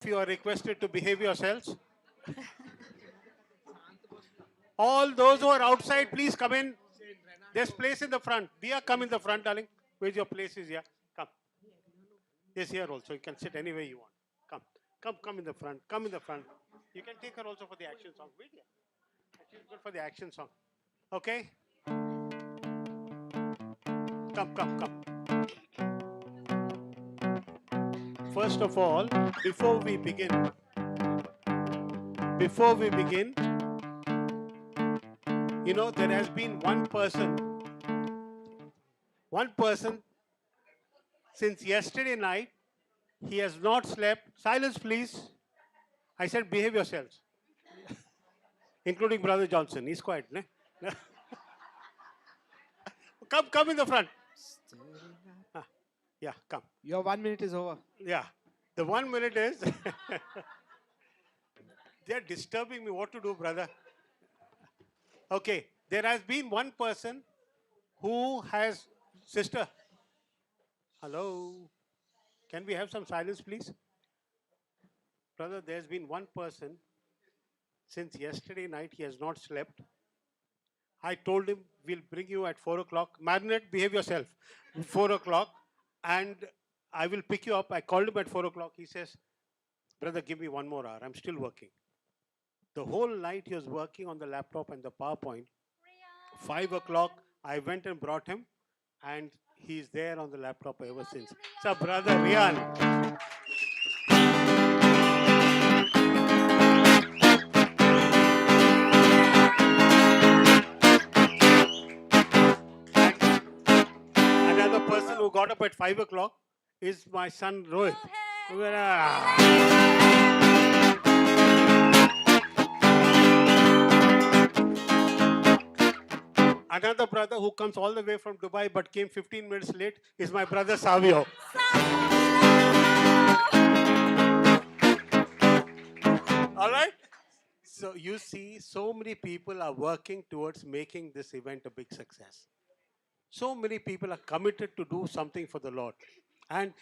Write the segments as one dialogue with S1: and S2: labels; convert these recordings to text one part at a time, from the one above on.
S1: if you are requested to behave yourselves. All those who are outside, please come in. There's place in the front. Dia, come in the front, darling. Where's your place is here? Come. There's here also. You can sit anywhere you want. Come. Come in the front. Come in the front. You can take her also for the action song. Wait here. She's good for the action song. Okay? Come. First of all, before we begin, there has been one person since yesterday night, he has not slept. Silence, please. I said, behave yourselves. Including Brother Johnson. He's quiet, ne? Come in the front. Yeah, come.
S2: Your 1 minute is over.
S1: Yeah. The 1 minute is... They're disturbing me. What to do, brother? Okay. There has been one person who has... Sister. Hello. Can we have some silence, please? Brother, there's been one person, since yesterday night, he has not slept. I told him, we'll bring you at 4 o'clock. Marinate, behave yourself. 4 o'clock. And I will pick you up. I called him at 4 o'clock. He says, brother, give me 1 more hour. I'm still working. The whole night he was working on the laptop and the PowerPoint. 5 o'clock, I went and brought him. And he's there on the laptop ever since. So, brother Rian. Another person who got up at 5 o'clock is my son Rohit. Another brother who comes all the way from Dubai but came 15 minutes late is my brother Savio. All right? So you see, so many people are working towards making this event a big success. So many people are committed to do something for the Lord. And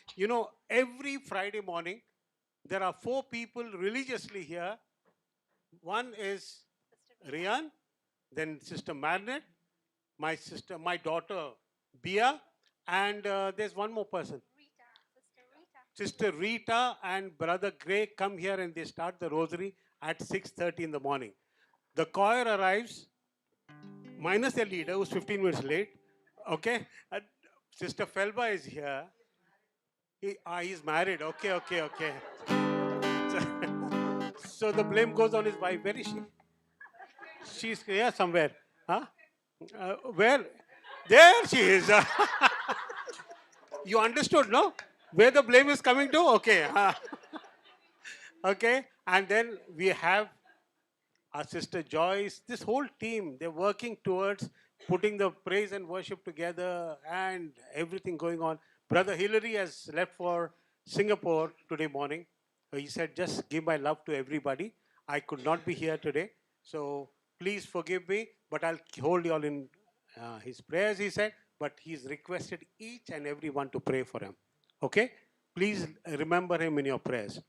S1: every Friday morning, there are 4 people religiously here. One is Rian, then Sister Marinette, my daughter Bia, and there's one more person. Sister Rita and Brother Gray come here and they start the rosary at 6:30 in the morning. The choir arrives, minus the leader who's 15 minutes late. Okay? And Sister Felba is here. He's married. Okay. So the blame goes on his wife. Where is she? She's here somewhere. Huh? Where? There she is. You understood, no? Where the blame is coming to? Okay. Okay. And then we have our Sister Joyce. This whole team, they're working towards putting the praise and worship together and everything going on. Brother Hilary has left for Singapore today morning. He said, just give my love to everybody. I could not be here today. So please forgive me, but I'll hold you all in his prayers, he said. But he's requested each and every one to pray for him. Okay? Please remember him in your prayers.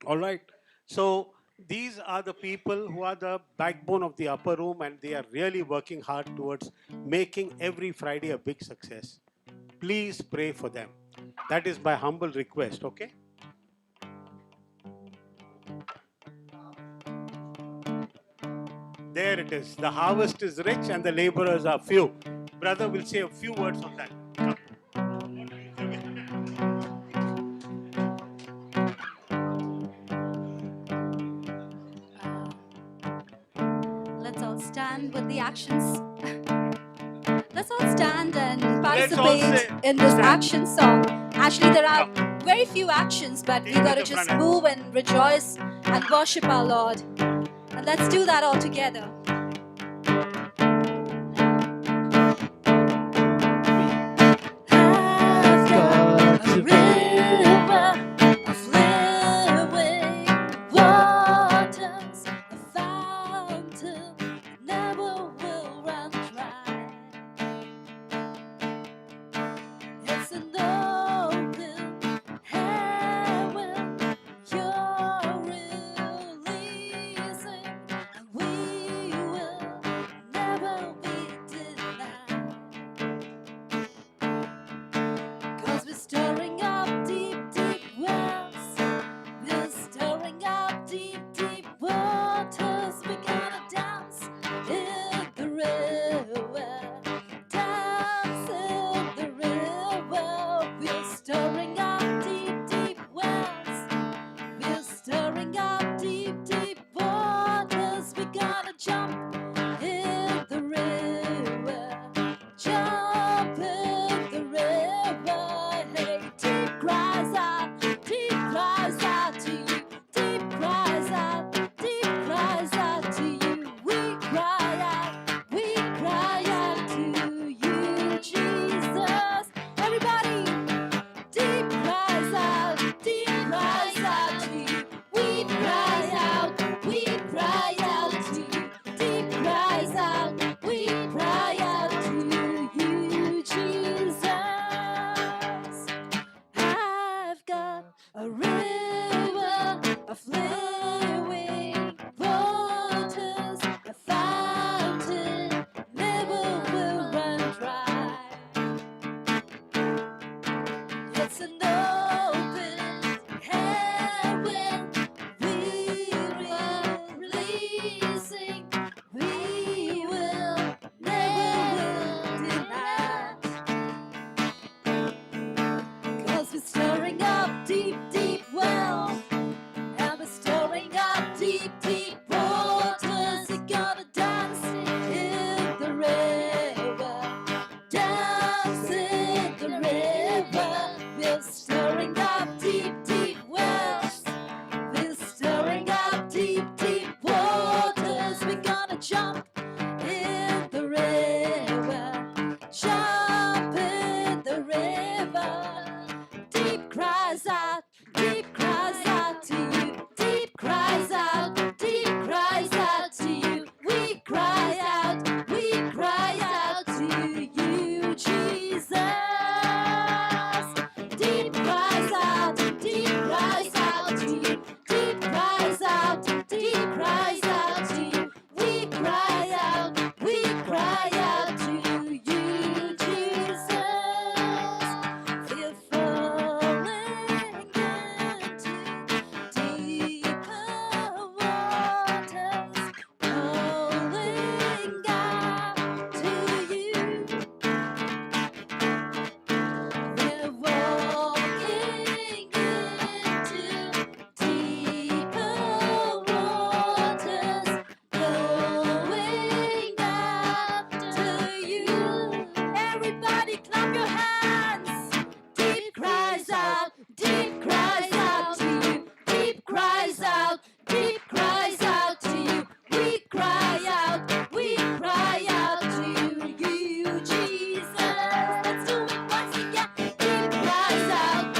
S1: All right? So these are the people who are the backbone of the upper room, and they are really working hard towards making every Friday a big success. Please pray for them. That is my humble request, okay? There it is. The harvest is rich and the laborers are few. Brother will say a few words on that. Come.
S3: Let's all stand with the actions. Let's all stand and participate in this action song. Actually, there are very few actions, but we got to just move and rejoice and worship our Lord. And let's do that all together. I've got a river of living waters, a fountain that never will run dry. It's an open heaven, your of living waters, a fountain never will run dry. It's an open heaven we're releasing. We will never deny. 'Cause we're stirring up deep, deep wells, and we're stirring up deep, deep waters. We're gonna dance in the river, dance in the river. We're stirring up deep, deep wells. We're stirring up deep, deep waters. We're gonna jump in the river, jump in the river. Deep cries out to you. Deep cries out to you. We cry out to you, Jesus. Deep cries out to you. Deep cries out to you. We cry out to you, Jesus. We're falling into deeper waters, calling out to you. We're walking into deeper waters, going after you. Everybody clap your hands. Deep cries out to you. Deep cries out to you. We cry out to you, Jesus. Let's do it once again. Deep cries out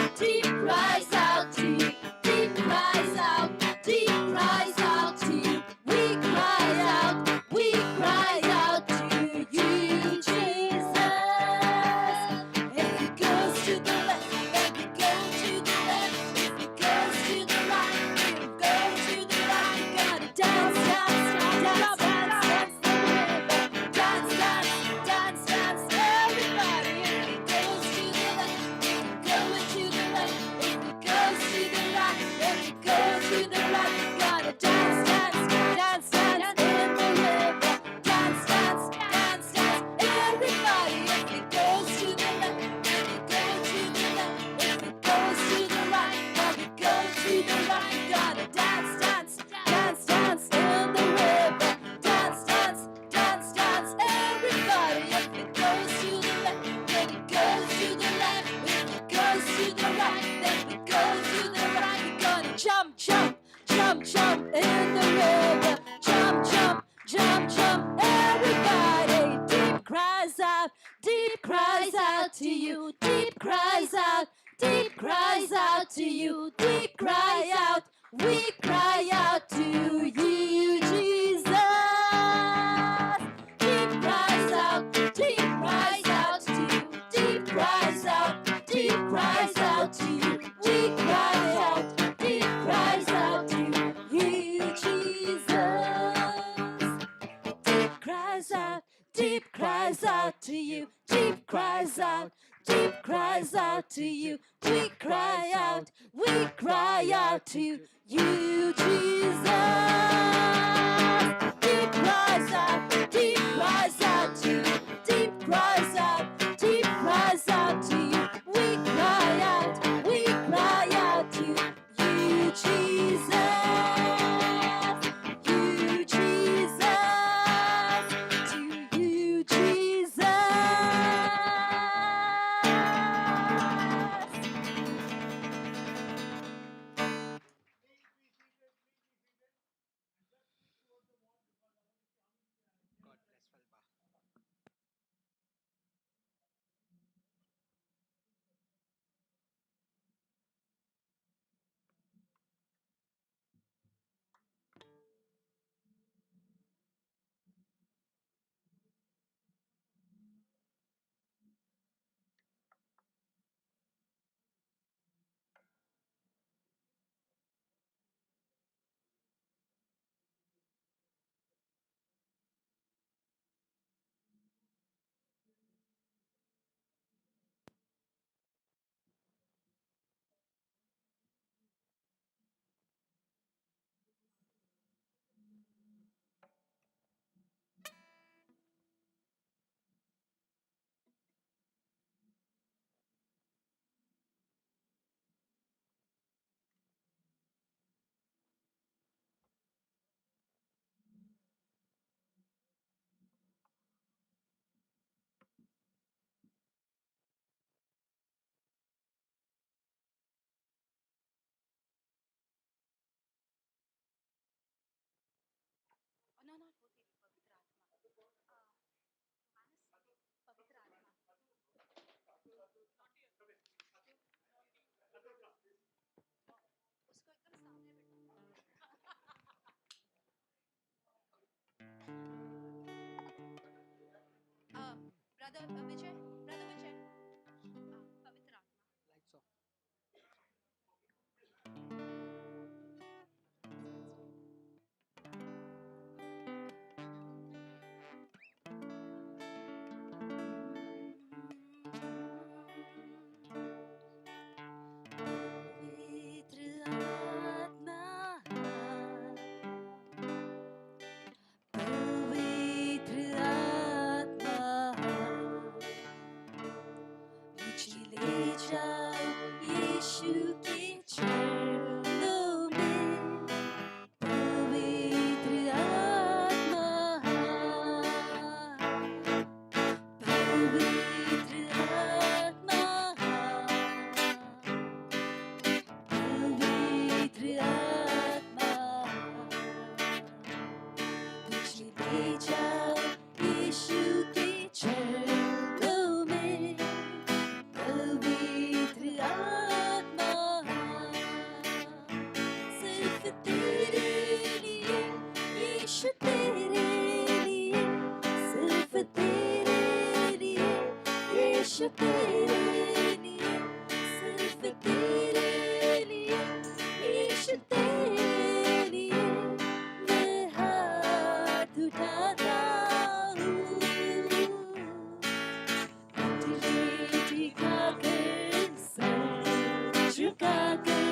S3: to you. Deep cries out to you. We cry out to you, Jesus. If it goes to the left, then we go to the left. If it goes to the right, then we go to the right. Gotta dance, dance, dance, dance, dance, dance, dance, dance, dance, everybody. If it goes to the left, then we go to the left. If it goes to the right, then we go to the right. Gotta dance, dance, dance, dance in the river. Dance, dance, dance, dance, everybody. If it goes to the left, then we go to the left. If it goes to the right, then we go to the right. Gotta dance, dance, dance, dance in the river. Dance, dance, dance, dance, everybody. If it goes to the left, then it goes to the left. If it goes to the right, then we go to the right. We're gonna jump, jump, jump, jump in the river. Jump, jump, jump, jump, everybody. Deep cries out to you. Deep cries out to you. We cry out to you, Jesus. Deep cries out to you. Deep cries out to you. We cry out to you, Jesus. Deep cries out to you. Deep cries out to you. We cry out to you, Jesus. Deep cries out to you. Deep cries out to you. We cry out to you, Jesus. You, Jesus. To you, Jesus. Brother Vijay, Brother Vijay, Pavitra Atma.
S1: Lights off.
S3: पवित्र आत्मा, पवित्र आत्मा, मुझे ले जाओ यीशु के चरणों में। पवित्र आत्मा, पवित्र आत्मा, पवित्र आत्मा, मुझे ले जाओ यीशु के चरणों में। पवित्र आत्मा, सिर्फ तेरे लिए यीशु, तेरे लिए, सिर्फ तेरे लिए यीशु, तेरे लिए, सिर्फ तेरे लिए यीशु, तेरे लिए मैं हाथ उठाता हूँ। घुटने टिकाकर सर झुकाकर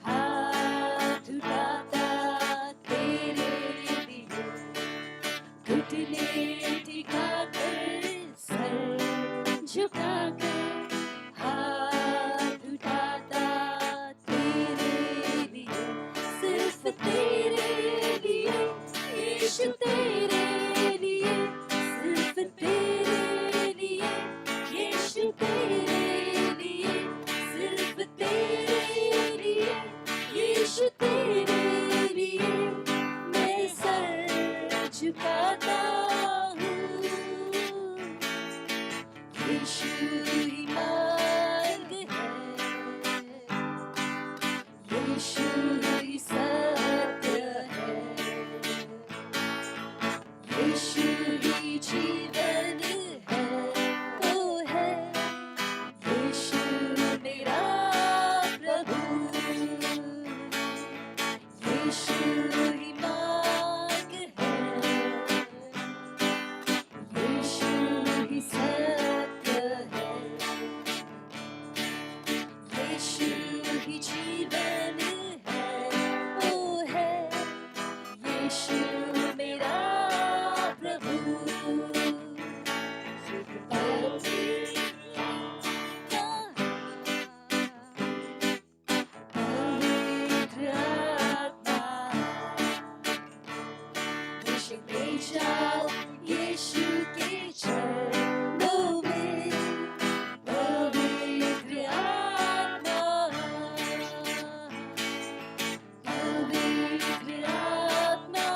S3: हाथ उठाता तेरे लिए। घुटने टिकाकर सर झुकाकर हाथ उठाता तेरे लिए। सिर्फ तेरे लिए यीशु, तेरे लिए, सिर्फ तेरे लिए यीशु, तेरे लिए, सिर्फ तेरे लिए यीशु, तेरे लिए मैं सर झुकाता हूँ। यीशु ही मार्ग है, यीशु ही सत्य है, यीशु ही जीवन है, वो है यीशु मेरा प्रभु। यीशु ही मार्ग है, यीशु ही सत्य है, यीशु ही जीवन है, वो है यीशु मेरा प्रभु। पवित्र आत्मा, मुझे ले जाओ यीशु के चरणों में। पवित्र आत्मा, पवित्र आत्मा,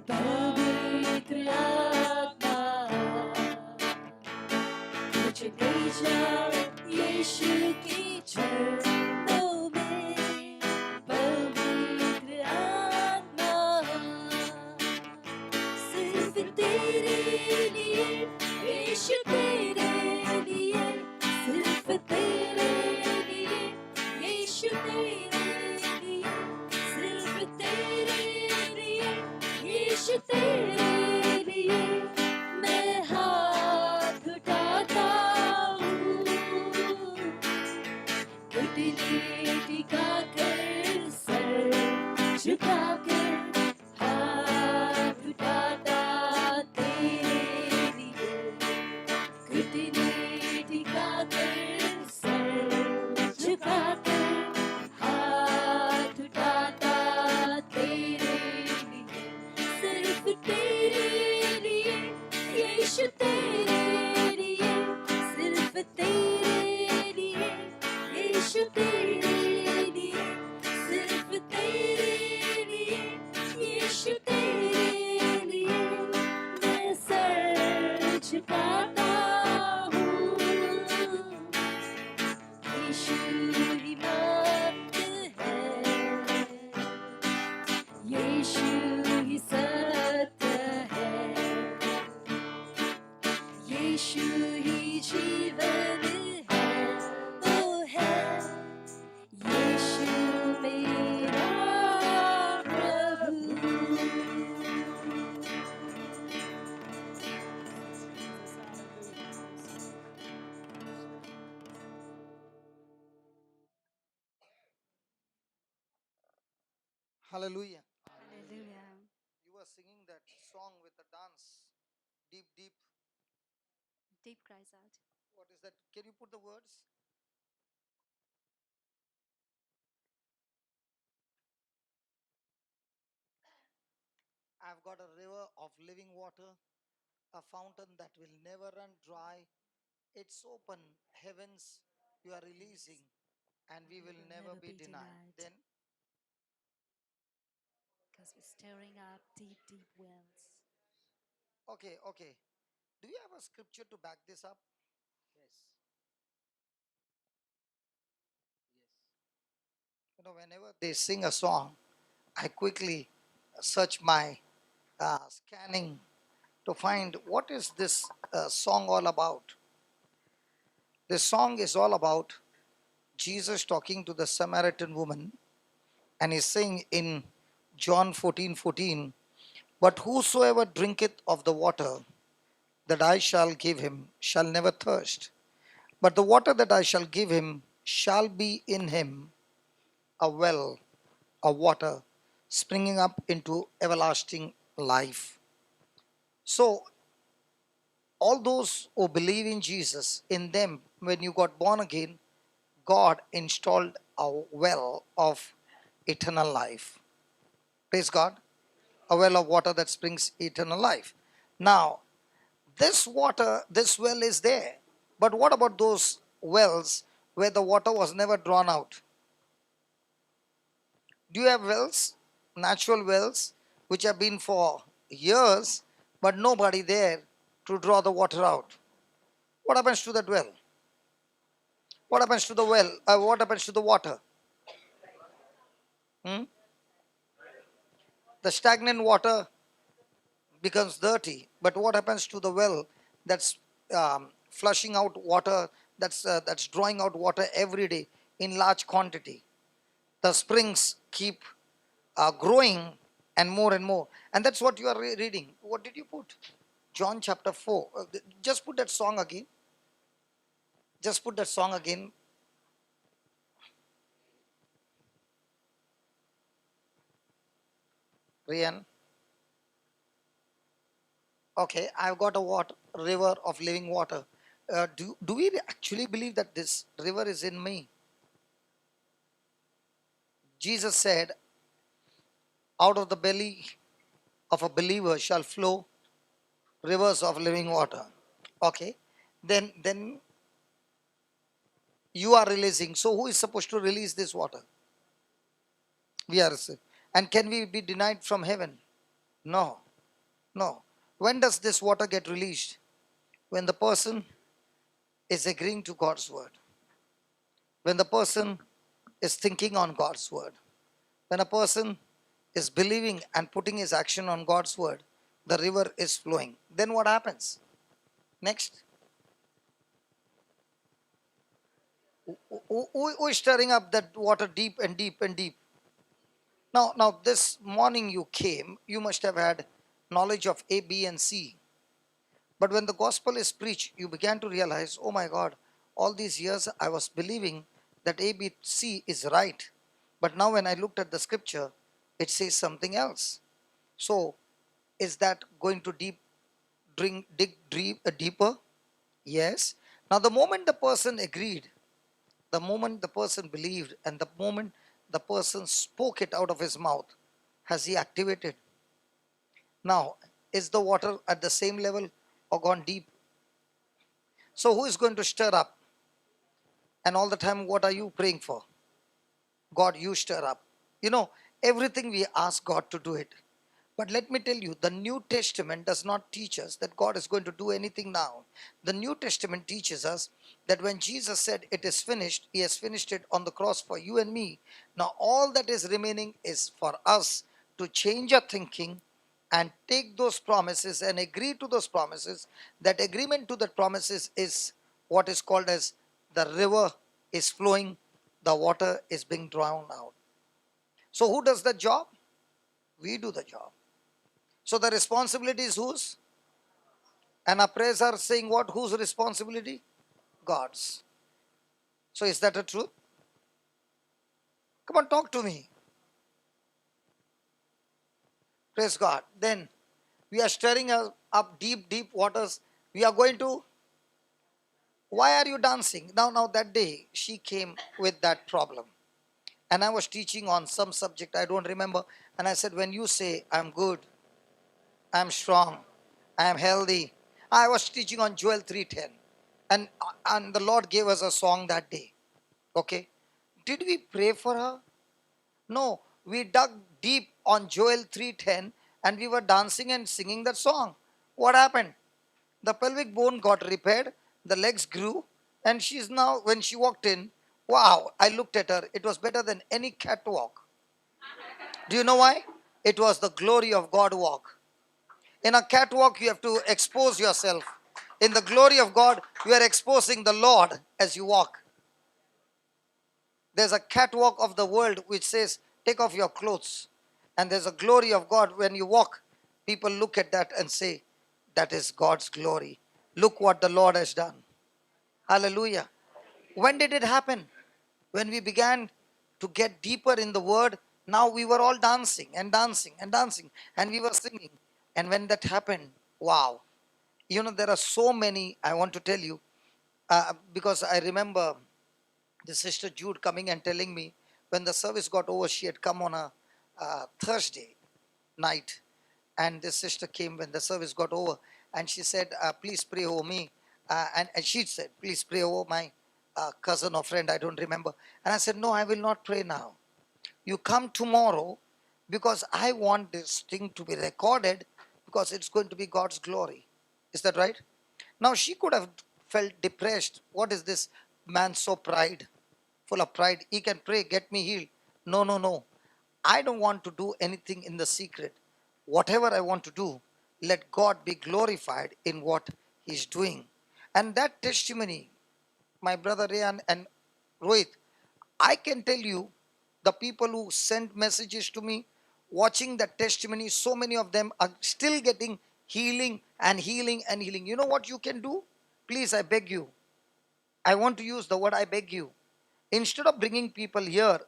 S3: पवित्र आत्मा, मुझे ले जाओ यीशु के चरणों में। पवित्र आत्मा, सिर्फ तेरे लिए यीशु, तेरे लिए, सिर्फ तेरे लिए यीशु, तेरे लिए, सिर्फ तेरे लिए यीशु, तेरे लिए मैं हाथ उठाता हूँ। घुटने टिकाकर सर झुकाकर हाथ उठाता तेरे लिए। घुटने टिकाकर सर झुकाकर हाथ उठाता तेरे लिए। सिर्फ तेरे लिए यीशु, तेरे लिए, सिर्फ तेरे लिए यीशु, तेरे लिए, सिर्फ तेरे लिए
S2: Hallelujah.
S3: Hallelujah.
S2: You were singing that song with a dance. Deep, deep.
S3: Deep cries out.
S2: What is that? Can you put the words? I've got a river of living water, a fountain that will never run dry. It's open heavens you are releasing, and we will never be denied. Then,
S3: Because we're stirring up deep, deep wells.
S2: okay, okay. Do you have a scripture to back this up?
S1: Yes.
S2: You know, whenever they sing a song, I quickly search my scanning to find what is this song all about. This song is all about Jesus talking to the Samaritan woman, and he's saying in John 14:14, but whosoever drinketh of the water that I shall give him shall never thirst, but the water that I shall give him shall be in him a well of water springing up into everlasting life. So, all those who believe in Jesus, in them, when you got born again, God installed a well of eternal life. Praise God. A well of water that springs eternal life. Now, this water, this well is there. But what about those wells where the water was never drawn out? Do you have wells, natural wells, which have been for years, but nobody there to draw the water out? What happens to that well? What happens to the well? What happens to the water? Hmm? The stagnant water becomes dirty. But what happens to the well that's flushing out water, that's drawing out water every day in large quantity? The springs keep growing and more and more. And that's what you are reading. What did you put? John chapter 4. Just put that song again. Just put that song again. Rian. Okay, I've got a river of living water. Do we actually believe that this river is in me? Jesus said, out of the belly of a believer shall flow rivers of living water. Okay, then you are releasing. So who is supposed to release this water? We are. And can we be denied from heaven? No, no. When does this water get released? When the person is agreeing to God's word. When the person is thinking on God's word. When a person is believing and putting his action on God's word, the river is flowing. Then what happens? Next. Who is stirring up that water deep and deep and deep? Now, this morning you came, you must have had knowledge of A, B, and C. But when the gospel is preached, you began to realize, oh my God, all these years I was believing that A, B, C is right. But now when I looked at the scripture, it says something else. So, is that going to dig deeper? Yes. Now, the moment the person agreed, the moment the person believed, and the moment the person spoke it out of his mouth, has he activated? Now, is the water at the same level or gone deep? So, who is going to stir up? And all the time, what are you praying for? God, you stir up. You know, everything we ask God to do it. But let me tell you, the New Testament does not teach us that God is going to do anything now. The New Testament teaches us that when Jesus said it is finished, he has finished it on the cross for you and me. Now all that is remaining is for us to change our thinking and take those promises and agree to those promises. That agreement to the promises is what is called as the river is flowing, the water is being drowned out. So who does the job? We do the job. So the responsibility is whose? And our prayers are saying what? Whose responsibility? God's. So is that a truth? Come on, talk to me. Praise God. Then we are stirring up deep, deep waters. We are going to, why are you dancing? Now that day, she came with that problem. And I was teaching on some subject, I don't remember. And I said, when you say, I'm good, I'm strong, I'm healthy. I was teaching on Joel 3:10. And the Lord gave us a song that day. Okay. Did we pray for her? No. We dug deep on Joel 3:10 and we were dancing and singing that song. What happened? The pelvic bone got repaired, the legs grew, and she's now, when she walked in, wow, I looked at her, it was better than any catwalk. Do you know why? It was the glory of God walk. In a catwalk, you have to expose yourself. In the glory of God, you are exposing the Lord as you walk. There's a catwalk of the world which says, take off your clothes. And there's a glory of God. When you walk, people look at that and say, that is God's glory. Look what the Lord has done. Hallelujah. When did it happen? When we began to get deeper in the word, now we were all dancing and dancing and dancing and we were singing. And when that happened, wow. You know, there are so many, I want to tell you, because I remember the sister Jude coming and telling me when the service got over, she had come on a Thursday night. And this sister came when the service got over and she said, please pray over me. And she said, please pray over my cousin or friend, I don't remember. And I said, no, I will not pray now. You come tomorrow because I want this thing to be recorded because it's going to be God's glory. Is that right? Now she could have felt depressed. What is this man so full of pride? He can pray, get me healed. No, no, no. I don't want to do anything in the secret. Whatever I want to do, let God be glorified in what He's doing. And that testimony, my brother Rayan and Rohit, I can tell you, the people who sent messages to me, watching that testimony, so many of them are still getting healing and healing and healing. You know what you can do? Please, I beg you. I want to use the word I beg you. Instead of bringing people here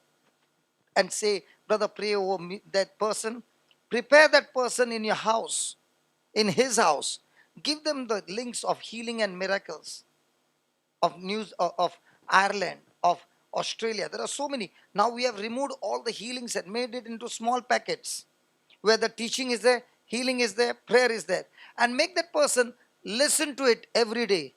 S2: and say, brother, pray over me, that person, prepare that person in your house, in his house. Give them the links of healing and miracles, of news of Ireland, of Australia. There are so many. Now we have removed all the healings and made it into small packets where the teaching is there, healing is there, prayer is there. And make that person listen to it every day.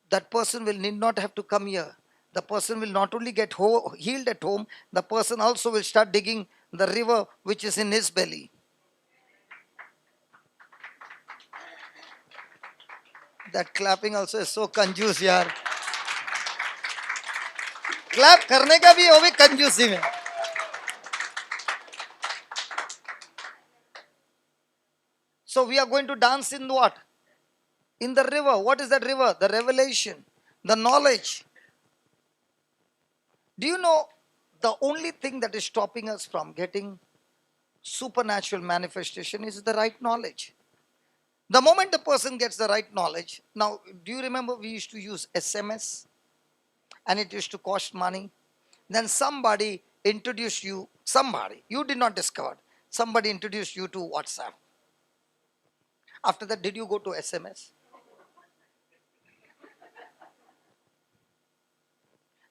S2: That person will need not have to come here. The person will not only get healed at home, the person also will start digging the river which is in his belly. That clapping also is so कंजूस यार. Clap करने का भी वो भी कंजूसी में. So we are going to dance in what? In the river. What is that river? The revelation, the knowledge. Do you know the only thing that is stopping us from getting supernatural manifestation is the right knowledge? The moment the person gets the right knowledge, now do you remember we used to use SMS and it used to cost money? Then somebody introduced you, you did not discover, somebody introduced you to WhatsApp. After that, did you go to SMS?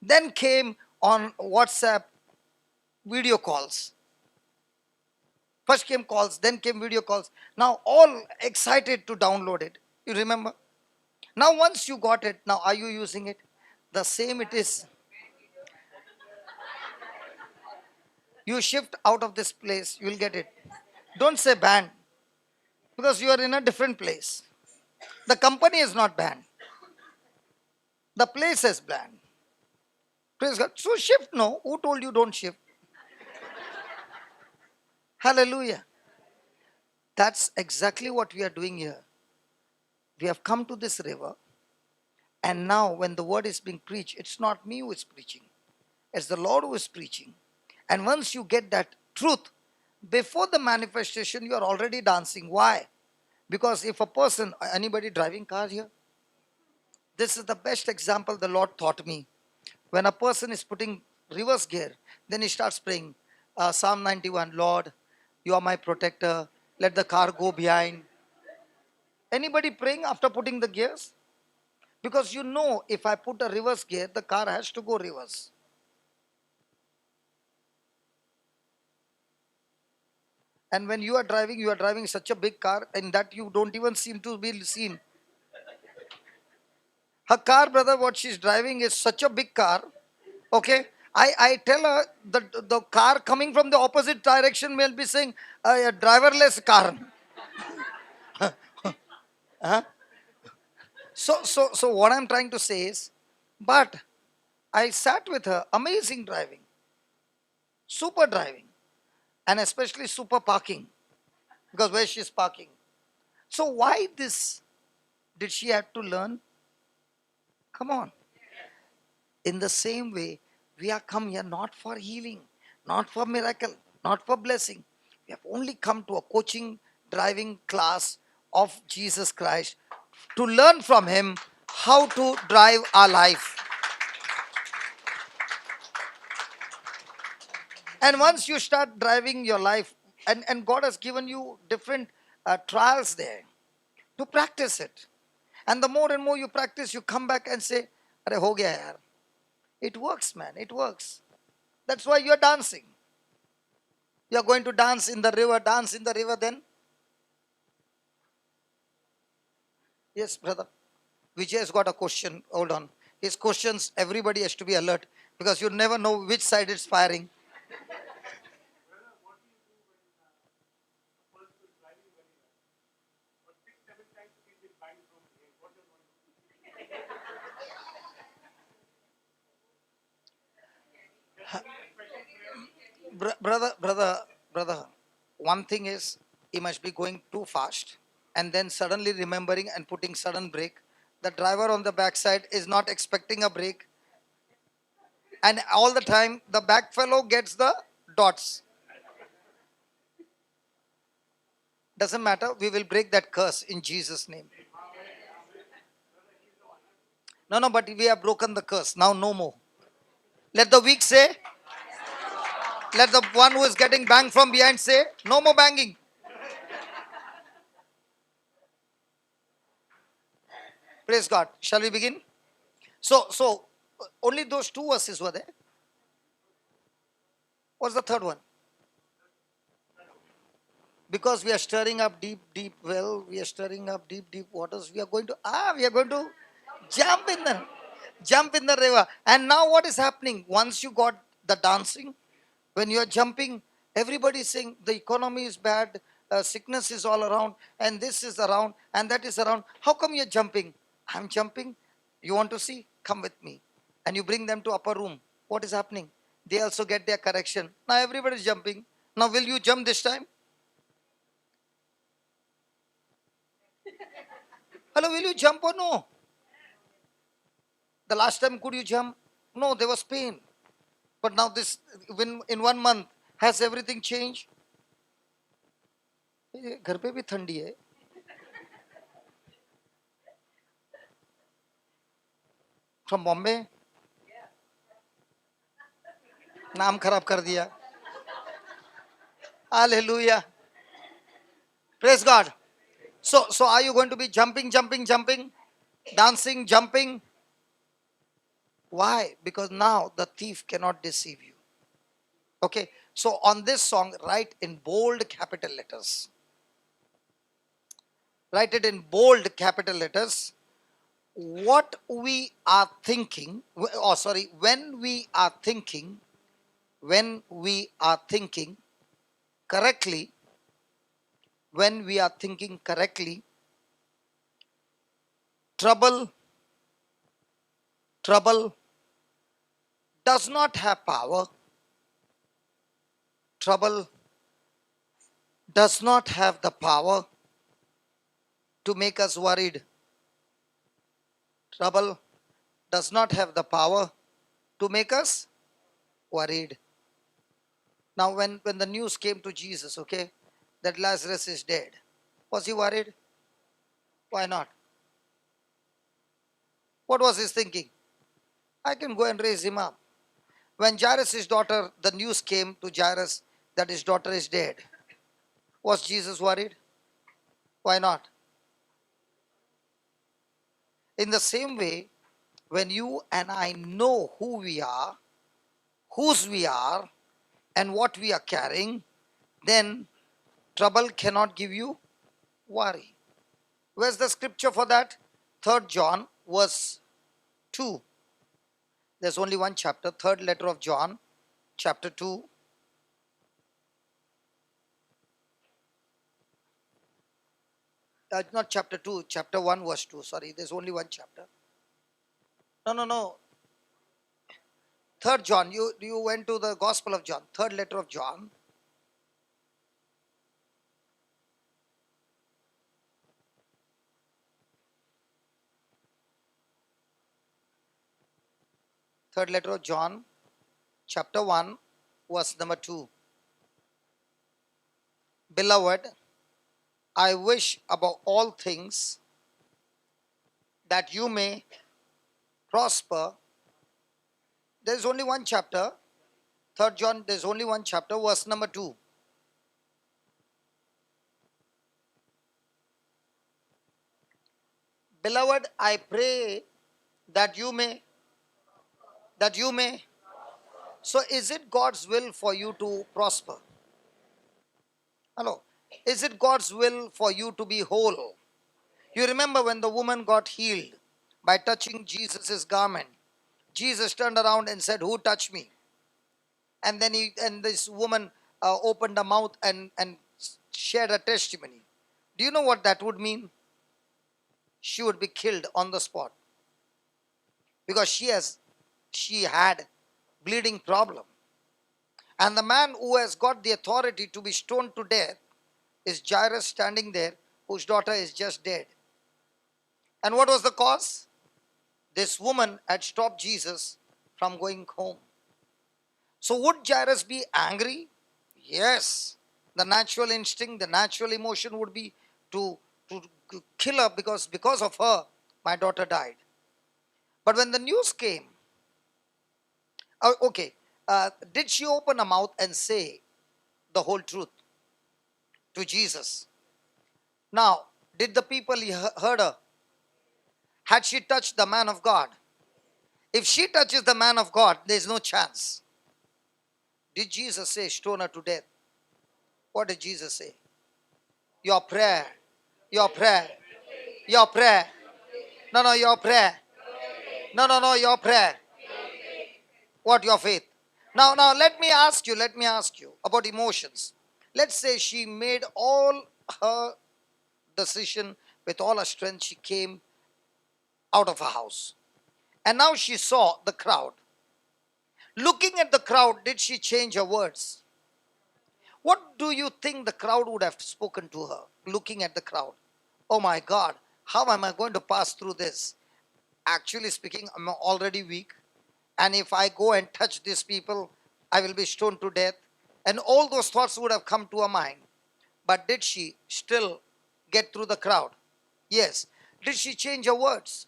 S2: Then came on WhatsApp video calls. First came calls, then came video calls. Now all excited to download it. You remember? Now once you got it, now are you using it? The same it is. You shift out of this place, you will get it. Don't say banned, because you are in a different place. The company is not banned. The place is banned. Praise God. So shift, no. Who told you don't shift? Hallelujah. That's exactly what we are doing here. We have come to this river, and now when the word is being preached, it's not me who is preaching. It's the Lord who is preaching. And once you get that truth, before the manifestation, you are already dancing. Why? Because if a person, anybody driving car here? This is the best example the Lord taught me. When a person is putting reverse gear, then he starts praying Psalm 91, Lord, you are my protector. Let the car go behind. Anybody praying after putting the gears? Because you know, if I put a reverse gear, the car has to go reverse. And when you are driving such a big car, and that you don't even seem to be seen. Her car, brother, what she's driving is such a big car. Okay. I tell her the car coming from the opposite direction will be saying a driverless car. Huh? So what I'm trying to say is, but I sat with her, amazing driving, super driving, and especially super parking, because where she's parking. So why this did she have to learn? Come on. In the same way, we are come here not for healing, not for miracle, not for blessing. We have only come to a coaching driving class of Jesus Christ to learn from him how to drive our life. And once you start driving your life, and God has given you different trials there to practice it. And the more and more you practice, you come back and say, Arey ho gaya yaar. It works, man. It works. That's why you're dancing. You're going to dance in the river, then. Yes, brother. Vijay has got a question. Hold on. His questions, everybody has to be alert because you never know which side it's firing. Brother, one thing is he must be going too fast and then suddenly remembering and putting sudden brake. The driver on the backside is not expecting a brake, and all the time the back fellow gets the dots. Doesn't matter, we will break that curse in Jesus' name. No, but we have broken the curse. Now no more. Let the weak say, let the one who is getting banged from behind say, no more banging. Praise God. Shall we begin? So only those two verses were there. What's the third one? Because we are stirring up deep well, we are stirring up deep waters. We are going to jump in the river. And now what is happening? Once you got the dancing, when you are jumping, everybody is saying the economy is bad, sickness is all around, and this is around, and that is around. How come you're jumping? I'm jumping. You want to see? Come with me. And you bring them to upper room. What is happening? They also get their correction. Now everybody is jumping. Now will you jump this time? Hello, will you jump or no? The last time could you jump? No, there was pain. But now this, when in 1 month, has everything changed? घर पे भी ठंडी है. From Bombay? नाम खराब कर दिया. Hallelujah. Praise God. So are you going to be jumping, dancing, jumping? Why? Because now the thief cannot deceive you. Okay. So on this song, write in bold capital letters. Write it in bold capital letters. What we are thinking, when we are thinking correctly, trouble does not have power. Trouble does not have the power to make us worried. Trouble does not have the power to make us worried. Now when the news came to Jesus, okay, that Lazarus is dead, was he worried? Why not? What was his thinking? I can go and raise him up. When Jairus' daughter, the news came to Jairus that his daughter is dead, Was Jesus worried? Why not? In the same way, when you and I know who we are, whose we are, and what we are carrying, then trouble cannot give you worry. Where's the scripture for that? 3rd John verse 2. There's only one chapter, third letter of John, chapter 2. Not chapter 2, chapter 1 verse 2. Sorry, there's only one chapter. No. 3rd John, you went to the Gospel of John, third letter of John. Third letter of John, chapter 1, verse number 2. Beloved, I wish above all things that you may prosper. There is only one chapter. 3rd John, there's only one chapter, verse number 2. Beloved, I pray that you may. So is it God's will for you to prosper? Hello. Is it God's will for you to be whole? You remember when the woman got healed by touching Jesus' garment. Jesus turned around and said, who touched me? And then this woman opened her mouth and shared a testimony. Do you know what that would mean? She would be killed on the spot. Because she had bleeding problem. And the man who has got the authority to be stoned to death is Jairus standing there, whose daughter is just dead. And what was the cause? This woman had stopped Jesus from going home. So would Jairus be angry? Yes. The natural instinct, the natural emotion would be to kill her because of her, my daughter died. But when the news came, did she open her mouth and say the whole truth to Jesus? Now, did the people heard her? Had she touched the man of God? If she touches the man of God, there is no chance. Did Jesus say stone her to death? What did Jesus say? Your prayer. Your prayer. Your prayer. No, your prayer. No, your prayer. What your faith? Now let me ask you about emotions. Let's say she made all her decision with all her strength. She came out of her house. And now she saw the crowd. Looking at the crowd, did she change her words? What do you think the crowd would have spoken to her, looking at the crowd? Oh my God, how am I going to pass through this? Actually speaking, I'm already weak. And if I go and touch these people, I will be stoned to death. And all those thoughts would have come to her mind. But did she still get through the crowd? Yes. Did she change her words?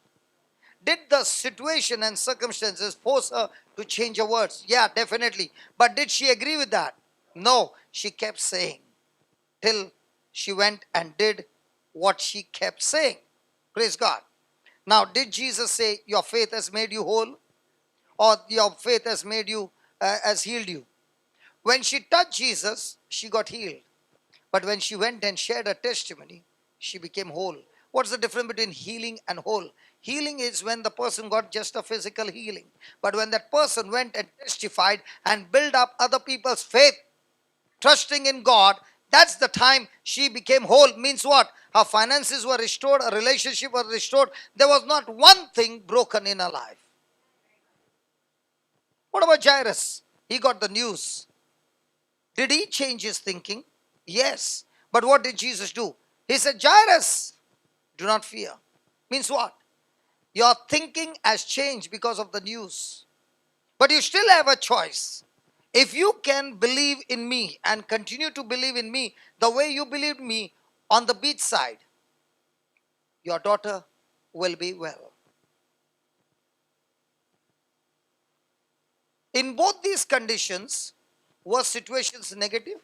S2: Did the situation and circumstances force her to change her words? Yeah, definitely. But did she agree with that? No, she kept saying till she went and did what she kept saying. Praise God. Now, did Jesus say, your faith has made you whole? Or your faith has made you, has healed you? When she touched Jesus, she got healed. But when she went and shared her testimony, she became whole. What's the difference between healing and whole? Healing is when the person got just a physical healing. But when that person went and testified and built up other people's faith, trusting in God, that's the time she became whole. Means what? Her finances were restored, her relationship was restored. There was not one thing broken in her life. What about Jairus? He got the news. Did he change his thinking? Yes. But what did Jesus do? He said, Jairus, do not fear. Means what? Your thinking has changed because of the news. But you still have a choice. If you can believe in me and continue to believe in me the way you believed me on the beach side, your daughter will be well. In both these conditions, were situations negative?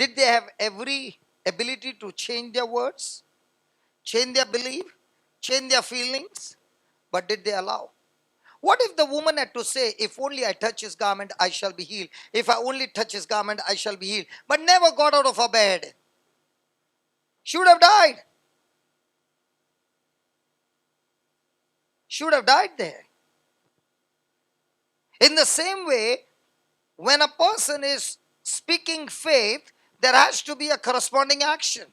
S2: Did they have every ability to change their words, change their belief, change their feelings? But did they allow? What if the woman had to say, if only I touch his garment, I shall be healed. If I only touch his garment, I shall be healed. But never got out of her bed. She would have died. She would have died there. In the same way, when a person is speaking faith, there has to be a corresponding action.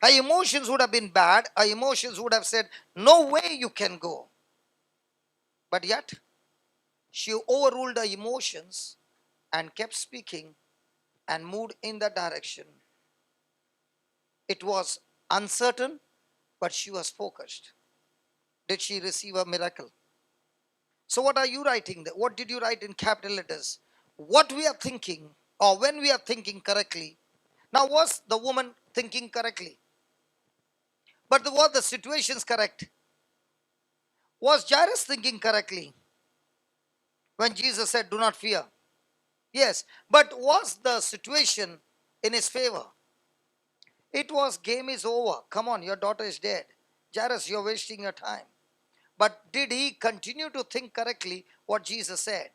S2: Her emotions would have been bad. Her emotions would have said, no way you can go. But yet, she overruled her emotions and kept speaking and moved in that direction. It was uncertain, but she was focused. Did she receive a miracle? So what are you writing there? What did you write in capital letters? What we are thinking, or when we are thinking correctly. Now, was the woman thinking correctly? But was the situations correct? Was Jairus thinking correctly when Jesus said, do not fear? Yes, but was the situation in his favor? It was, game is over. Come on, your daughter is dead. Jairus, you're wasting your time. But did he continue to think correctly what Jesus said?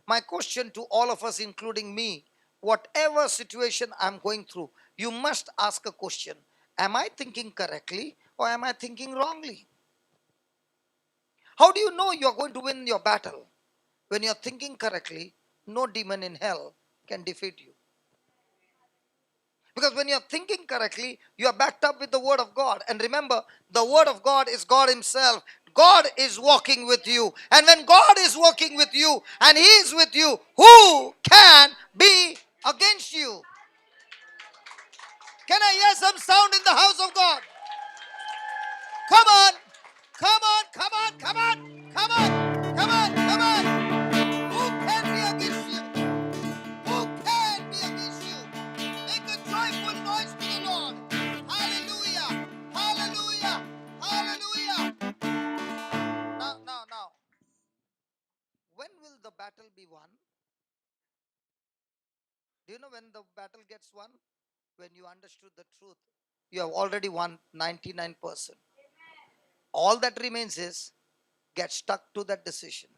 S2: My question to all of us, including me, whatever situation I'm going through, you must ask a question. Am I thinking correctly or am I thinking wrongly? How do you know you're going to win your battle? When you're thinking correctly, no demon in hell can defeat you. Because when you're thinking correctly, you are backed up with the word of God. And remember, the word of God is God himself. God is walking with you. And when God is working with you and he is with you, who can be against you? Can I hear some sound in the house of God? Come on. Come on. Come on. Come on. Come on. Come on. Come on. Who can be against you? Who can be against you? Make a joyful noise to the Lord. Hallelujah. Hallelujah. Hallelujah. Now. When will the battle be won? Do you know when the battle gets won? When you understood the truth. You have already won 99%. All that remains is get stuck to that decision.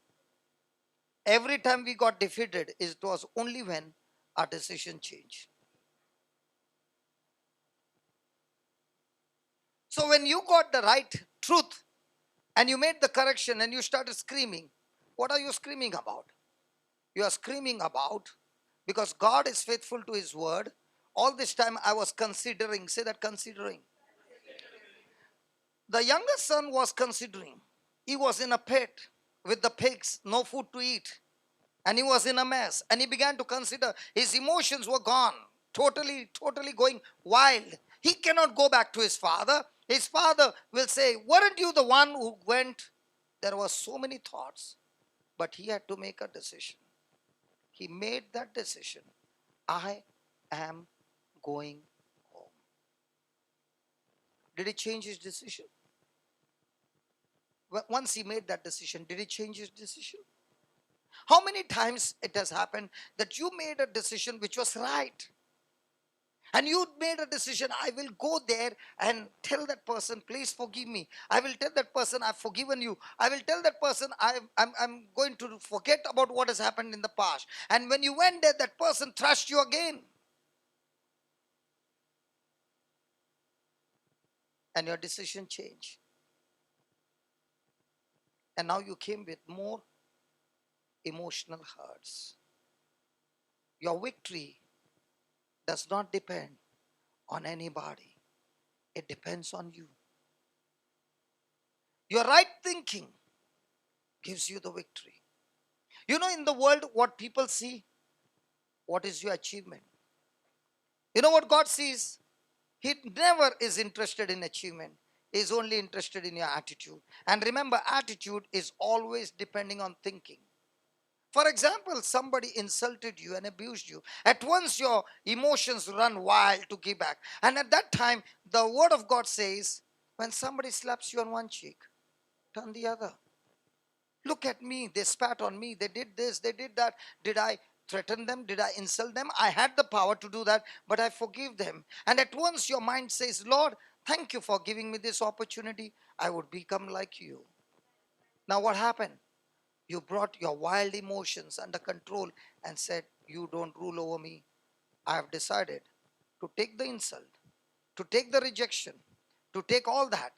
S2: Every time we got defeated, it was only when our decision changed. So when you got the right truth and you made the correction and you started screaming, what are you screaming about? You are screaming about because God is faithful to his word. All this time I was considering, say that, considering. The younger son was considering. He was in a pit with the pigs, no food to eat. And he was in a mess. And he began to consider. His emotions were gone. Totally going wild. He cannot go back to his father. His father will say, weren't you the one who went? There were so many thoughts. But he had to make a decision. He made that decision. I am going home. Did he change his decision? Once he made that decision, did he change his decision? How many times it has happened that you made a decision which was right? And you made a decision, I will go there and tell that person, please forgive me. I will tell that person, I've forgiven you. I will tell that person, I'm going to forget about what has happened in the past. And when you went there, that person thrashed you again. And your decision changed. And now you came with more emotional hurts. Your victory does not depend on anybody. It depends on you. Your right thinking gives you the victory. You know, in the world, what people see, what is your achievement? You know what God sees? He never is interested in achievement. He is only interested in your attitude. And remember, attitude is always depending on thinking. For example, somebody insulted you and abused you. At once your emotions run wild to give back. And at that time, the word of God says, when somebody slaps you on one cheek, turn the other. Look at me, they spat on me, they did this, they did that. Did I threaten them? Did I insult them? I had the power to do that, but I forgive them. And at once your mind says, Lord, thank you for giving me this opportunity. I would become like you. Now what happened? You brought your wild emotions under control and said, you don't rule over me. I have decided to take the insult, to take the rejection, to take all that,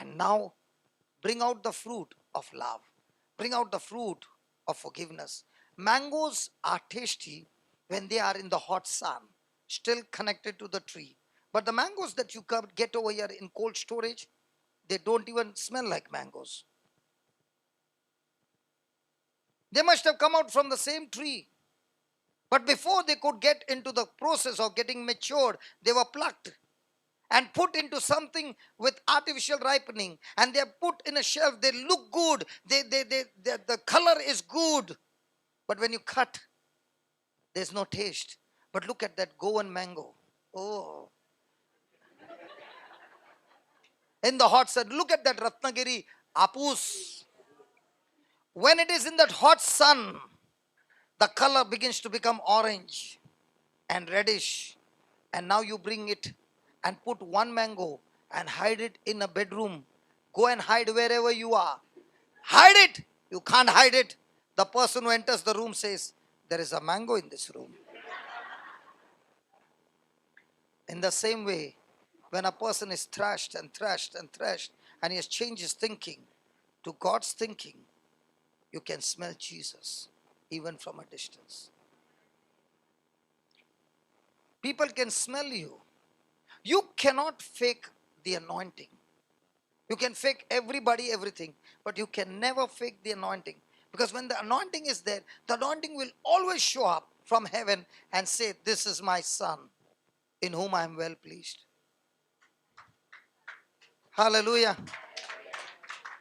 S2: and now bring out the fruit of love, bring out the fruit of forgiveness. Mangoes are tasty when they are in the hot sun, still connected to the tree. But the mangoes that you get over here in cold storage, they don't even smell like mangoes. They must have come out from the same tree. But before they could get into the process of getting matured, they were plucked and put into something with artificial ripening, and they're put in a shelf. They look good, the color is good, but when you cut, there's no taste. But look at that Goan mango. Oh, in the hot sun. Look at that Ratnagiri apus. When it is in that hot sun, the color begins to become orange and reddish, and now you bring it and put one mango and hide it in a bedroom. Go and hide wherever you are. Hide it. You can't hide it. The person who enters the room says, there is a mango in this room. In the same way, when a person is thrashed and thrashed and thrashed, and he has changed his thinking to God's thinking, you can smell Jesus even from a distance. People can smell you. You cannot fake the anointing. You can fake everybody, everything, but you can never fake the anointing. Because when the anointing is there, the anointing will always show up from heaven and say, this is my son in whom I am well pleased. Hallelujah.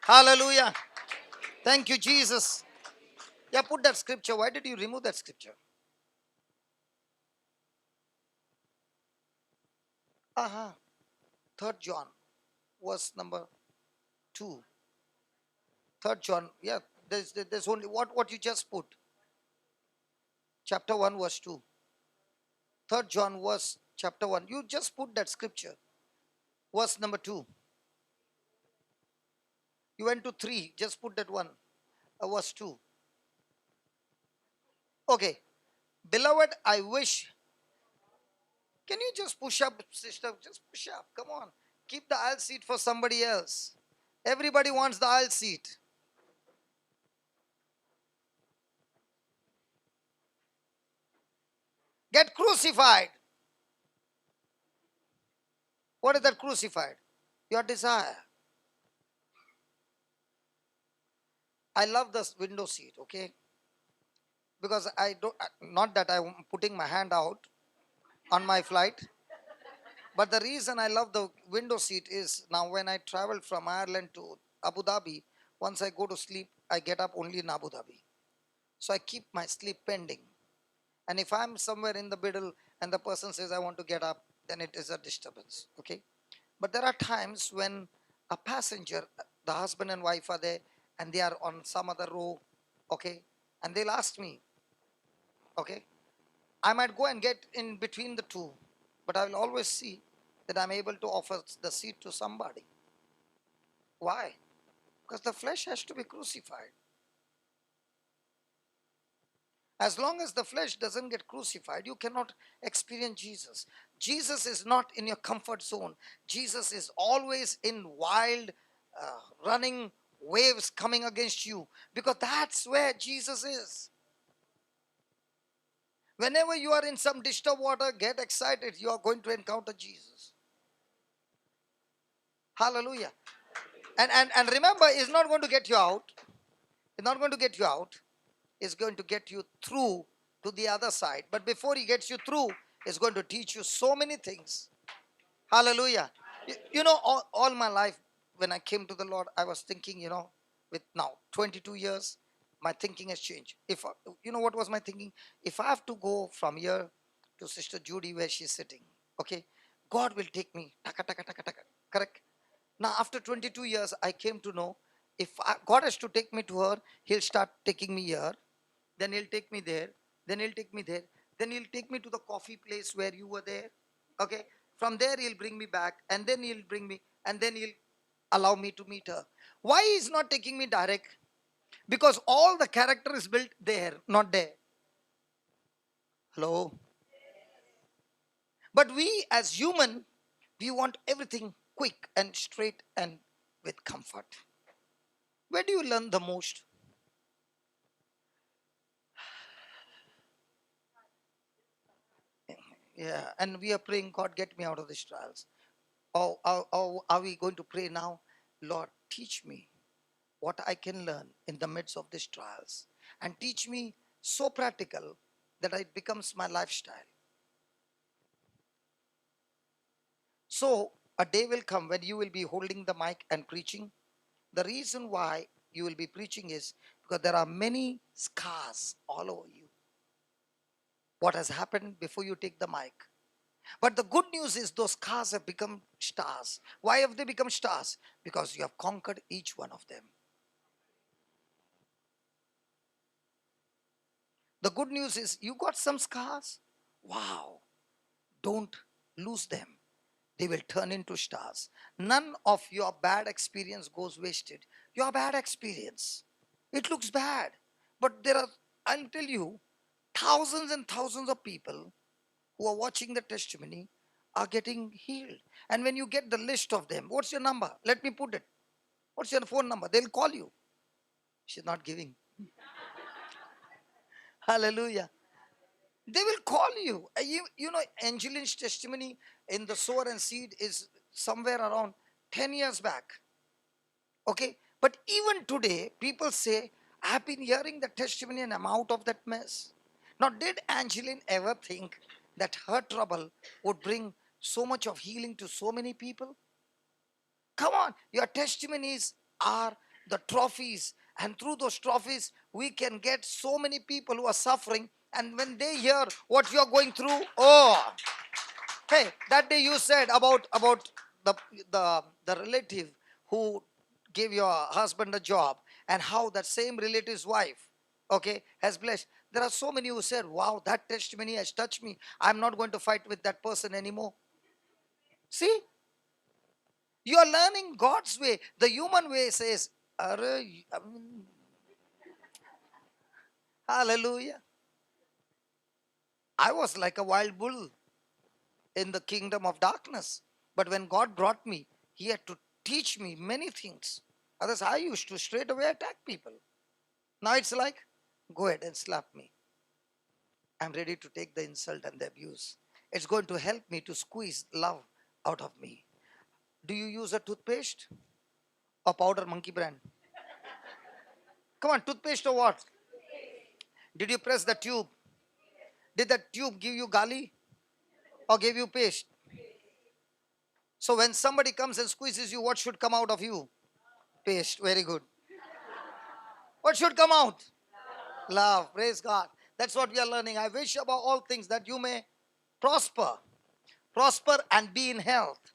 S2: Hallelujah. Thank you, Jesus. Yeah, put that scripture. Why did you remove that scripture? Aha. 3rd John, verse number 2. 3rd John, yeah, there's only what you just put. Chapter 1, verse 2. 3rd John, verse chapter 1. You just put that scripture. Verse number 2. You went to 3, just put that one. Verse 2. Okay. Beloved, I wish. Can you just push up, sister? Just push up. Come on. Keep the aisle seat for somebody else. Everybody wants the aisle seat. Get crucified. What is that crucified? Your desire. I love this window seat, okay? Because I don't, not that I'm putting my hand out on my flight, but the reason I love the window seat is now when I travel from Ireland to Abu Dhabi, once I go to sleep, I get up only in Abu Dhabi. So I keep my sleep pending. And if I'm somewhere in the middle and the person says I want to get up, then it is a disturbance, okay? But there are times when a passenger, the husband and wife are there and they are on some other row, okay? And they'll ask me, okay? I might go and get in between the two, but I will always see that I'm able to offer the seat to somebody. Why? Because the flesh has to be crucified. As long as the flesh doesn't get crucified, you cannot experience Jesus. Jesus is not in your comfort zone. Jesus is always in wild, running waves coming against you, because that's where Jesus is. Whenever you are in some disturbed water, get excited. You are going to encounter Jesus. Hallelujah. And remember, it's not going to get you out. It's not going to get you out. It's going to get you through to the other side. But before he gets you through, it's going to teach you so many things. Hallelujah. You know, all my life, when I came to the Lord, I was thinking, with now 22 years, my thinking has changed. You know what was my thinking? If I have to go from here to Sister Judy where she's sitting, okay, God will take me. Taka, taka, taka, taka, correct? Now, after 22 years, I came to know if God has to take me to her, he'll start taking me here. Then he'll take me there. Then he'll take me there. Then he'll take me to the coffee place where you were there. Okay. From there he'll bring me back, and then he'll bring me, and then he'll allow me to meet her. Why he's not taking me direct? Because all the character is built there, not there. Hello. But we as human, we want everything quick and straight and with comfort. Where do you learn the most? Yeah, and we are praying, God, get me out of these trials. Or are we going to pray now? Lord, teach me what I can learn in the midst of these trials, and teach me so practical that it becomes my lifestyle. So a day will come when you will be holding the mic and preaching. The reason why you will be preaching is because there are many scars all over you. What has happened before you take the mic? But the good news is those scars have become stars. Why have they become stars? Because you have conquered each one of them. The good news is you got some scars. Wow. Don't lose them. They will turn into stars. None of your bad experience goes wasted. Your bad experience, it looks bad. But there are, I'll tell you, thousands and thousands of people who are watching the testimony are getting healed. And when you get the list of them, what's your number? Let me put it. What's your phone number? They'll call you. She's not giving. Hallelujah. They will call you. You know, Angeline's testimony in the sower and seed is somewhere around 10 years back. Okay. But even today, people say, I've been hearing the testimony and I'm out of that mess. Now, did Angeline ever think that her trouble would bring so much of healing to so many people? Come on, your testimonies are the trophies, and through those trophies, we can get so many people who are suffering. And when they hear what you're going through, oh, hey, that day you said about the the relative who gave your husband a job, and how that same relative's wife, okay, has blessed. There are so many who said, wow, that testimony has touched me. I'm not going to fight with that person anymore. See, you are learning God's way. The human way says, hallelujah. I was like a wild bull in the kingdom of darkness. But when God brought me, He had to teach me many things. Others, I used to straight away attack people. Now it's like, go ahead and slap me. I'm ready to take the insult and the abuse. It's going to help me to squeeze love out of me. Do you use a toothpaste or powder monkey brand? Come on, toothpaste or what? Did you press the tube? Did that tube give you gali or give you paste? So when somebody comes and squeezes you, what should come out of you? Paste. Very good. What should come out? Love. Praise God. That's what we are learning. I wish above all things that you may prosper. Prosper and be in health.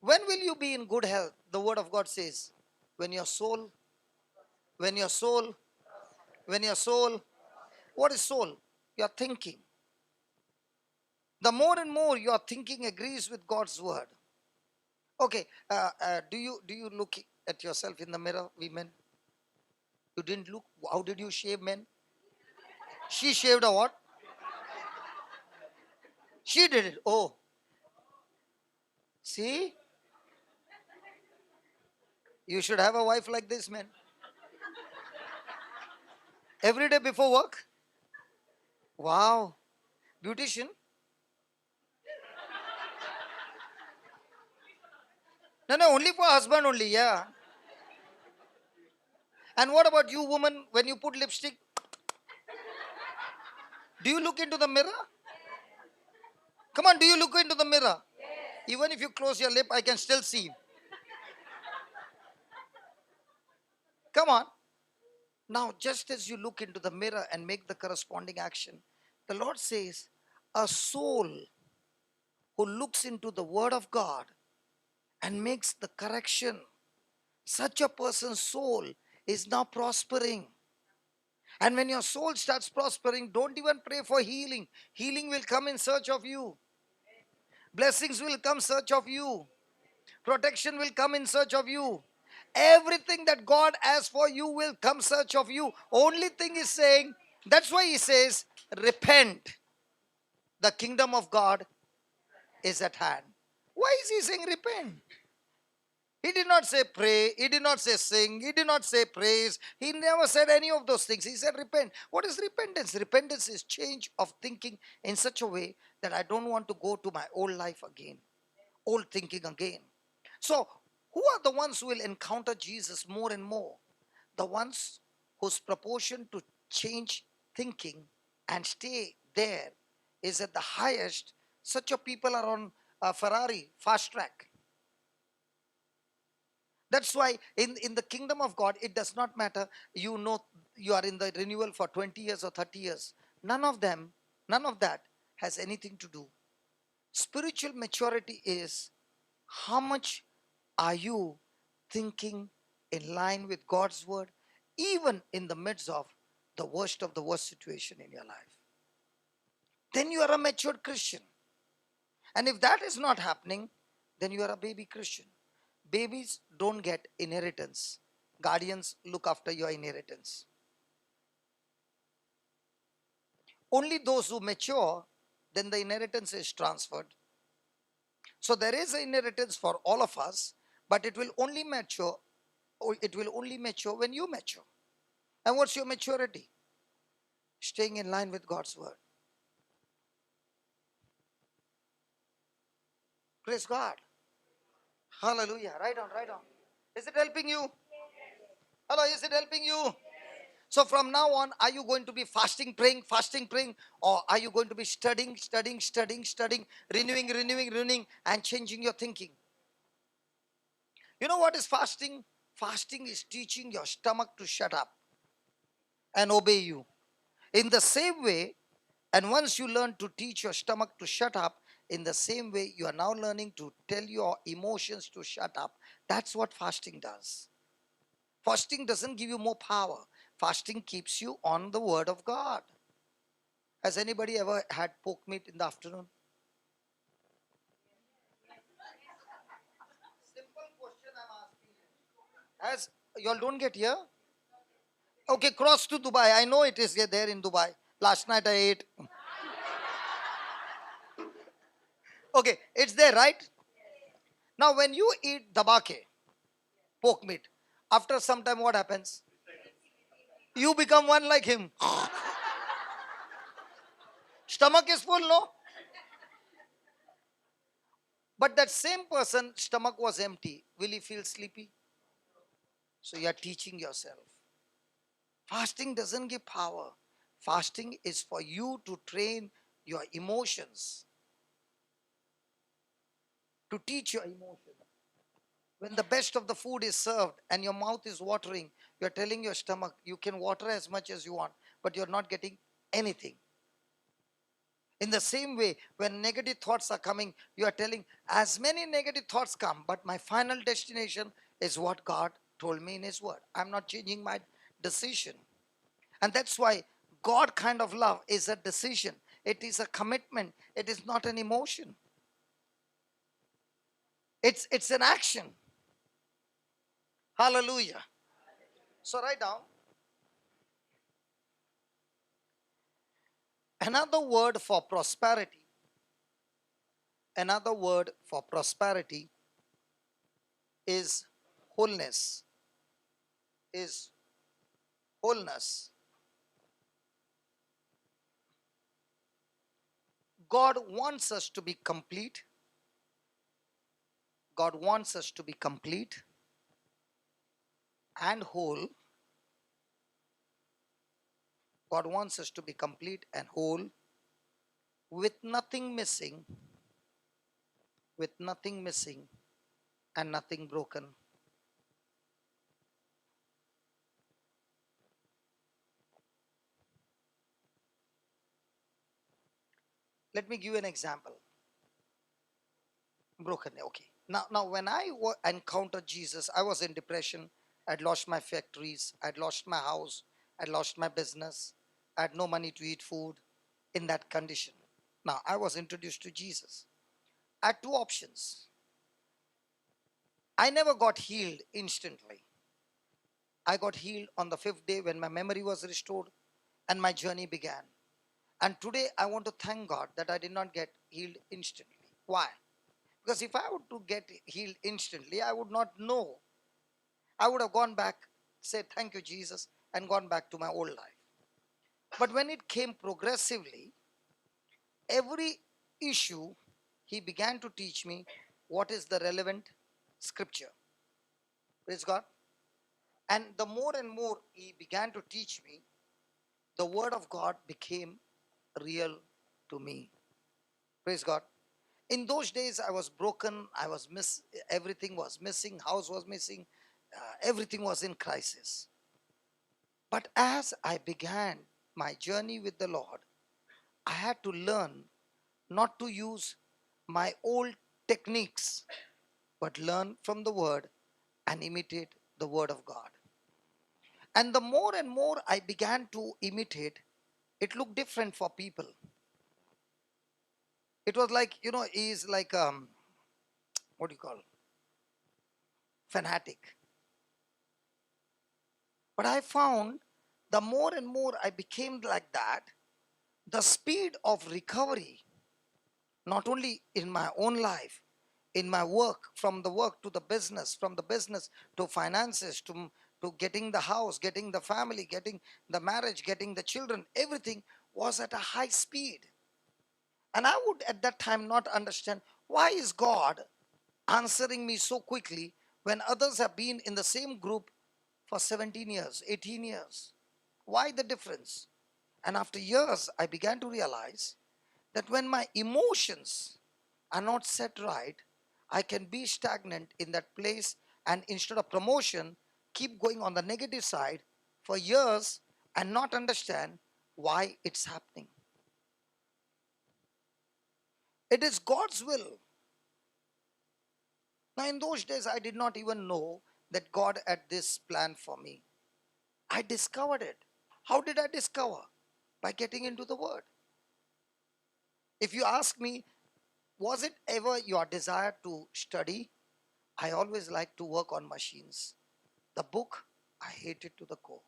S2: When will you be in good health? The word of God says, when your soul, when your soul, when your soul, what is soul? Your thinking. The more and more your thinking agrees with God's word. Okay, do you look at yourself in the mirror, women? You didn't look. How did you shave, men? She shaved a what? She did it. Oh, see, you should have a wife like this, man. Every day before work. Wow, beautician. No, no, only for husband only. Yeah. And what about you, woman? When you put lipstick, do you look into the mirror? Come on, do you look into the mirror? Even if you close your lip, I can still see. Come on. Now, just as you look into the mirror and make the corresponding action, the Lord says, a soul who looks into the Word of God and makes the correction, such a person's soul is now prospering. And when your soul starts prospering, don't even pray for healing. Healing will come in search of you. Blessings will come in search of you. Protection will come in search of you. Everything that God has for you will come search of you. Only thing is saying, that's why he says, repent. The kingdom of God is at hand. Why is he saying repent? He did not say pray. He did not say sing. He did not say praise. He never said any of those things. He said repent. What is repentance? Repentance is change of thinking in such a way that I don't want to go to my old life again, old thinking again. So, who are the ones who will encounter Jesus more and more? The ones whose proportion to change thinking and stay there is at the highest. Such a people are on a Ferrari fast track. That's why in the kingdom of God, it does not matter, you know, you are in the renewal for 20 years or 30 years. None of that has anything to do. Spiritual maturity is how much are you thinking in line with God's word, even in the midst of the worst situation in your life. Then you are a matured Christian. And if that is not happening, then you are a baby Christian. Babies don't get inheritance. Guardians look after your inheritance. Only those who mature, then the inheritance is transferred. So there is an inheritance for all of us, but it will only mature, when you mature. And what's your maturity? Staying in line with God's word. Praise God. Hallelujah. Right on, right on. Is it helping you? Hello, is it helping you? So from now on, are you going to be fasting, praying, or are you going to be studying, renewing, and changing your thinking? You know what is fasting? Fasting is teaching your stomach to shut up and obey you. In the same way, and once you learn to teach your stomach to shut up, in the same way, you are now learning to tell your emotions to shut up. That's what fasting does. Fasting doesn't give you more power. Fasting keeps you on the word of God. Has anybody ever had pork meat in the afternoon? Simple question I'm asking you. Has you all don't get here? Okay, cross to Dubai. I know it is there in Dubai. Last night I ate. Okay, it's there, right? Now, when you eat dabake, pork meat, after some time, what happens? You become one like him. Stomach is full, no? But that same person, stomach was empty. Will he feel sleepy? So you are teaching yourself. Fasting doesn't give power. Fasting is for you to train your emotions, to teach your emotions. When the best of the food is served and your mouth is watering, you're telling your stomach, you can water as much as you want, but you're not getting anything. In the same way, when negative thoughts are coming, you are telling, as many negative thoughts come, but my final destination is what God told me in His Word. I'm not changing my decision. And that's why God kind of love is a decision. It is a commitment. It is not an emotion. It's an action. Hallelujah. So write down. Another word for prosperity. Another word for prosperity is wholeness. Is wholeness. God wants us to be complete. God wants us to be complete and whole. God wants us to be complete and whole with nothing missing, and nothing broken. Let me give you an example. Broken, okay. Now when I encountered Jesus, I was in depression. I'd lost my factories. I'd lost my house. I lost my business. I had no money to eat food in that condition. Now, I was introduced to Jesus. I had two options. I never got healed instantly. I got healed on the fifth day when my memory was restored and my journey began. And today I want to thank God that I did not get healed instantly. Why? Because if I were to get healed instantly, I would not know. I would have gone back, said thank you, Jesus, and gone back to my old life. But when it came progressively, every issue, he began to teach me what is the relevant scripture. Praise God. And the more and more he began to teach me, the word of God became real to me. Praise God. In those days, I was broken. Everything was missing. House was missing. Everything was in crisis. But as I began my journey with the Lord, I had to learn not to use my old techniques, but learn from the word and imitate the word of God. And the more and more I began to imitate, it looked different for people. It was like, he's like, what do you call, fanatic. But I found the more and more I became like that, the speed of recovery, not only in my own life, in my work, from the work to the business, from the business to finances, to getting the house, getting the family, getting the marriage, getting the children, everything was at a high speed. And I would at that time not understand, why is God answering me so quickly when others have been in the same group for 17 years, 18 years? Why the difference? And after years, I began to realize that when my emotions are not set right, I can be stagnant in that place, and instead of promotion, keep going on the negative side for years and not understand why it's happening. It is God's will. Now, in those days, I did not even know that God had this plan for me. I discovered it. How did I discover? By getting into the Word. If you ask me, was it ever your desire to study? I always like to work on machines. The book, I hate it to the core.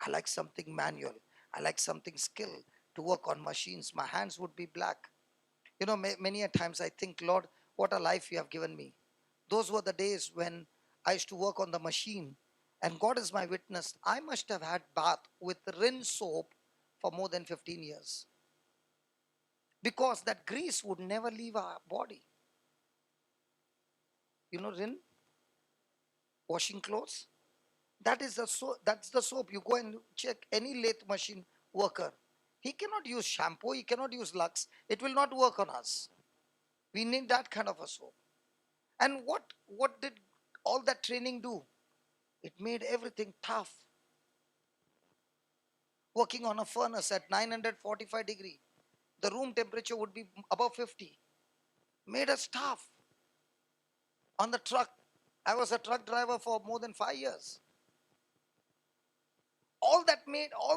S2: I like something manual. I like something skill to work on machines. My hands would be black. Many a times I think, Lord, what a life you have given me. Those were the days when I used to work on the machine. And God is my witness. I must have had bath with rinse soap for more than 15 years. Because that grease would never leave our body. Rin, washing clothes. That's the soap. You go and check any lathe machine worker. He cannot use shampoo. He cannot use Lux. It will not work on us. We need that kind of a soap. And what did all that training do? It made everything tough. Working on a furnace at 945 degree, the room temperature would be above 50. Made us tough. On the truck, I was a truck driver for more than 5 years. All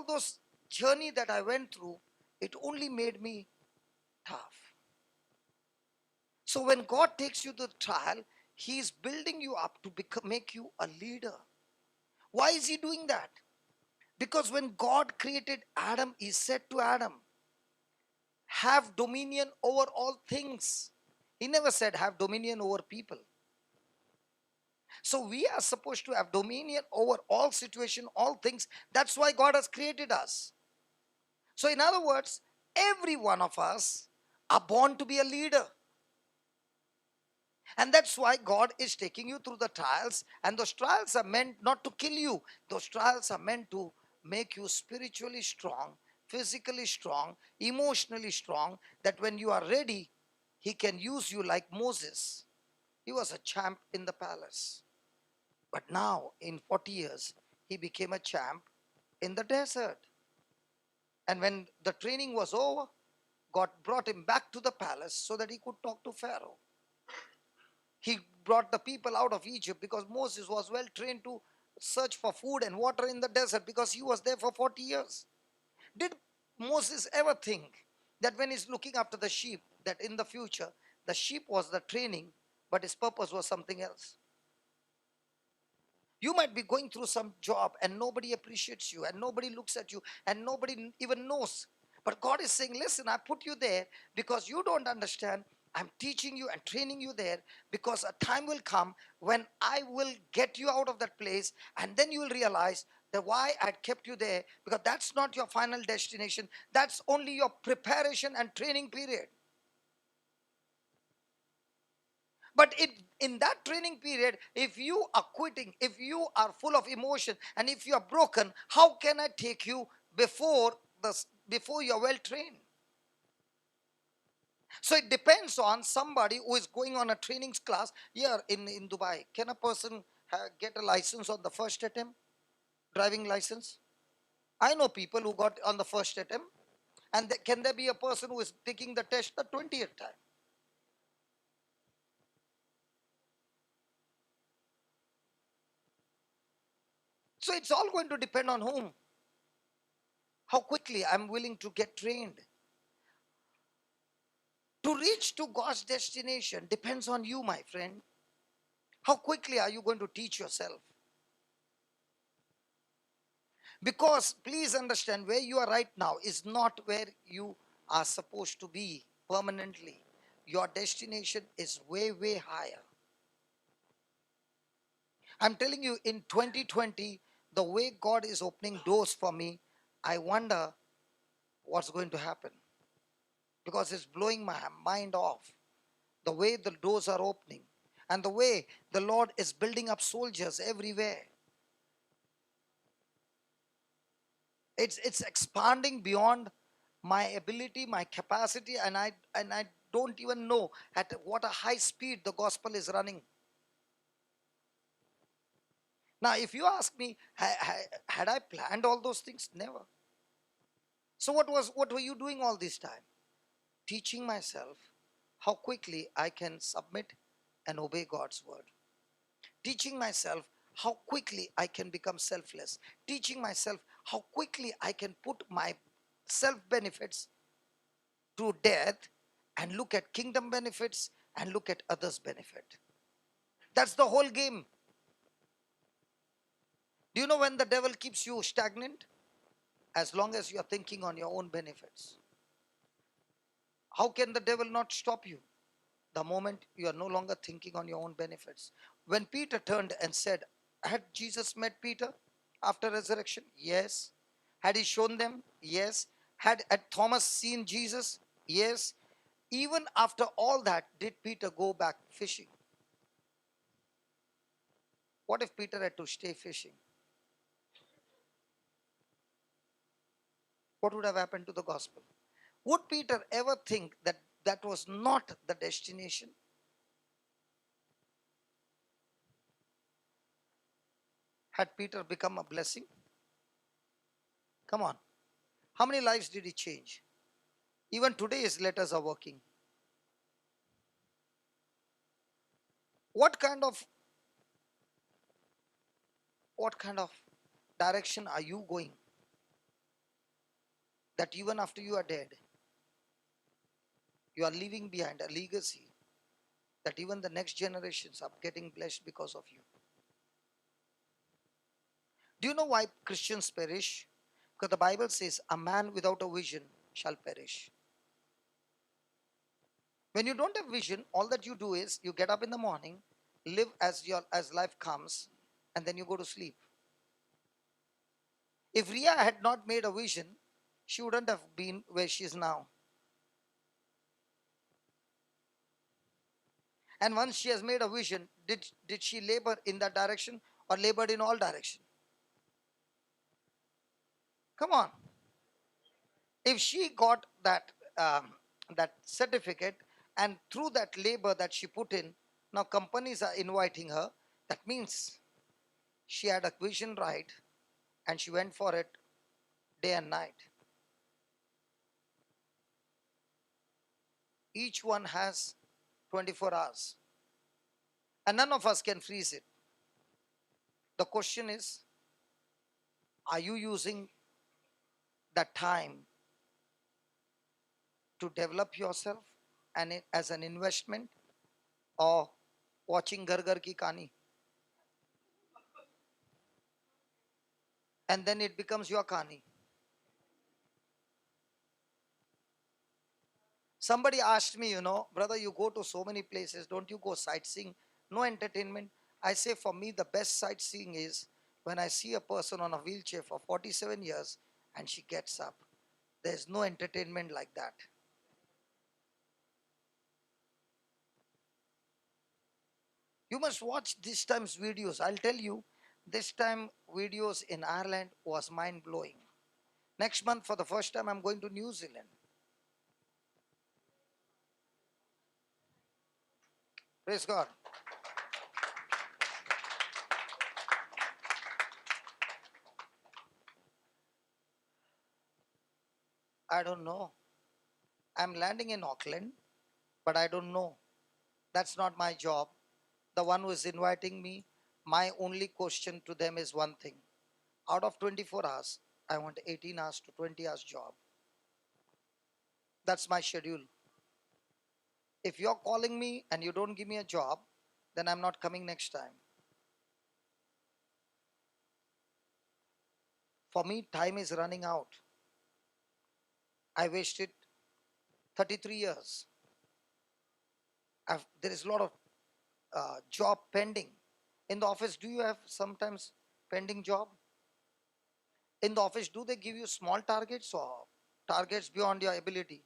S2: those journey that I went through, it only made me tough. So when God takes you to the trial, He is building you up to make you a leader. Why is He doing that? Because when God created Adam, He said to Adam, have dominion over all things. He never said have dominion over people. So we are supposed to have dominion over all situation, all things. That's why God has created us. So in other words, every one of us are born to be a leader. And that's why God is taking you through the trials. And those trials are meant not to kill you. Those trials are meant to make you spiritually strong, physically strong, emotionally strong, that when you are ready, He can use you like Moses. He was a champ in the palace. But now, in 40 years, he became a champ in the desert. And when the training was over, God brought him back to the palace so that he could talk to Pharaoh. He brought the people out of Egypt because Moses was well trained to search for food and water in the desert because he was there for 40 years. Did Moses ever think that when he's looking after the sheep, that in the future, the sheep was the training, but his purpose was something else? You might be going through some job and nobody appreciates you and nobody looks at you and nobody even knows. But God is saying, listen, I put you there because you don't understand. I'm teaching you and training you there because a time will come when I will get you out of that place, and then you will realize that why I kept you there, because that's not your final destination. That's only your preparation and training period. But in that training period, if you are quitting, if you are full of emotion, and if you are broken, how can I take you before you are well trained? So it depends on somebody who is going on a training class here in Dubai. Can a person get a license on the first attempt, driving license? I know people who got on the first attempt. And can there be a person who is taking the test the 20th time? So it's all going to depend on whom. How quickly I'm willing to get trained. To reach to God's destination depends on you, my friend. How quickly are you going to teach yourself? Because please understand, where you are right now is not where you are supposed to be permanently. Your destination is way, way higher. I'm telling you, in 2020, the way God is opening doors for me, I wonder what's going to happen. Because it's blowing my mind off. The way the doors are opening and the way the Lord is building up soldiers everywhere. It's expanding beyond my ability, my capacity, and I don't even know at what a high speed the gospel is running. Now, if you ask me, had I planned all those things? Never. So what were you doing all this time? Teaching myself how quickly I can submit and obey God's word. Teaching myself how quickly I can become selfless. Teaching myself how quickly I can put my self benefits to death and look at kingdom benefits and look at others' benefit. That's the whole game. Do you know when the devil keeps you stagnant? As long as you are thinking on your own benefits. How can the devil not stop you? The moment you are no longer thinking on your own benefits. When Peter turned and said, had Jesus met Peter after resurrection? Yes. Had he shown them? Yes. Had Thomas seen Jesus? Yes. Even after all that, did Peter go back fishing? What if Peter had to stay fishing? What would have happened to the gospel? Would Peter ever think that that was not the destination? Had Peter become a blessing? Come on. How many lives did he change? Even today his letters are working. What kind of direction are you going? That even after you are dead, you are leaving behind a legacy that even the next generations are getting blessed because of you. Do you know why Christians perish? Because the Bible says a man without a vision shall perish. When you don't have vision, all that you do is you get up in the morning, live as life comes, and then you go to sleep. If Ria had not made a vision, she wouldn't have been where she is now. And once she has made a vision, did she labor in that direction or labored in all direction? Come on. If she got that certificate, and through that labor that she put in, now companies are inviting her, that means she had a vision right and she went for it day and night. Each one has 24 hours and none of us can freeze it. The question is, are you using that time to develop yourself and as an investment, or watching Gar Gar Ki Kani? And then it becomes your Kani. Somebody asked me, brother, you go to so many places, don't you go sightseeing? No entertainment. I say, for me, the best sightseeing is when I see a person on a wheelchair for 47 years and she gets up. There's no entertainment like that. You must watch this time's videos. I'll tell you, this time videos in Ireland was mind blowing. Next month, for the first time, I'm going to New Zealand. Praise God. I don't know. I'm landing in Auckland, but I don't know. That's not my job. The one who is inviting me, my only question to them is one thing. Out of 24 hours, I want 18 hours to 20 hours job. That's my schedule. If you're calling me and you don't give me a job, then I'm not coming next time. For me, time is running out. I wasted 33 years. There is a lot of job pending. In the office, do you have sometimes pending job? In the office, do they give you small targets or targets beyond your ability?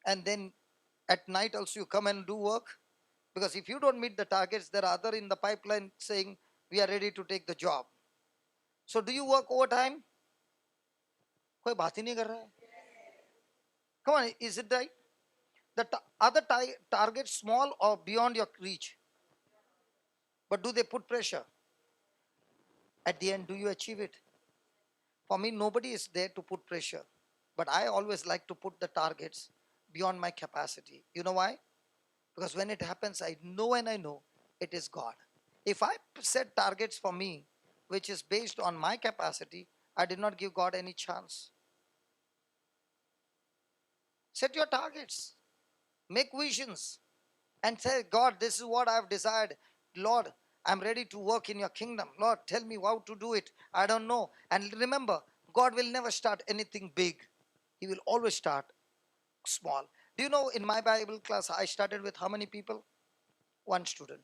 S2: And then at night also you come and do work? Because if you don't meet the targets, there are other in the pipeline saying, we are ready to take the job. So do you work overtime? कोई बात ही नहीं कर रहा है. Come on, is it right? The other targets small or beyond your reach? But do they put pressure? At the end, do you achieve it? For me, nobody is there to put pressure. But I always like to put the targets beyond my capacity. You know why? Because when it happens, I know and I know it is God. If I set targets for me, which is based on my capacity, I did not give God any chance. Set your targets. Make visions. And say, God, this is what I've desired. Lord, I'm ready to work in your kingdom. Lord, tell me how to do it. I don't know. And remember, God will never start anything big. He will always start small. Do you know, in my Bible class, I started with how many people? One student.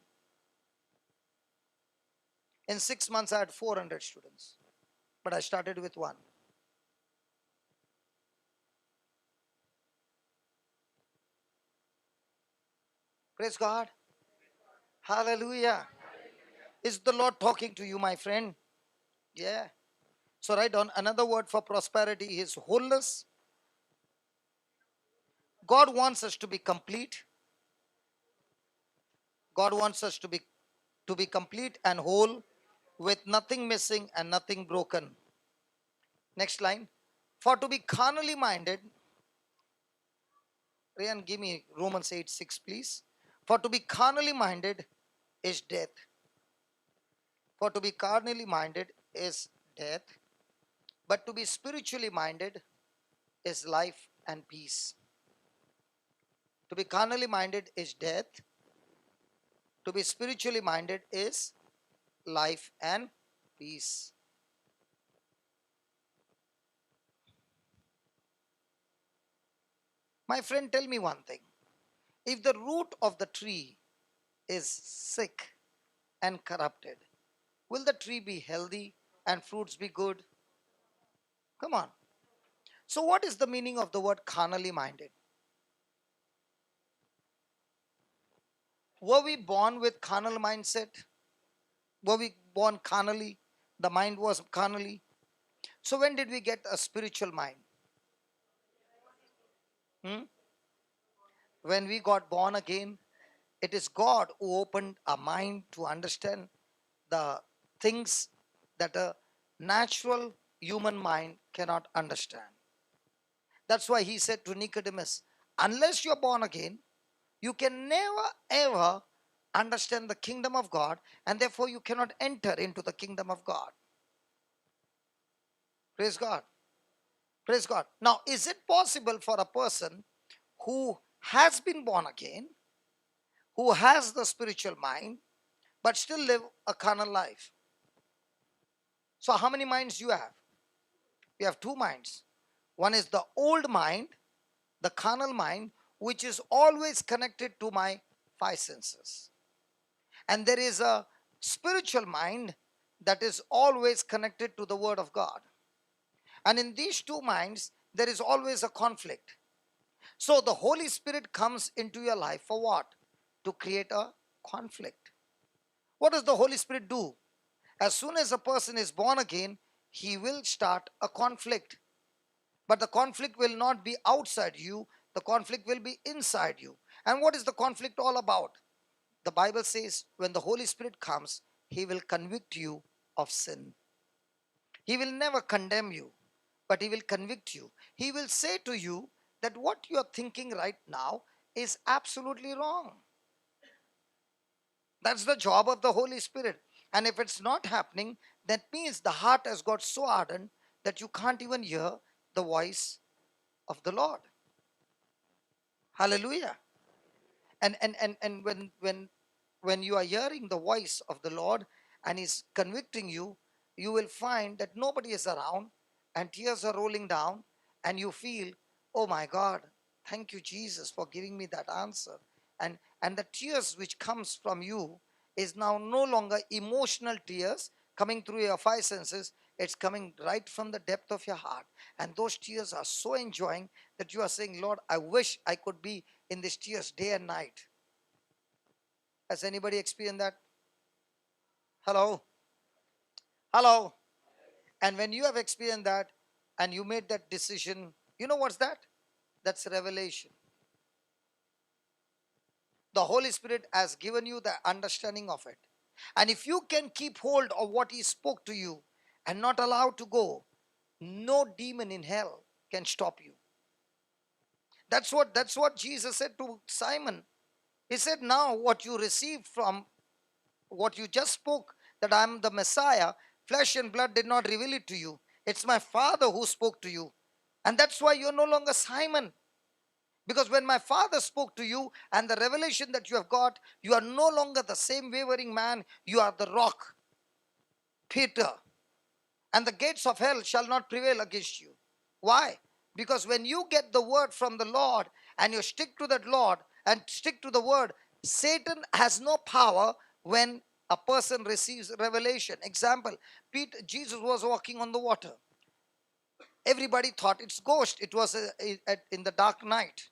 S2: In 6 months, I had 400 students. But I started with one. Praise God. Hallelujah. Is the Lord talking to you, my friend? Yeah. So write down another word for prosperity is wholeness. God wants us to be complete. God wants us to be complete and whole with nothing missing and nothing broken. Next line. For to be carnally minded, Ryan, give me Romans 8:6, please. For to be carnally minded is death. For to be carnally minded is death, but to be spiritually minded is life and peace. To be carnally minded is death. To be spiritually minded is life and peace. My friend, tell me one thing. If the root of the tree is sick and corrupted, will the tree be healthy and fruits be good? Come on. So, what is the meaning of the word carnally minded? Were we born with carnal mindset? Were we born carnally? The mind was carnally. So, when did we get a spiritual mind? Hmm? When we got born again, it is God who opened our mind to understand the things that a natural human mind cannot understand. That's why he said to Nicodemus, unless you're born again, you can never ever understand the kingdom of God, and therefore you cannot enter into the kingdom of God. Praise God. Praise God. Now, is it possible for a person who has been born again, who has the spiritual mind, but still live a carnal life? So how many minds you have? You have two minds. One is the old mind, the carnal mind, which is always connected to my five senses. And there is a spiritual mind that is always connected to the word of God. And in these two minds, there is always a conflict. So the Holy Spirit comes into your life for what? To create a conflict. What does the Holy Spirit do? As soon as a person is born again, he will start a conflict. But the conflict will not be outside you, the conflict will be inside you. And what is the conflict all about? The Bible says when the Holy Spirit comes, he will convict you of sin. He will never condemn you, but he will convict you. He will say to you that what you are thinking right now is absolutely wrong. That's the job of the Holy Spirit. And if it's not happening, that means the heart has got so hardened that you can't even hear the voice of the Lord. Hallelujah. And when you are hearing the voice of the Lord and he's convicting you, you will find that nobody is around and tears are rolling down, and you feel, oh my God, thank you Jesus for giving me that answer. And the tears which comes from you is now no longer emotional tears coming through your five senses. It's coming right from the depth of your heart, and those tears are so enjoying that you are saying, Lord, I wish I could be in these tears day and night. Has anybody experienced that? Hello? Hello? And when you have experienced that and you made that decision, you know what's that? That's revelation. The Holy Spirit has given you the understanding of it. And if you can keep hold of what he spoke to you and not allow to go, no demon in hell can stop you. That's what Jesus said to Simon. He said, now what you received from what you just spoke, that I am the Messiah, flesh and blood did not reveal it to you. It's my Father who spoke to you. And that's why you're no longer Simon. Because when my Father spoke to you and the revelation that you have got, you are no longer the same wavering man. You are the rock, Peter. And the gates of hell shall not prevail against you. Why? Because when you get the word from the Lord and you stick to that Lord and stick to the word, Satan has no power when a person receives revelation. Example, Jesus was walking on the water. Everybody thought it's ghost. It was in the dark night.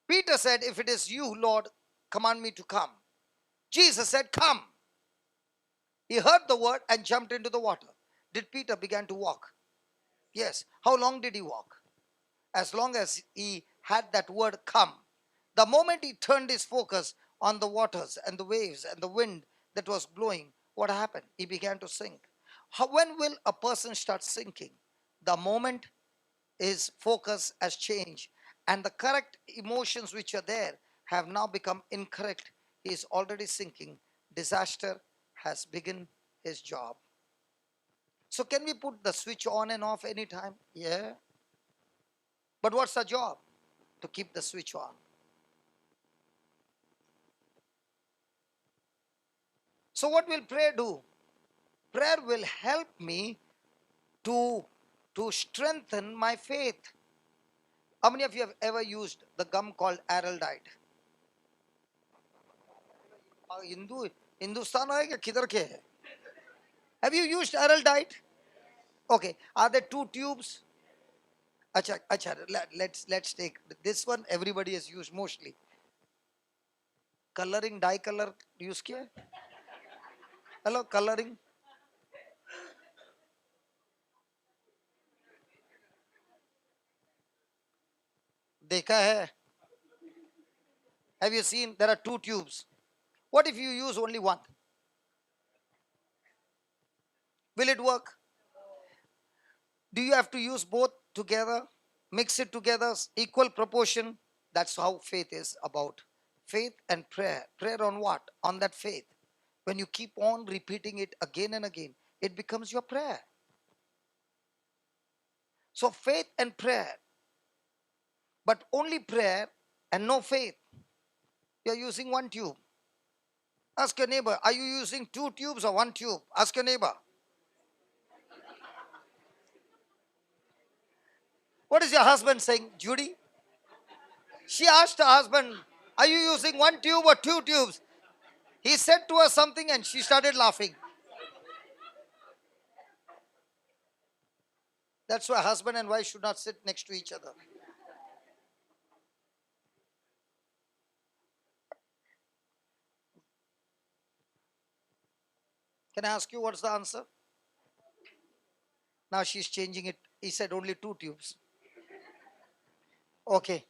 S2: Peter said, if it is you, Lord, command me to come. Jesus said, come. He heard the word and jumped into the water. Did Peter begin to walk? Yes. How long did he walk? As long as he had that word come. The moment he turned his focus on the waters and the waves and the wind that was blowing, what happened? He began to sink. When will a person start sinking? The moment his focus has changed and the correct emotions which are there have now become incorrect. He is already sinking. Disaster has begun his job. So can we put the switch on and off anytime? Yeah. But what's the job? To keep the switch on. So what will prayer do? Prayer will help me to strengthen my faith. How many of you have ever used the gum called Araldite? Hindustan hai kya kidhar ke hai? Have you used Araldite? Okay. Are there two tubes? Acha, let's take this one. Everybody has used mostly. Coloring, dye color use kiya? Hello, coloring. Dekha hai. Have you seen? There are two tubes. What if you use only one? Will it work? Do you have to use both together? Mix it together, equal proportion? That's how faith is about. Faith and prayer. Prayer on what? On that faith. When you keep on repeating it again and again, it becomes your prayer. So faith and prayer, but only prayer and no faith. You're using one tube. Ask your neighbor, are you using two tubes or one tube? Ask your neighbor. What is your husband saying, Judy? She asked her husband, are you using one tube or two tubes? He said to her something and she started laughing. That's why husband and wife should not sit next to each other. Can I ask you what's the answer? Now she's changing it. He said only two tubes. Okay.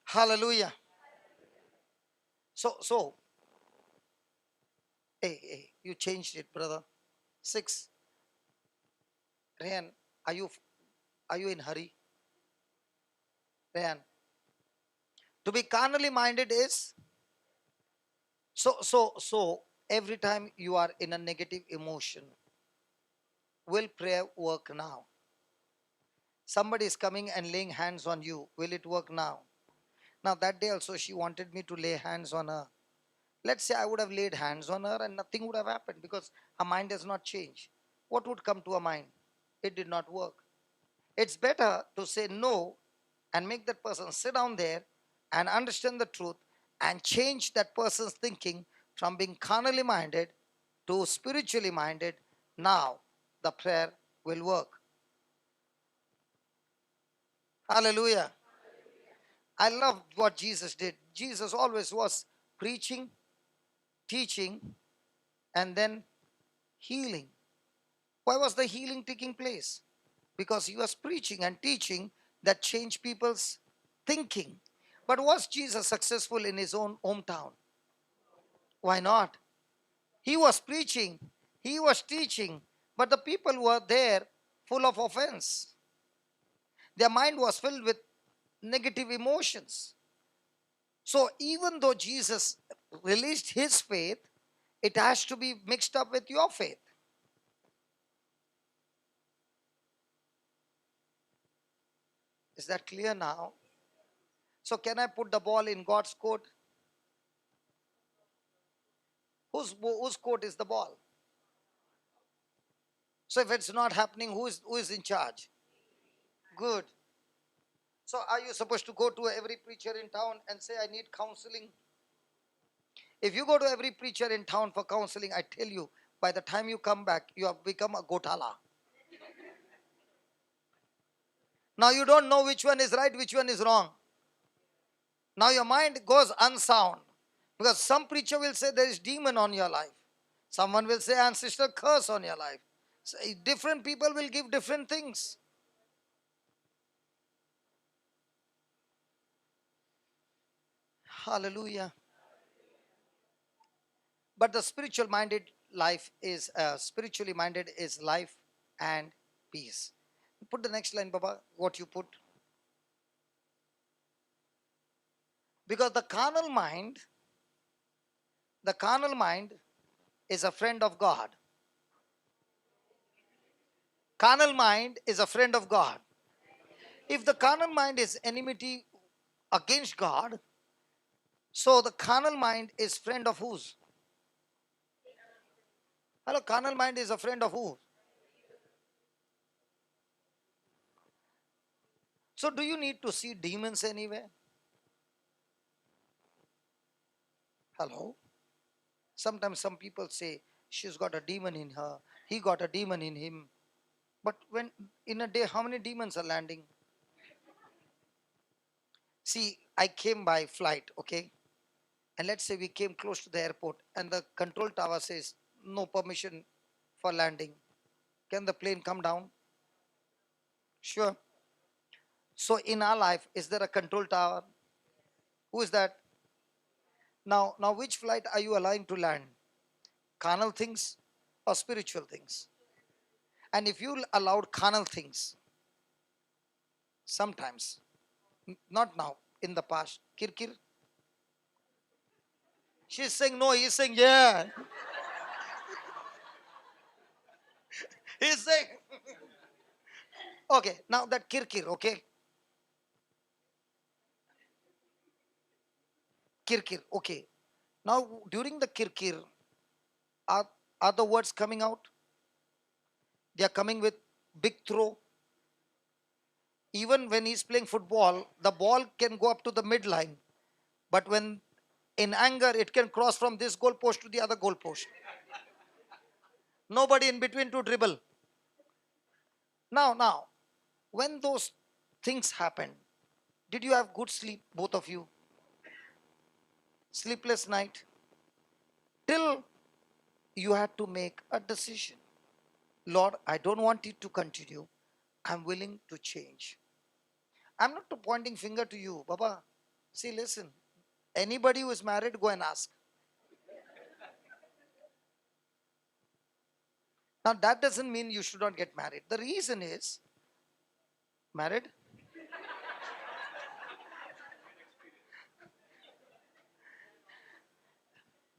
S2: Hallelujah. So, hey, you changed it, brother. 6. Ryan, are you in hurry? Ryan. To be carnally minded is so every time you are in a negative emotion, will prayer work now? Somebody is coming and laying hands on you. Will it work now? Now that day also she wanted me to lay hands on her. Let's say I would have laid hands on her and nothing would have happened because her mind has not changed. What would come to her mind? It did not work. It's better to say no and make that person sit down there and understand the truth and change that person's thinking from being carnally minded to spiritually minded. Now the prayer will work. Hallelujah. I love what Jesus did. Jesus always was preaching, teaching, and then healing. Why was the healing taking place? Because he was preaching and teaching that changed people's thinking. But was Jesus successful in his own hometown? Why not? He was preaching, he was teaching, but the people were there full of offense. Their mind was filled with negative emotions. So even though Jesus released his faith, it has to be mixed up with your faith. Is that clear now? So can I put the ball in God's court? Whose court is the ball? So if it's not happening, who is in charge? Good. So are you supposed to go to every preacher in town and say, I need counseling? If you go to every preacher in town for counseling, I tell you, by the time you come back, you have become a gotala. Now you don't know which one is right, which one is wrong. Now your mind goes unsound. Because some preacher will say there is demon on your life. Someone will say ancestor curse on your life. So different people will give different things. Hallelujah. But the spiritually minded is life and peace. Put the next line, Baba, what you put. Because the carnal mind is a friend of God. Carnal mind is a friend of God. If the carnal mind is enmity against God, so the carnal mind is friend of whose? Hello, carnal mind is a friend of who? So do you need to see demons anywhere? Hello? Sometimes some people say she's got a demon in her, he got a demon in him. But when in a day, how many demons are landing? See, I came by flight, okay? And let's say we came close to the airport and the control tower says no permission for landing. Can the plane come down? Sure. So in our life, is there a control tower? Who is that? Now which flight are you allowing to land? Carnal things or spiritual things? And if you allowed carnal things, sometimes, not now, in the past, kirkir, She's saying no, he's saying yeah. He's saying, okay, now that kirkir, okay? Kirkir, okay. Now during the kirkir, are, are the words coming out? They are coming with big throw. Even when he's playing football, the ball can go up to the midline. But when in anger, it can cross from this goal post to the other goal post. Nobody in between to dribble. Now, when those things happen, did you have good sleep, both of you? Sleepless night? Till you had to make a decision. Lord, I don't want it to continue. I'm willing to change. I'm not pointing finger to you, Baba. See, listen. Anybody who is married, go and ask. Now, that doesn't mean you should not get married. The reason is, married?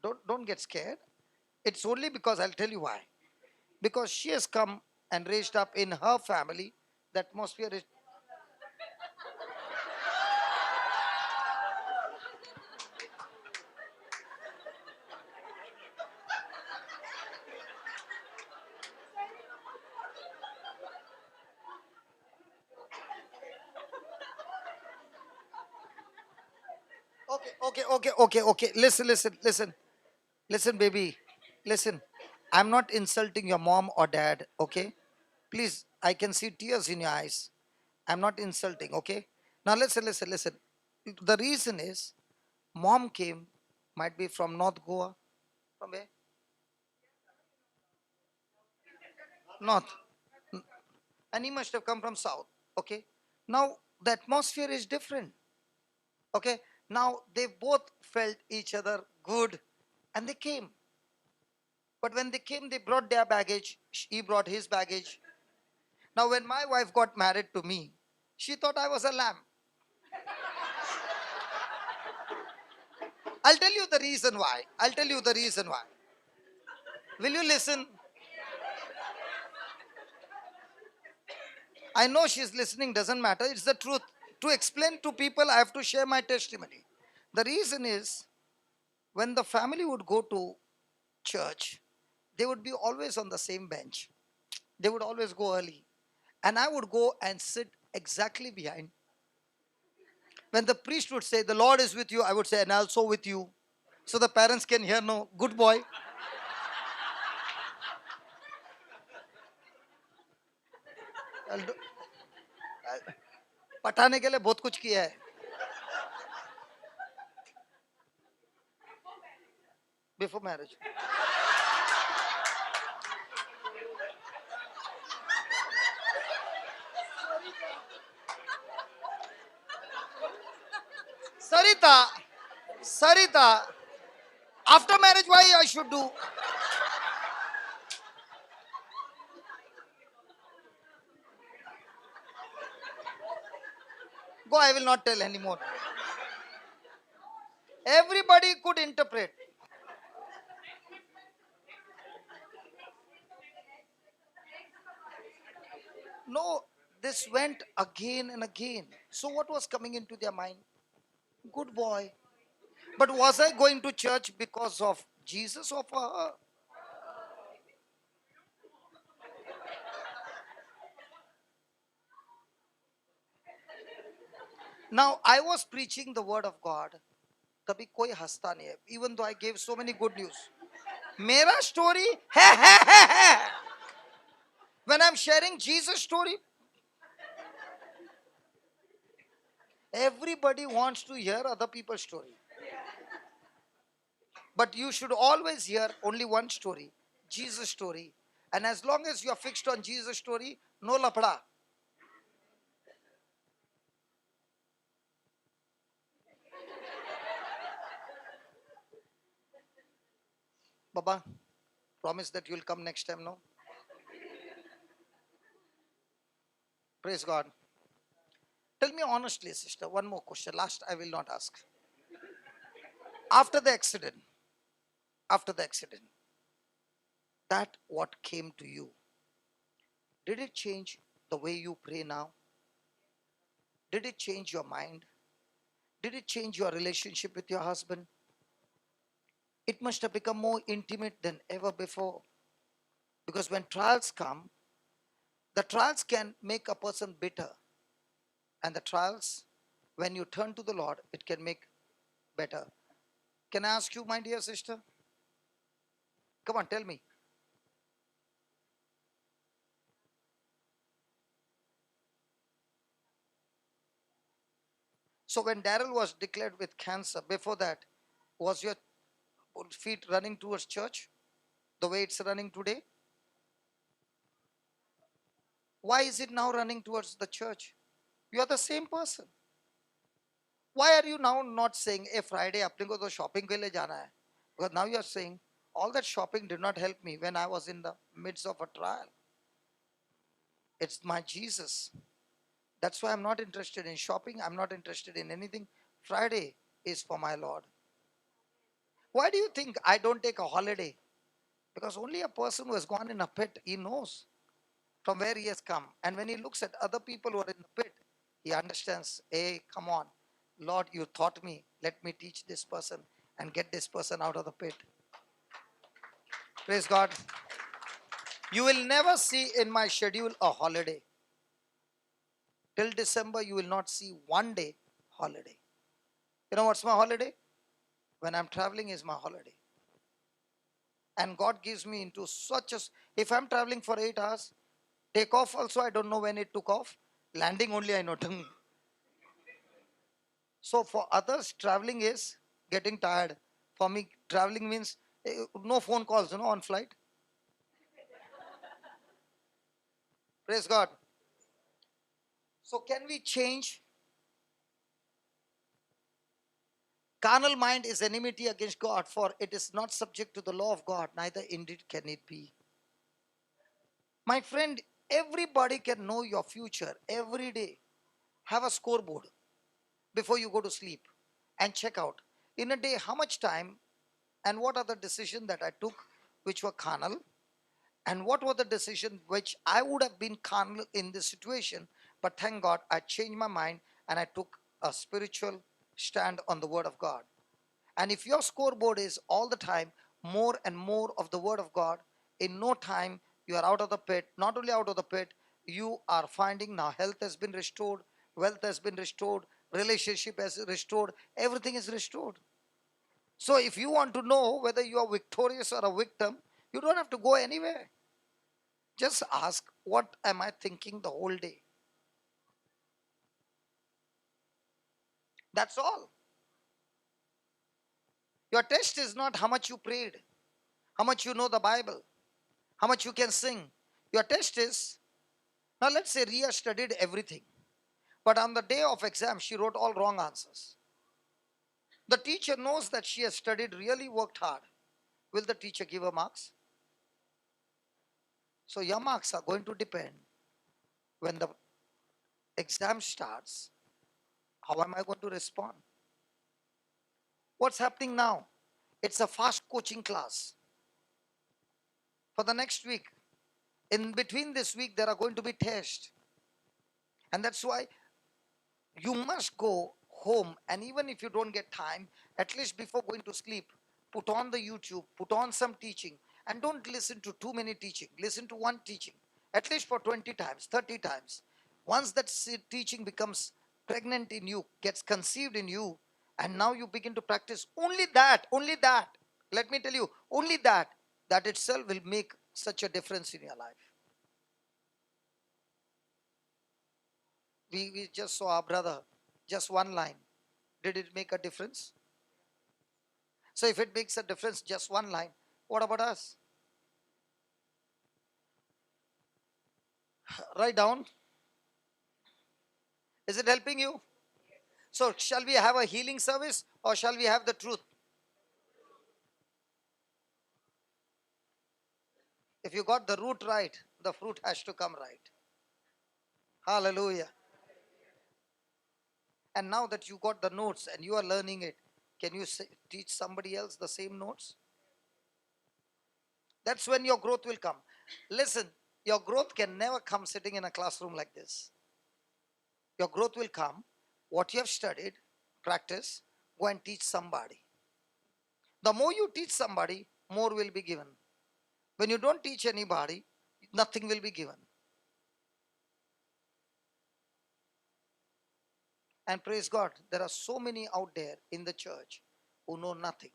S2: Don't get scared. It's only because I'll tell you why. Because she has come and raised up in her family. The atmosphere is. Okay. Listen, baby. Listen. I'm not insulting your mom or dad, okay? Please, I can see tears in your eyes. I'm not insulting, okay? Now listen. The reason is, mom came, might be from North Goa. From where? North. And he must have come from South, okay? Now, the atmosphere is different, okay? Now, they both felt each other good and they came. But when they came, they brought their baggage. He brought his baggage. Now, when my wife got married to me, she thought I was a lamb. I'll tell you the reason why. I'll tell you the reason why. Will you listen? I know she's listening, doesn't matter. It's the truth. To explain to people, I have to share my testimony. The reason is, when the family would go to church, they would be always on the same bench. They would always go early. And I would go and sit exactly behind. When the priest would say, the Lord is with you, I would say, and also with you. So the parents can hear, no, good boy. I'll do- पटाने के लिए बहुत कुछ किया है. Before marriage. Sarita, after marriage, why I should do? Go, I will not tell anymore. Everybody could interpret. No, this went again and again. So what was coming into their mind? Good boy. But was I going to church because of Jesus or for her? Now, I was preaching the word of God. तभी कोई हंसता नहीं है. Even though I gave so many good news. मेरा story है. When I'm sharing Jesus' story, everybody wants to hear other people's story. But you should always hear only one story, Jesus' story. And as long as you are fixed on Jesus' story, no lapda. Baba, promise that you'll come next time, no? Praise God. Tell me honestly, sister, one more question. Last, I will not ask. After the accident, after the accident, that what came to you, did it change the way you pray now? Did it change your mind? Did it change your relationship with your husband? It must have become more intimate than ever before. Because when trials come, the trials can make a person bitter. And the trials, when you turn to the Lord, it can make better. Can I ask you, my dear sister? Come on, tell me. So when Daryl was declared with cancer, before that, was your feet running towards church the way it's running today? Why is it now running towards the church? You are the same person. Why are you now not saying, hey, Friday, apne ko to shopping ke liye jana hai? Because now you are saying, all that shopping did not help me when I was in the midst of a trial. It's my Jesus. That's why I'm not interested in shopping. I'm not interested in anything. Friday is for my Lord. Why do you think I don't take a holiday? Because only a person who has gone in a pit, he knows from where he has come. And when he looks at other people who are in the pit, he understands, hey, come on. Lord, you taught me. Let me teach this person and get this person out of the pit. Praise God. You will never see in my schedule a holiday. Till December, you will not see one day holiday. You know what's my holiday? When I'm traveling is my holiday. And God gives me into such a... If I'm traveling for 8 hours, take off also, I don't know when it took off. Landing only, I know. So for others, traveling is getting tired. For me, traveling means no phone calls, on flight. Praise God. So can we change? Carnal mind is enmity against God, for it is not subject to the law of God, neither indeed can it be. My friend, everybody can know your future every day. Have a scoreboard before you go to sleep and check out in a day how much time and what are the decisions that I took which were carnal, and what were the decisions which I would have been carnal in this situation, but thank God I changed my mind and I took a spiritual stand on the word of God. And if your scoreboard is all the time more and more of the word of God, in no time you are out of the pit. Not only out of the pit, you are finding now health has been restored, wealth has been restored, relationship has restored, everything is restored. So if you want to know whether you are victorious or a victim, you don't have to go anywhere. Just ask, what am I thinking the whole day? That's all. Your test is not how much you prayed, how much you know the Bible, how much you can sing. Your test is, now let's say Ria studied everything, but on the day of exam, she wrote all wrong answers. The teacher knows that she has studied, really worked hard. Will the teacher give her marks? So your marks are going to depend when the exam starts. How am I going to respond? What's happening now? It's a fast coaching class. For the next week, in between this week, there are going to be tests. And that's why you must go home, and even if you don't get time, at least before going to sleep, put on the YouTube, put on some teaching, and don't listen to too many teaching. Listen to one teaching, at least for 20 times, 30 times. Once that teaching becomes pregnant in you, gets conceived in you, and now you begin to practice only that, let me tell you, only that itself will make such a difference in your life. We just saw our brother, just one line. Did it make a difference? So if it makes a difference, just one line, what about us? Write down. Is it helping you? So shall we have a healing service or shall we have the truth? If you got the root right, the fruit has to come right. Hallelujah. And now that you got the notes and you are learning it, can you teach somebody else the same notes? That's when your growth will come. Listen, your growth can never come sitting in a classroom like this. Your growth will come, what you have studied, practice, go and teach somebody. The more you teach somebody, more will be given. When you don't teach anybody, nothing will be given. And praise God, there are so many out there in the church who know nothing.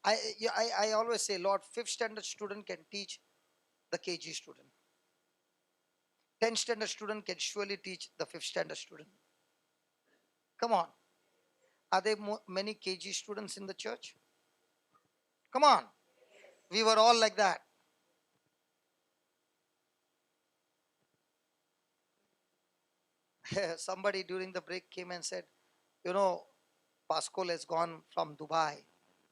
S2: I always say, Lord, 5th standard student can teach the KG student. 10th standard student can surely teach the 5th standard student. Come on. Are there many KG students in the church? Come on. We were all like that. Somebody during the break came and said, you know, Pascal has gone from Dubai.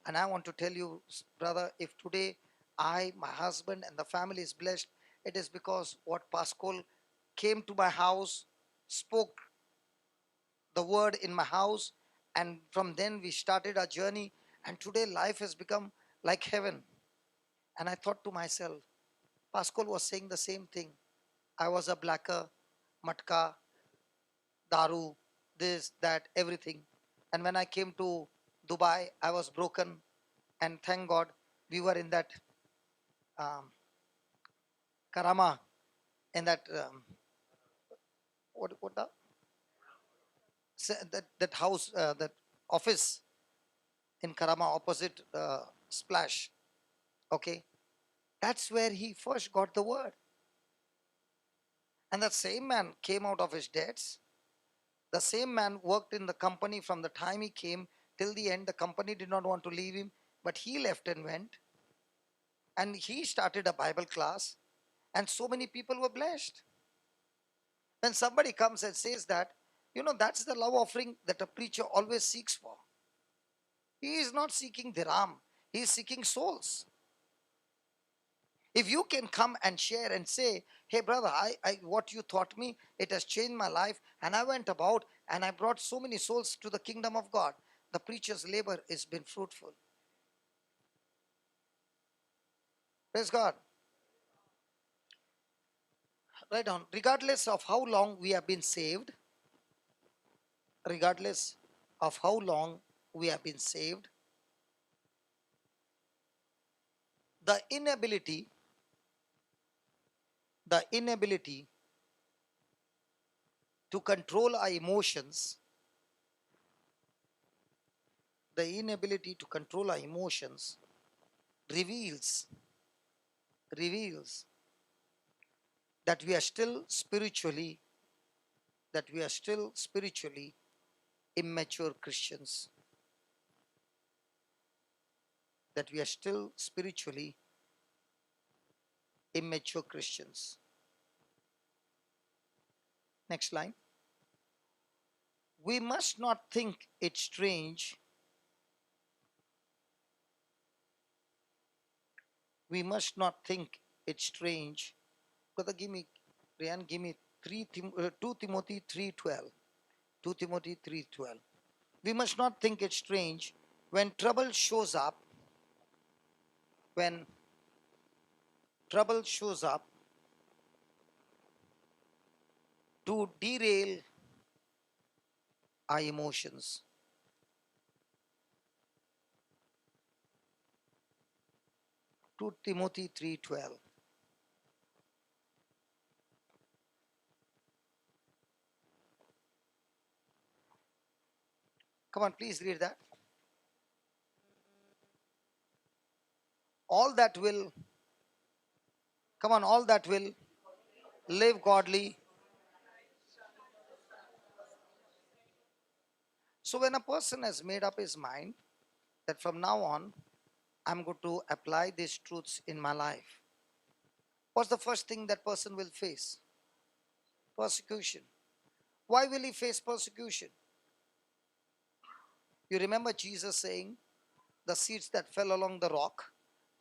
S2: And I want to tell you, brother, if today I, my husband, and the family is blessed, it is because what Pascal came to my house, spoke the word in my house, and from then we started our journey. And today life has become like heaven. And I thought to myself, Pascal was saying the same thing. I was a blacker, matka, daru, this, that, everything. And when I came to Dubai, I was broken. And thank God we were in that Karama, in that, what the, that house, that office in Karama opposite Splash. Okay. That's where he first got the word. And that same man came out of his debts. The same man worked in the company from the time he came till the end. The company did not want to leave him, but he left and went. And he started a Bible class, and so many people were blessed. When somebody comes and says that, you know, that's the love offering that a preacher always seeks for. He is not seeking dirham, he is seeking souls. If you can come and share and say, hey brother, what you taught me, it has changed my life, and I went about and I brought so many souls to the kingdom of God, the preacher's labor has been fruitful. Praise God. Right on. Regardless of how long we have been saved, regardless of how long we have been saved, the inability to control our emotions, the inability to control our emotions reveals that we are still spiritually immature Christians, that we are still spiritually immature Christians. Next line. We must not think it strange. We must not think it strange. Brother, give me 2 Timothy 3:12. 2 Timothy 3:12. We must not think it strange when trouble shows up, when trouble shows up to derail our emotions. To Timothy 3:12. Come on, please read that. All that will, come on, all that will live godly. So when a person has made up his mind that from now on, I'm going to apply these truths in my life, what's the first thing that person will face? Persecution. Why will he face persecution? You remember Jesus saying, the seeds that fell along the rock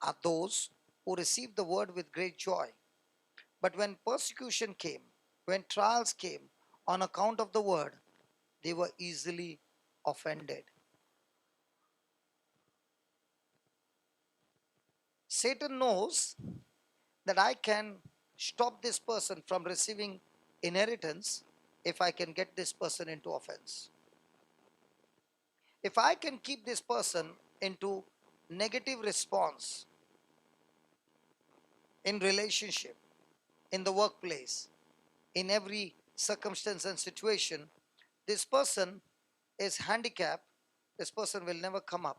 S2: are those who received the word with great joy. But when persecution came, when trials came on account of the word, they were easily offended. Satan knows that I can stop this person from receiving inheritance if I can get this person into offense. If I can keep this person into negative response in relationship, in the workplace, in every circumstance and situation, this person is handicapped, this person will never come up.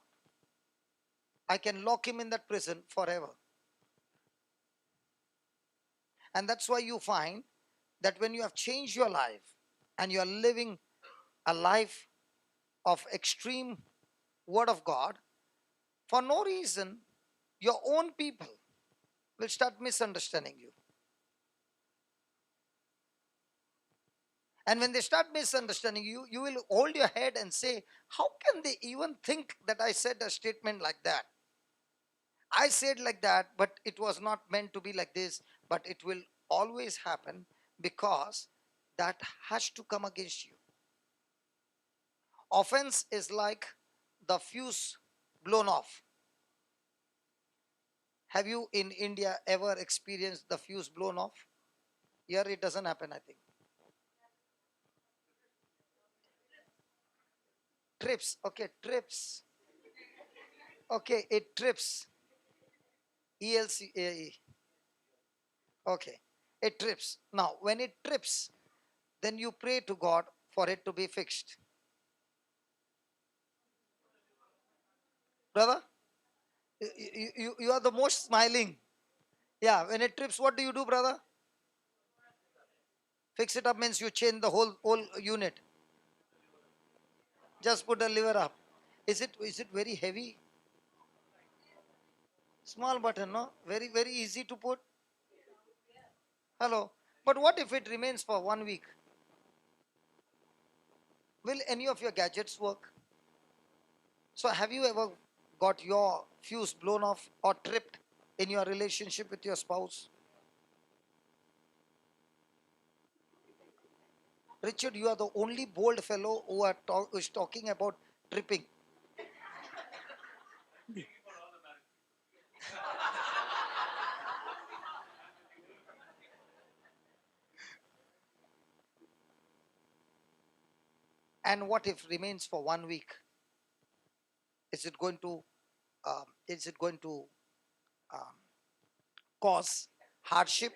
S2: I can lock him in that prison forever. And that's why you find that when you have changed your life and you are living a life of extreme word of God, for no reason, your own people will start misunderstanding you. And when they start misunderstanding you, you will hold your head and say, how can they even think that I said a statement like that? I said like that, but it was not meant to be like this, but it will always happen because that has to come against you. Offense is like the fuse blown off. Have you in India ever experienced the fuse blown off? Here it doesn't happen, I think. Trips, okay, trips. Okay, it trips. ELCAE. Okay, it trips. Now, when it trips, then you pray to God for it to be fixed. Brother, you are the most smiling. Yeah, when it trips, what do you do, brother? Fix it up means you change the whole unit. Just put the lever up. Is it very heavy? Small button, no? Very easy to put. Hello. But what if it remains for 1 week? Will any of your gadgets work? So have you ever got your fuse blown off or tripped in your relationship with your spouse? Richard, you are the only bold fellow who is talking about tripping. And what if remains for 1 week? Is it going to um, cause hardship?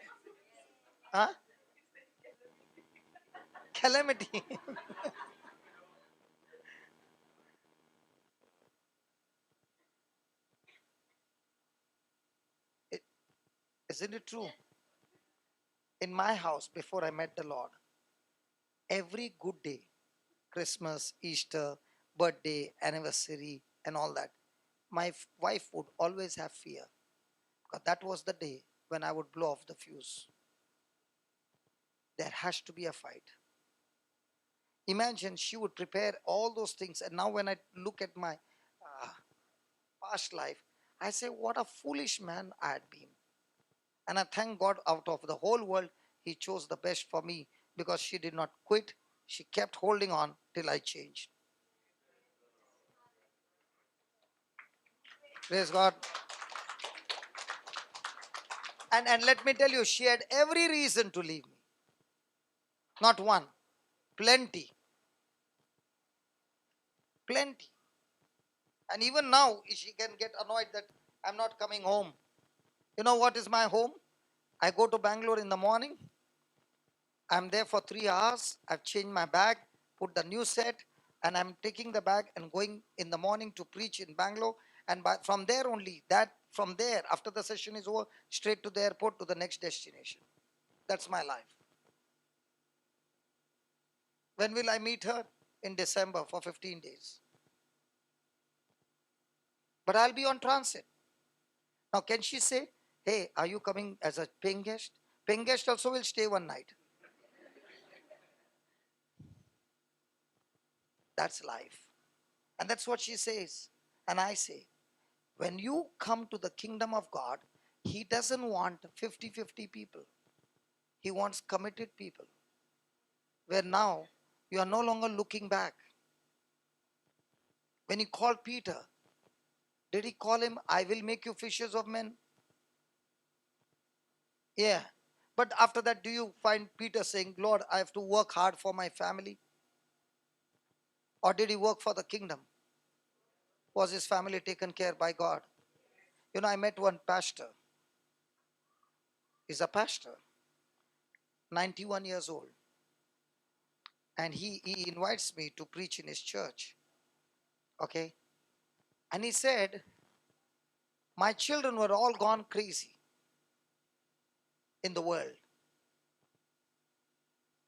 S2: Huh? Calamity. It- Isn't it true? In my house, before I met the Lord, every good day, Christmas, Easter, birthday, anniversary, and all that, my wife would always have fear because that was the day when I would blow off the fuse. There has to be a fight. Imagine she would prepare all those things, and now when I look at my uh, past life, I say, what a foolish man I had been. And I thank God out of the whole world, He chose the best for me because she did not quit. She kept holding on till I changed. Praise God. And let me tell you, she had every reason to leave me. Not one, plenty. Plenty. And even now, she can get annoyed that I'm not coming home. You know what is my home? I go to Bangalore in the morning. I'm there for 3 hours. I've changed my bag, put the new set, and I'm taking the bag and going in the morning to preach in Bangalore. And from there only, from there, after the session is over, straight to the airport to the next destination. That's my life. When will I meet her? In December for 15 days. But I'll be on transit. Now, can she say, hey, are you coming as a paying guest? Paying guest also will stay one night. That's life. And that's what she says. And I say, when you come to the kingdom of God, He doesn't want 50-50 people. He wants committed people. Where now you are no longer looking back. When He called Peter, did He call him, I will make you fishers of men? Yeah. But after that, do you find Peter saying, Lord, I have to work hard for my family? Or did he work for the kingdom? Was his family taken care by God? You know, I met one pastor. He's a pastor, 91 years old. And he invites me to preach in his church. Okay. And he said, my children were all gone crazy in the world.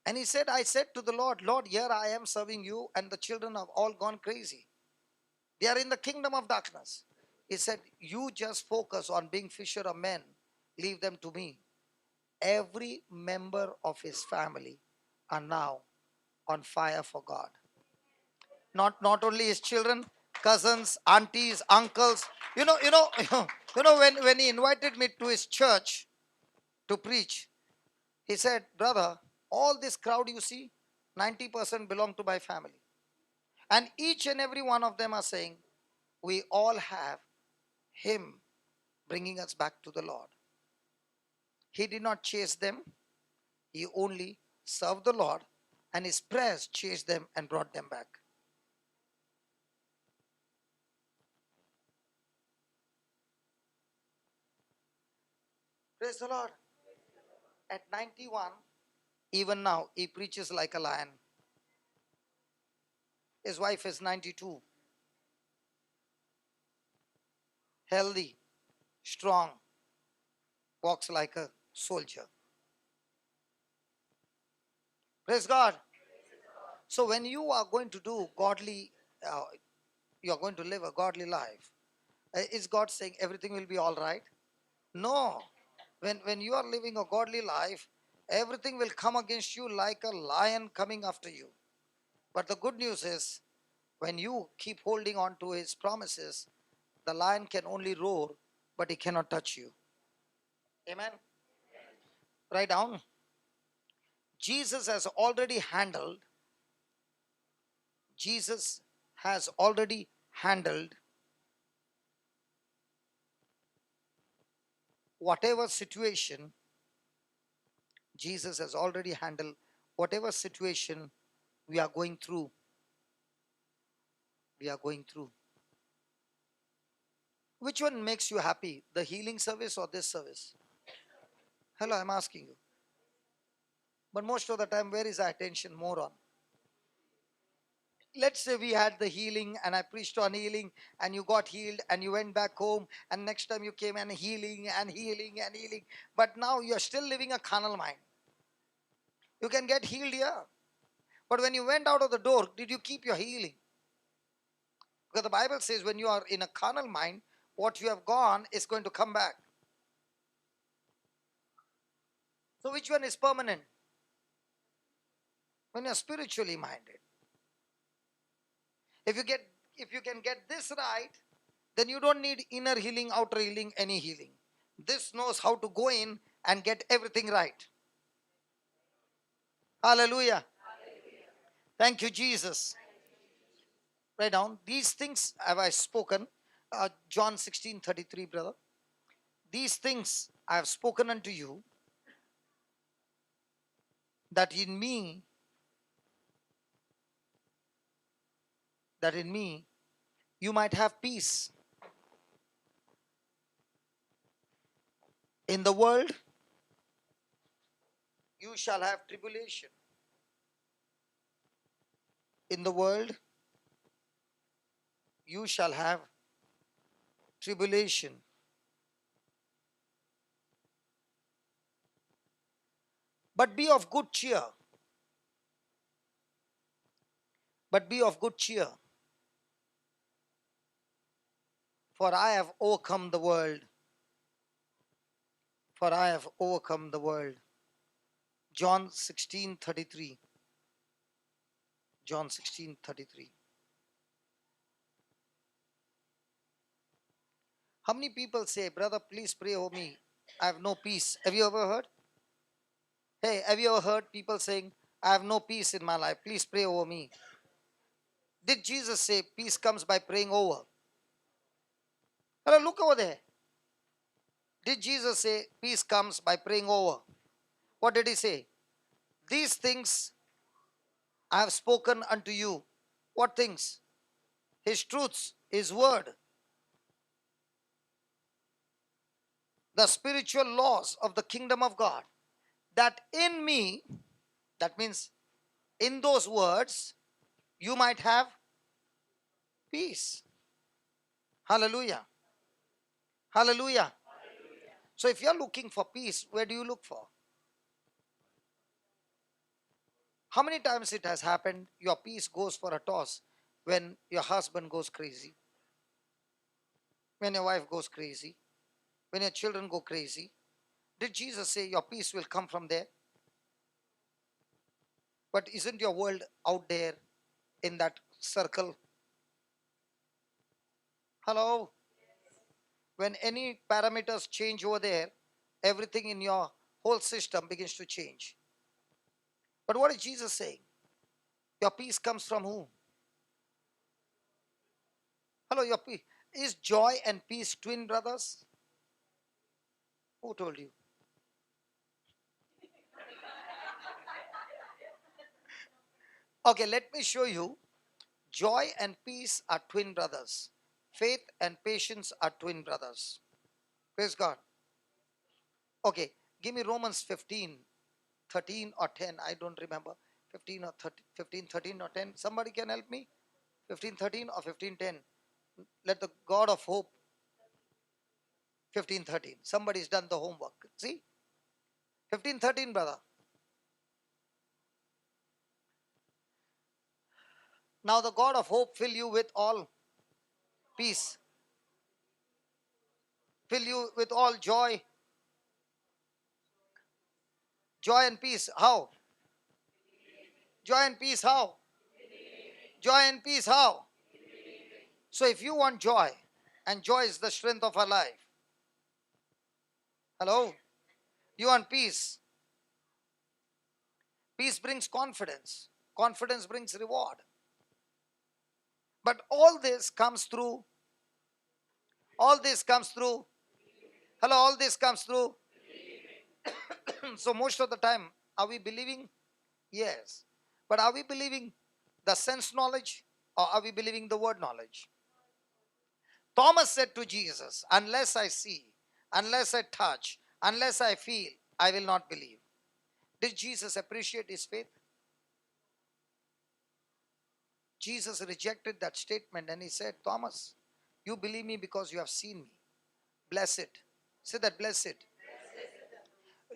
S2: And he said, I said to the Lord, Lord, here I am serving you, and the children have all gone crazy. They are in the kingdom of darkness. He said, you just focus on being fisher of men. Leave them to me. Every member of his family are now on fire for God. Not only his children, cousins, aunties, uncles. When he invited me to his church to preach, he said, brother, all this crowd you see, 90% belong to my family. And each and every one of them are saying, we all have him bringing us back to the Lord. He did not chase them. He only served the Lord, and his prayers chased them and brought them back. Praise the Lord. At 91, even now, he preaches like a lion. His wife is 92. Healthy, strong, walks like a soldier. Praise God. So when you are going to do godly, you are going to live a godly life, is God saying everything will be all right? No. When you are living a godly life, everything will come against you like a lion coming after you. But the good news is, when you keep holding on to his promises, the lion can only roar, but he cannot touch you. Amen. Write down. Jesus has already handled, Jesus has already handled whatever situation, Jesus has already handled whatever situation we are going through. We are going through. Which one makes you happy? The healing service or this service? Hello, I'm asking you. But most of the time, where is our attention more on? Let's say we had the healing and I preached on healing and you got healed and you went back home and next time you came and healing and healing and healing. But now you're still living a carnal mind. You can get healed here. But when you went out of the door, did you keep your healing? Because the Bible says when you are in a carnal mind, what you have gone is going to come back. So which one is permanent? When you're spiritually minded. If you can get this right, then you don't need inner healing, outer healing, any healing. This knows how to go in and get everything right. Hallelujah. Thank you, Jesus. Write down. These things have I spoken. John 16:33, brother. These things I have spoken unto you, that in me, you might have peace. In the world, you shall have tribulation. In the world, you shall have tribulation. But be of good cheer. But be of good cheer. For I have overcome the world. For I have overcome the world. John 16:33. John 16:33. How many people say, brother, please pray over me? I have no peace. Have you ever heard? Hey, have you ever heard people saying, I have no peace in my life. Please pray over me. Did Jesus say peace comes by praying over? Hello, look over there. Did Jesus say peace comes by praying over? What did he say? These things I have spoken unto you. What things? His truths, His word, the spiritual laws of the kingdom of God. That in me, that means in those words, you might have peace. Hallelujah. Hallelujah. So if you're looking for peace, where do you look for? How many times it has happened your peace goes for a toss when your husband goes crazy, when your wife goes crazy, when your children go crazy? Did Jesus say your peace will come from there? But isn't your world out there in that circle? Hello? When any parameters change over there, everything in your whole system begins to change. But what is Jesus saying? Your peace comes from who? Hello, your peace. Is joy and peace twin brothers? Who told you? Okay, let me show you. Joy and peace are twin brothers. Faith and patience are twin brothers. Praise God. Okay, give me Romans 15, 13 or 10. I don't remember. 15 or 13, 15, 13 or 10. Somebody can help me? 15, 13 or 15, 10. Let the God of hope. 15, 13. Somebody's done the homework. See? 15, 13, brother. Now the God of hope fill you with all peace. Fill you with all joy. Joy and peace. How? Joy and peace. How? Joy and peace. How? So if you want joy, and joy is the strength of our life. Hello? You want peace. Peace brings confidence. Confidence brings reward. But all this comes through. All this comes through. Hello, all this comes through. So most of the time, are we believing? Yes. But are we believing the sense knowledge or are we believing the word knowledge? Thomas said to Jesus, unless I see, unless I touch, unless I feel, I will not believe. Did Jesus appreciate his faith? Jesus rejected that statement and he said, Thomas, you believe me because you have seen me. Blessed. Say that, blessed.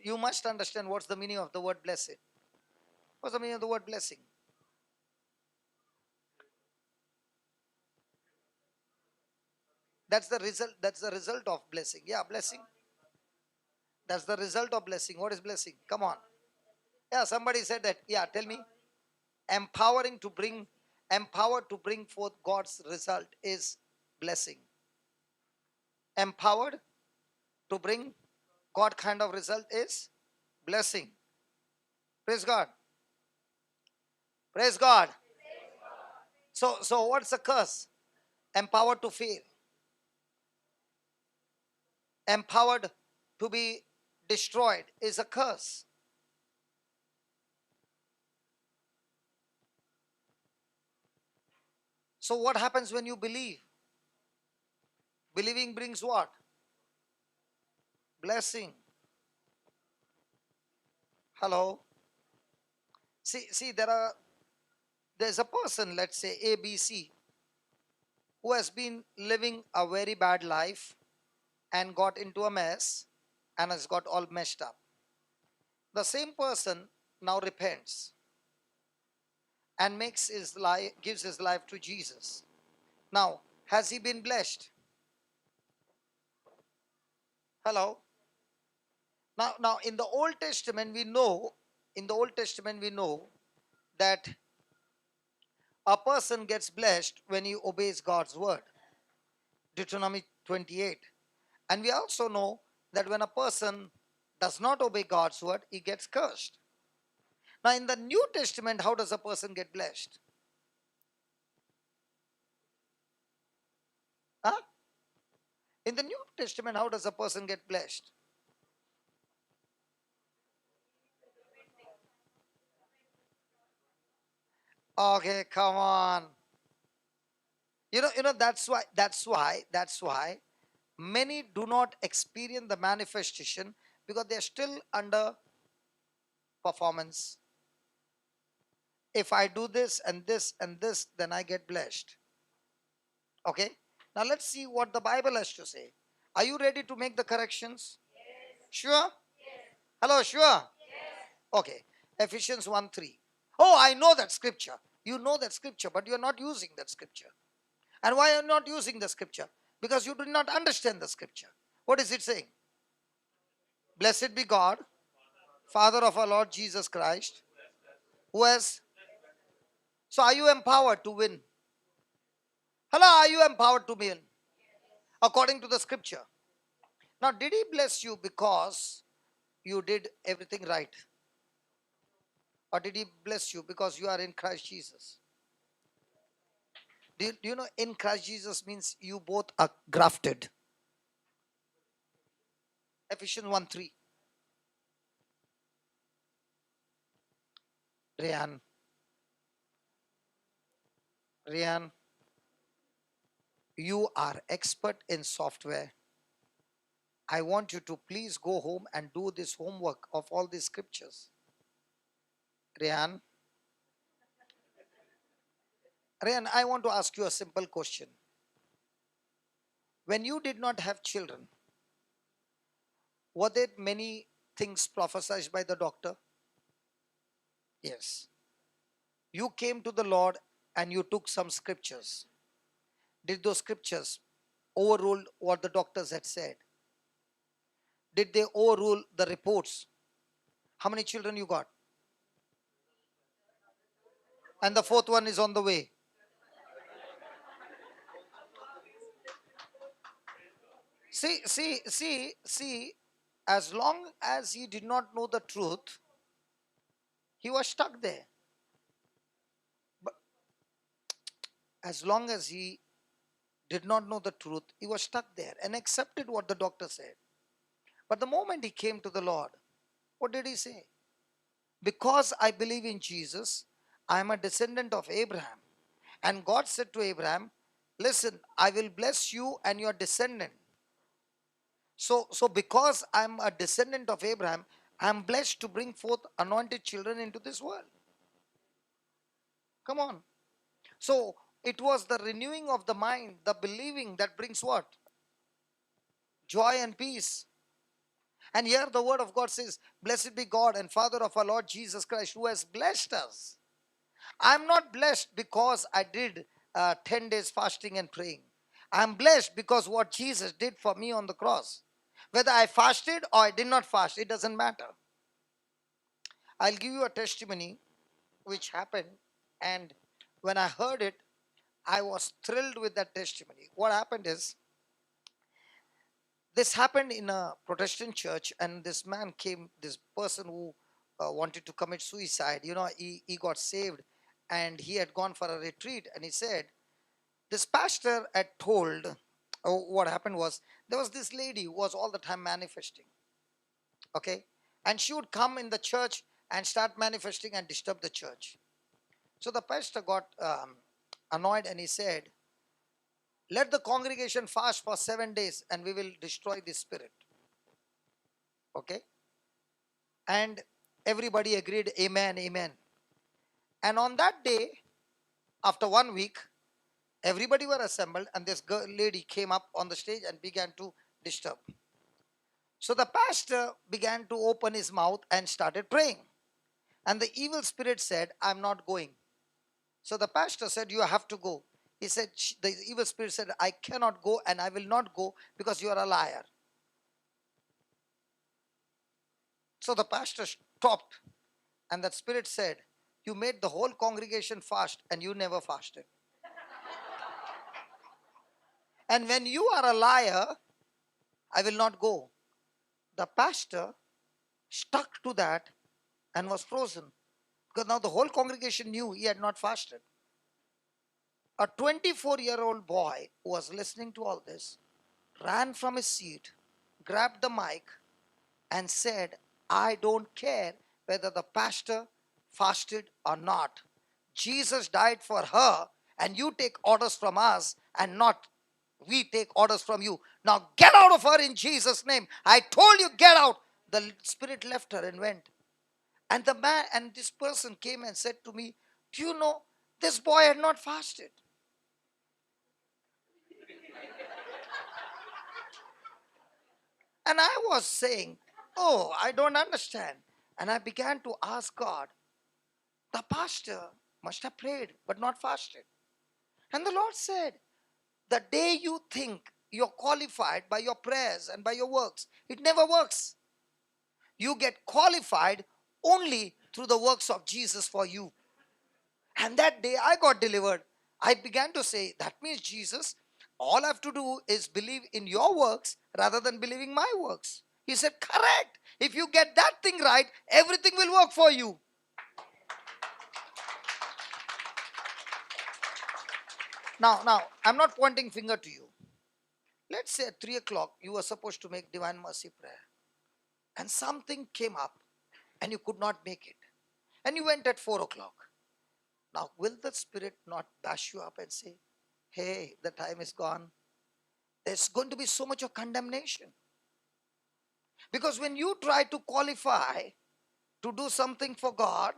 S2: You must understand what's the meaning of the word blessed. What's the meaning of the word blessing? That's the result. That's the result of blessing. Yeah, blessing. That's the result of blessing. What is blessing? Come on. Yeah, somebody said that. Yeah, tell me. Empowered to bring forth God's result is blessing. Empowered to bring God kind of result is blessing. Praise God. Praise God. So what's the curse? Empowered to fail. Empowered to be destroyed is a curse. So what happens when you believe? Believing brings what? Blessing. Hello. See, there's a person, let's say ABC, who has been living a very bad life and got into a mess and has got all messed up. The same person now repents and gives his life to Jesus. Now, has he been blessed? Hello. Now in the Old Testament we know that a person gets blessed when he obeys God's word. Deuteronomy 28. And we also know that when a person does not obey God's word, he gets cursed. Now in the New Testament, how does a person get blessed? Huh? In the New Testament, how does a person get blessed? Okay, come on. That's why many do not experience the manifestation because they're still under performance. If I do this and this and this, then I get blessed. Okay? Now let's see what the Bible has to say. Are you ready to make the corrections? Sure? Hello, sure? Okay. Ephesians 1:3. Oh, I know that scripture. You know that scripture, but you're not using that scripture. And why are you not using the scripture? Because you do not understand the scripture. What is it saying? Blessed be God, Father of our Lord Jesus Christ, who has. So are you empowered to win? Hello, are you empowered to win? According to the scripture. Now, did he bless you because you did everything right? Or did he bless you because you are in Christ Jesus? Do you know in Christ Jesus means you both are grafted? Ephesians 1:3. Rian, Rian, you are expert in software. I want you to please go home and do this homework of all these scriptures. Rian, Rian, I want to ask you a simple question. When you did not have children, were there many things prophesied by the doctor? Yes. You came to the Lord and you took some scriptures. Did those scriptures overrule what the doctors had said? Did they overrule the reports? How many children you got? And the fourth one is on the way. See, as long as he did not know the truth, he was stuck there. But as long as he did not know the truth, he was stuck there and accepted what the doctor said. But the moment he came to the Lord, what did he say? Because I believe in Jesus, I am a descendant of Abraham. And God said to Abraham, listen, I will bless you and your descendant. So because I'm a descendant of Abraham, I'm blessed to bring forth anointed children into this world. Come on. So it was the renewing of the mind, the believing that brings what? Joy and peace. And here the word of God says, blessed be God and Father of our Lord Jesus Christ, who has blessed us. I'm not blessed because I did 10 days fasting and praying. I'm blessed because what Jesus did for me on the cross. Whether I fasted or I did not fast, it doesn't matter. I'll give you a testimony which happened, and when I heard it, I was thrilled with that testimony. What happened is, this happened in a Protestant church, and this man came, this person who wanted to commit suicide, he got saved, and he had gone for a retreat, and he said, this pastor had told, what happened was, there was this lady who was all the time manifesting, okay, and she would come in the church and start manifesting and disturb the church. So the pastor got annoyed, and he said, let the congregation fast for 7 days and we will destroy this spirit. Okay? And everybody agreed, amen, amen. And on that day, after 1 week, everybody were assembled, and this lady came up on the stage and began to disturb. So the pastor began to open his mouth and started praying. And the evil spirit said, I'm not going. So the pastor said, you have to go. He said, the evil spirit said, I cannot go and I will not go because you are a liar. So the pastor stopped, and that spirit said, you made the whole congregation fast and you never fasted. And when you are a liar, I will not go. The pastor stuck to that and was frozen, because now the whole congregation knew he had not fasted. A 24-year-old boy who was listening to all this ran from his seat, grabbed the mic, and said, I don't care whether the pastor fasted or not. Jesus died for her, and you take orders from us and not we take orders from you. Now get out of her in Jesus' name. I told you, get out. The spirit left her and went. And the man and this person came and said to me, do you know this boy had not fasted? And I was saying, oh, I don't understand. And I began to ask God, the pastor must have prayed but not fasted. And the Lord said, the day you think you're qualified by your prayers and by your works, it never works. You get qualified only through the works of Jesus for you. And that day I got delivered. I began to say, that means Jesus, all I have to do is believe in your works rather than believing my works. He said, correct. If you get that thing right, everything will work for you. Now, I'm not pointing finger to you. Let's say at 3 o'clock, you were supposed to make Divine Mercy prayer. And something came up and you could not make it. And you went at 4 o'clock. Now, will the Spirit not bash you up and say, hey, the time is gone? There's going to be so much of condemnation. Because when you try to qualify to do something for God,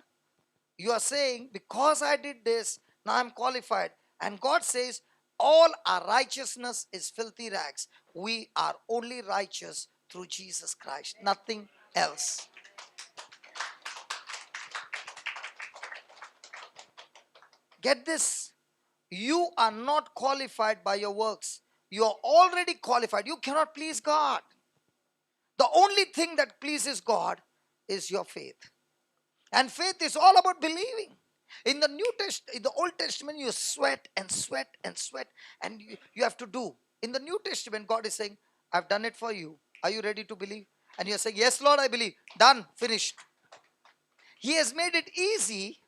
S2: you are saying, because I did this, now I'm qualified. And God says, all our righteousness is filthy rags. We are only righteous through Jesus Christ, nothing else. Get this. You are not qualified by your works. You are already qualified. You cannot please God. The only thing that pleases God is your faith. And faith is all about believing. In the in the Old Testament, you sweat and sweat and sweat, and you have to do. In the New Testament, God is saying, I've done it for you. Are you ready to believe? And you're saying, yes, Lord, I believe. Done, finished. He has made it easy,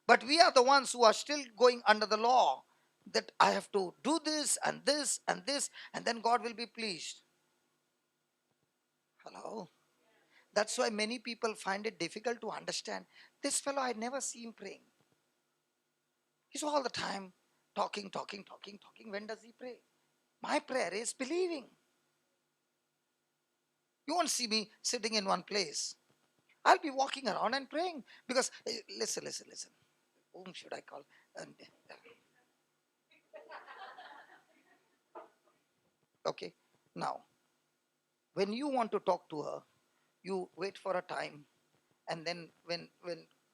S2: but we are the ones who are still going under the law. That I have to do this and this and this, and then God will be pleased. Hello? That's why many people find it difficult to understand. This fellow, I never see him praying. He's all the time talking. When does he pray? My prayer is believing. You won't see me sitting in one place. I'll be walking around and praying. Because, listen. Whom should I call? Okay, now, when you want to talk to her, you wait for a time, and then when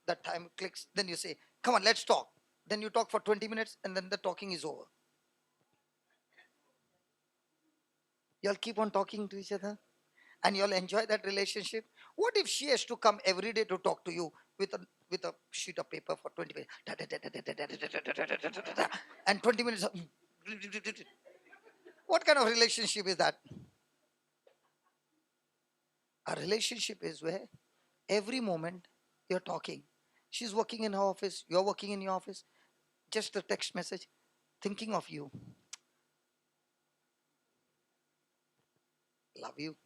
S2: that time clicks, then you say, come on, let's talk. Then you talk for 20 minutes, and then the talking is over. You'll keep on talking to each other, and you'll enjoy that relationship. What if she has to come every day to talk to you with a sheet of paper for 20 minutes, and 20 minutes of, what kind of relationship is that? A relationship is where every moment you're talking. She's working in her office, you're working in your office. Just a text message, thinking of you. Love you.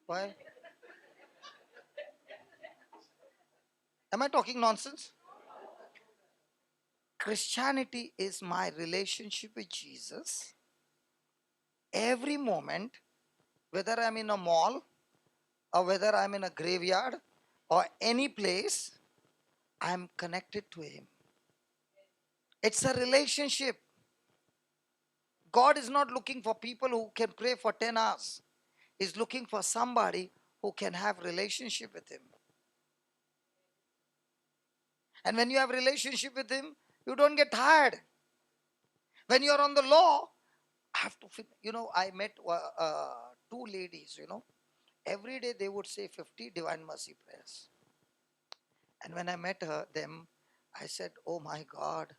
S2: Why? Am I talking nonsense? Christianity is my relationship with Jesus. Every moment, whether I'm in a mall or whether I'm in a graveyard or any place, I'm connected to Him. It's a relationship. God is not looking for people who can pray for 10 hours. He's looking for somebody who can have relationship with Him. And when you have relationship with Him, you don't get tired. When you're on the law, I have to, I met two ladies, every day they would say 50 Divine Mercy prayers. And when I met them, I said, oh my God,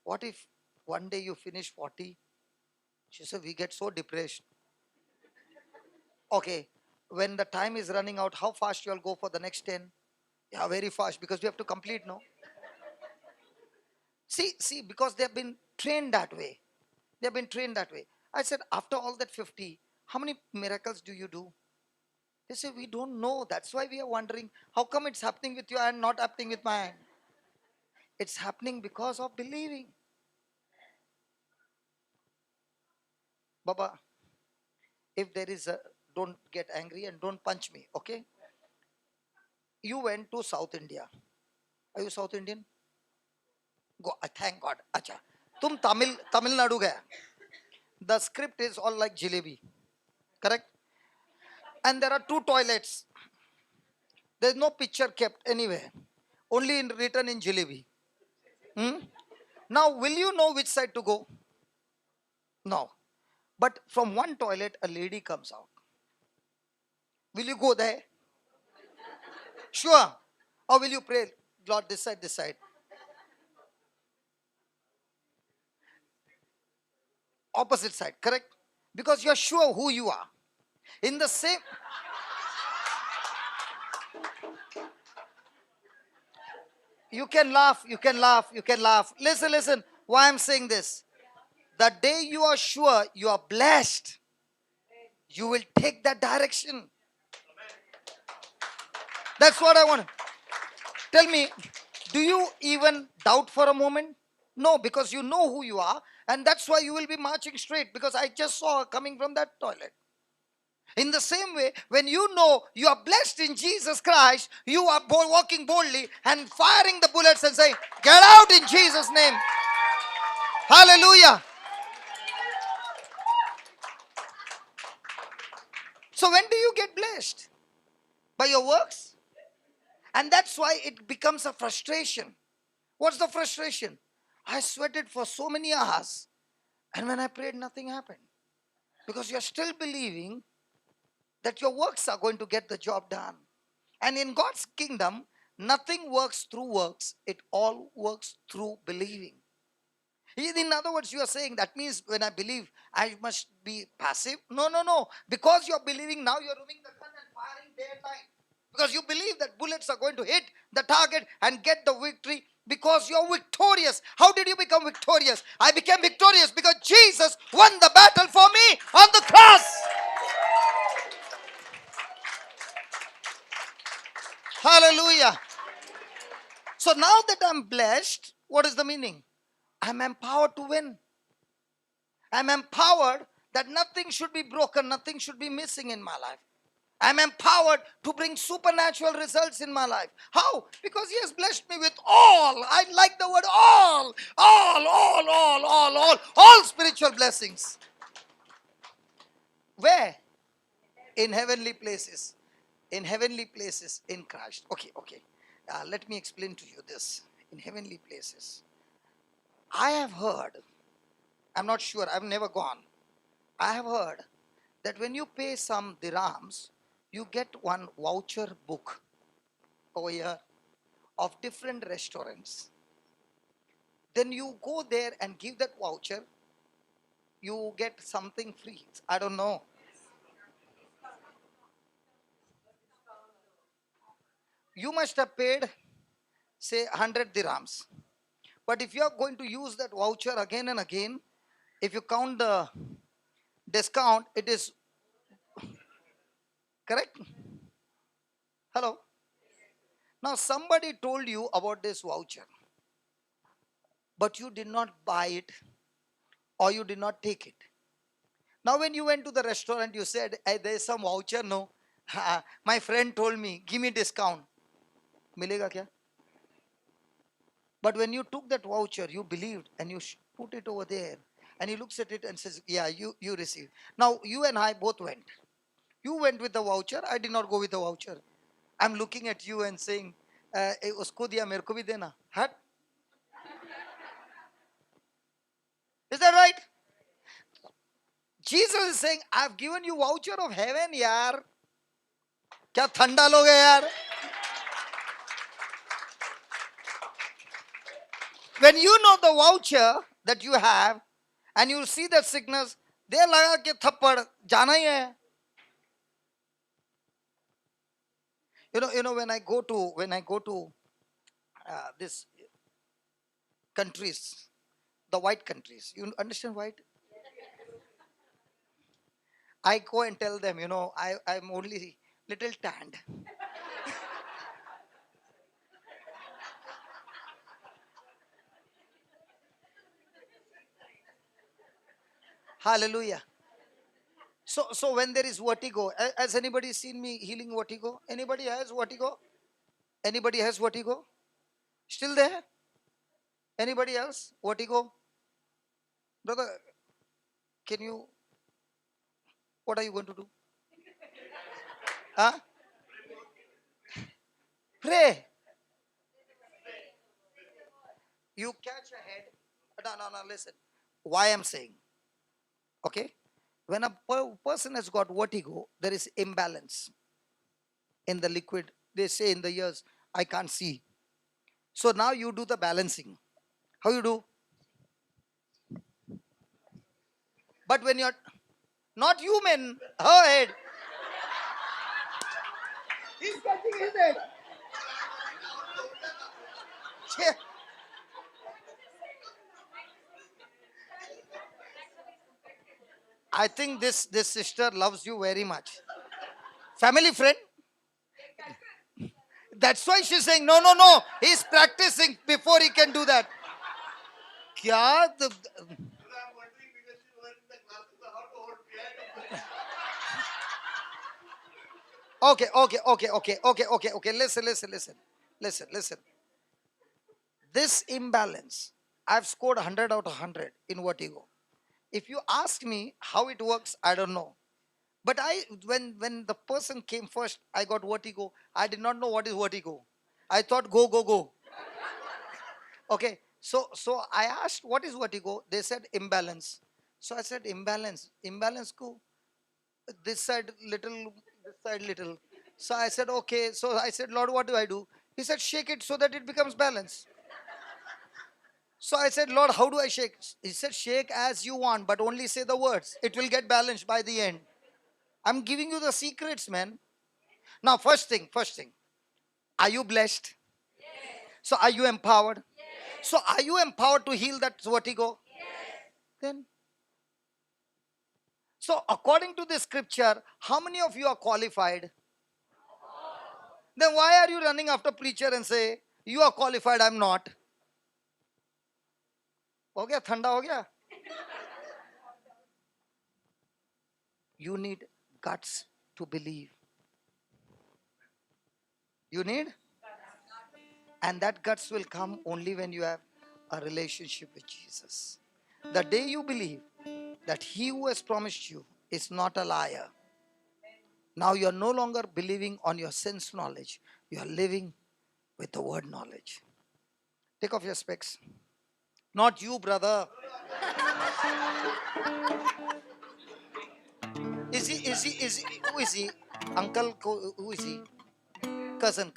S2: what if one day you finish 40? She said, we get so depressed. Okay, when the time is running out, how fast you'll go for the next 10? Yeah, very fast, because we have to complete, no? See, because they've been trained that way. They have been trained that way. I said, after all that 50, how many miracles do you do? They say, we don't know. That's why we are wondering, how come it's happening with you and not happening with mine? It's happening because of believing. Baba, if there is a, don't get angry and don't punch me, okay? You went to South India. Are you South Indian? Go, thank God. Acha. Tum Tamil Nadu gaya. The script is all like jalebi. Correct? And there are two toilets. There's no picture kept anywhere. Only written in jalebi. Hmm? Now, will you know which side to go? No. But from one toilet, a lady comes out. Will you go there? Sure. Or will you pray, Lord, this side, this side? Opposite side, correct? Because you're sure who you are. In the same, you can laugh, you can laugh, you can laugh. Listen, listen, why I'm saying this. The day you are sure you are blessed, you will take that direction. That's what I want. Tell me, do you even doubt for a moment? No, because you know who you are, and that's why you will be marching straight, because I just saw her coming from that toilet. In the same way, when you know you are blessed in Jesus Christ, you are walking boldly and firing the bullets and saying, get out in Jesus' name. Hallelujah. So when do you get blessed? By your works? And that's why it becomes a frustration. What's the frustration? I sweated for so many hours, and when I prayed, nothing happened. Because you're still believing that your works are going to get the job done. And in God's kingdom, nothing works through works. It all works through believing. In other words, you are saying that means when I believe, I must be passive. No, no, no. Because you're believing, now you're removing the gun and firing day and night. Because you believe that bullets are going to hit the target and get the victory, because you're victorious. How did you become victorious? I became victorious because Jesus won the battle for me on the cross. Hallelujah. So now that I'm blessed, what is the meaning? I'm empowered to win. I'm empowered that nothing should be broken, nothing should be missing in my life. I'm empowered to bring supernatural results in my life. How? Because He has blessed me with all. I like the word all spiritual blessings. Where? In heavenly places. In heavenly places in Christ. Okay. Let me explain to you this. In heavenly places. I have heard, I'm not sure, I've never gone. I have heard that when you pay some dirhams, you get one voucher book over here of different restaurants. Then you go there and give that voucher, you get something free. I don't know. You must have paid, say, 100 dirhams. But if you are going to use that voucher again and again, if you count the discount, it is correct. Hello. Now somebody told you about this voucher, but you did not buy it or you did not take it. Now when you went to the restaurant, you said, hey, there is some voucher. No, my friend told me, give me discount. Milega kya? But when you took that voucher, you believed and you put it over there, and he looks at it and says, yeah, you received. Now you and I both went. You went with the voucher. I did not go with the voucher. I'm looking at you and saying, usko diya, mere ko bhi dena. Hat? Is that right? Jesus is saying, I've given you voucher of heaven, yaar. Kya thanda loge yaar? When you know the voucher that you have, and you see that sickness, they laga ke thappad, jana hi hai. You know, when I go to this countries, the white countries, you understand white? I go and tell them, I'm only little tanned. Hallelujah. So when there is vertigo, has anybody seen me healing vertigo? Anybody has vertigo? Anybody has vertigo? Still there? Anybody else? Vertigo? Brother, can you, what are you going to do? Huh? Pray. You catch a head. No, listen. Why I'm saying, okay? When a person has got vertigo, there is imbalance in the liquid. They say in the ears, I can't see. So now you do the balancing. How you do? But when you're not human, her head. He's catching his head. Yeah. I think this sister loves you very much. Family friend. That's why she's saying, no. He's practicing before he can do that. Kya? Okay. Listen. This imbalance, I've scored 100 out of 100 in vertigo. If you ask me how it works, I don't know. But when the person came first, I got vertigo. I did not know what is vertigo. I thought go. Okay, so I asked what is vertigo. They said imbalance. So I said imbalance ko this side little, this side little. So I said okay. So I said, Lord, what do I do? He said shake it so that it becomes balance. So I said, Lord, how do I shake? He said shake as you want, but only say the words. It will get balanced by the end. I'm giving you the secrets, man. Now, first thing, are you blessed? So are you empowered? So are you empowered to heal that vertigo? Then, so according to the scripture, how many of you are qualified? Then why are you running after preacher and say, you are qualified, I'm not? हो गया ठंडा हो गया? You need guts to believe. You need? And that guts will come only when you have a relationship with Jesus. The day you believe that he who has promised you is not a liar. Now you are no longer believing on your sense knowledge. You are living with the word knowledge. Take off your specs. Not you, brother. Is he, who is he? Uncle, who is he? Cousin.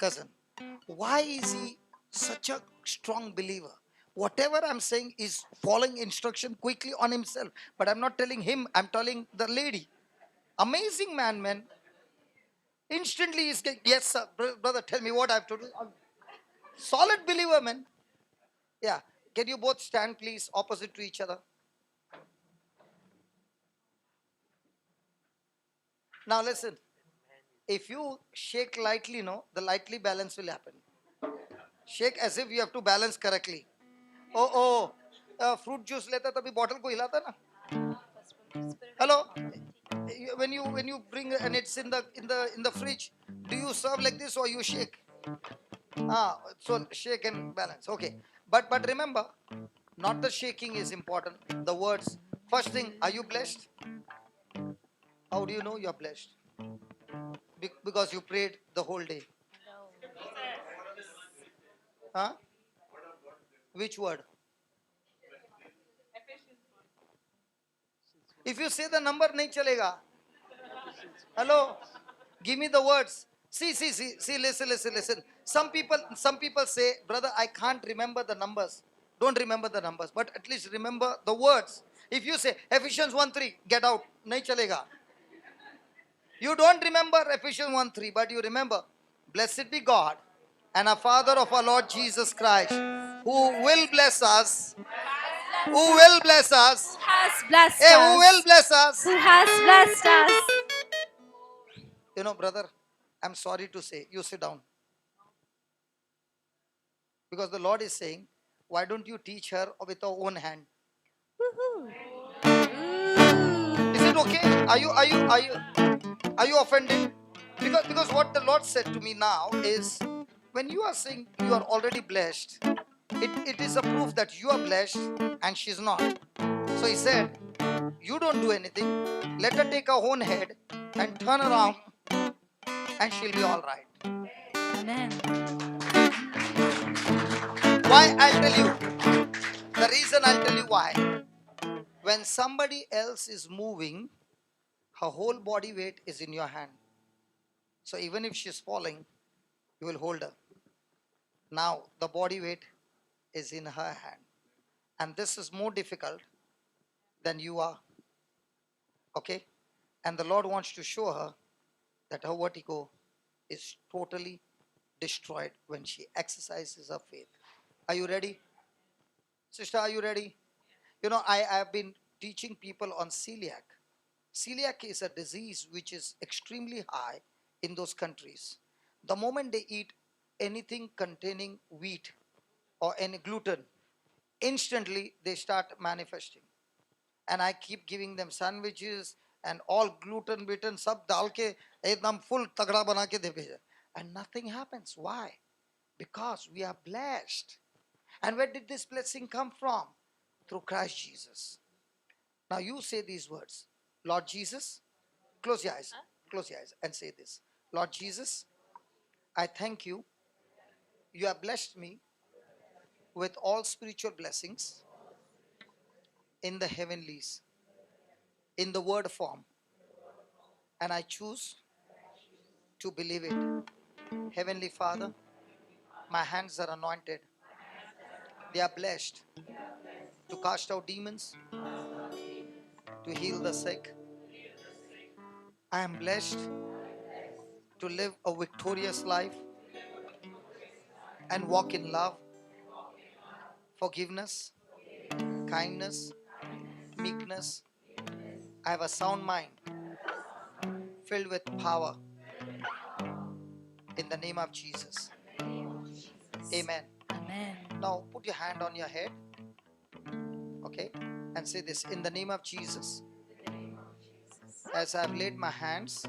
S2: Why is he such a strong believer? Whatever I'm saying is following instruction quickly on himself. But I'm not telling him, I'm telling the lady. Amazing man. Instantly he's getting, yes sir, brother, tell me what I have to do. Solid believer, man. Yeah. Can you both stand please opposite to each other? Now listen. If you shake lightly, the lightly balance will happen. Shake as if you have to balance correctly. Fruit juice leta tabhi bottle ko hilata na. Hello. When you bring and it's in the fridge, do you serve like this or you shake? So shake and balance. Okay. But remember, not the shaking is important. The words. First thing, are you blessed? How do you know you're blessed? Because you prayed the whole day. Huh? Which word? If you say the number, nahi chalega. Hello? Give me the words. See, listen. Some people say, brother, I can't remember the numbers. Don't remember the numbers, but at least remember the words. If you say Ephesians 1:3, get out. Nahi chalega. You don't remember Ephesians 1:3, but you remember, blessed be God and our Father of our Lord Jesus Christ, who will bless us.
S3: has blessed
S2: Hey, who will
S3: us.
S2: bless us?
S3: Who has blessed us.
S2: You know, brother, I'm sorry to say, you sit down. Because the Lord is saying, why don't you teach her with her own hand?
S3: Woohoo.
S2: Is it okay? Are you offended? Because what the Lord said to me now is, when you are saying you are already blessed, it is a proof that you are blessed and she's not. So he said, you don't do anything. Let her take her own head and turn around and she'll be all right.
S3: Amen.
S2: Why? I'll tell you. The reason, I'll tell you why. When somebody else is moving, her whole body weight is in your hand. So even if she's falling, you will hold her. Now the body weight is in her hand. And this is more difficult than you are. Okay? And the Lord wants to show her that her vertigo is totally destroyed when she exercises her faith. Are you ready? Sister, are you ready? You know, I have been teaching people on celiac. Celiac is a disease which is extremely high in those countries. The moment they eat anything containing wheat or any gluten, instantly they start manifesting. And I keep giving them sandwiches and all gluten bitten, sab dal ke ekdam full tagda bana ke de bheja. And nothing happens. Why? Because we are blessed. And where did this blessing come from? Through Christ Jesus. Now you say these words. Lord Jesus, close your eyes. Close your eyes and say this. Lord Jesus, I thank you. You have blessed me with all spiritual blessings in the heavenlies, in the word form. And I choose to believe it. Heavenly Father, my hands are anointed. They are blessed to cast out demons, to heal the sick. I am blessed to live a victorious life and walk in love, forgiveness, kindness, meekness. I have a sound mind filled with power in the name of Jesus. Amen.
S3: Amen.
S2: Now put your hand on your head, okay, and say this. In the name of Jesus, as I have laid my hands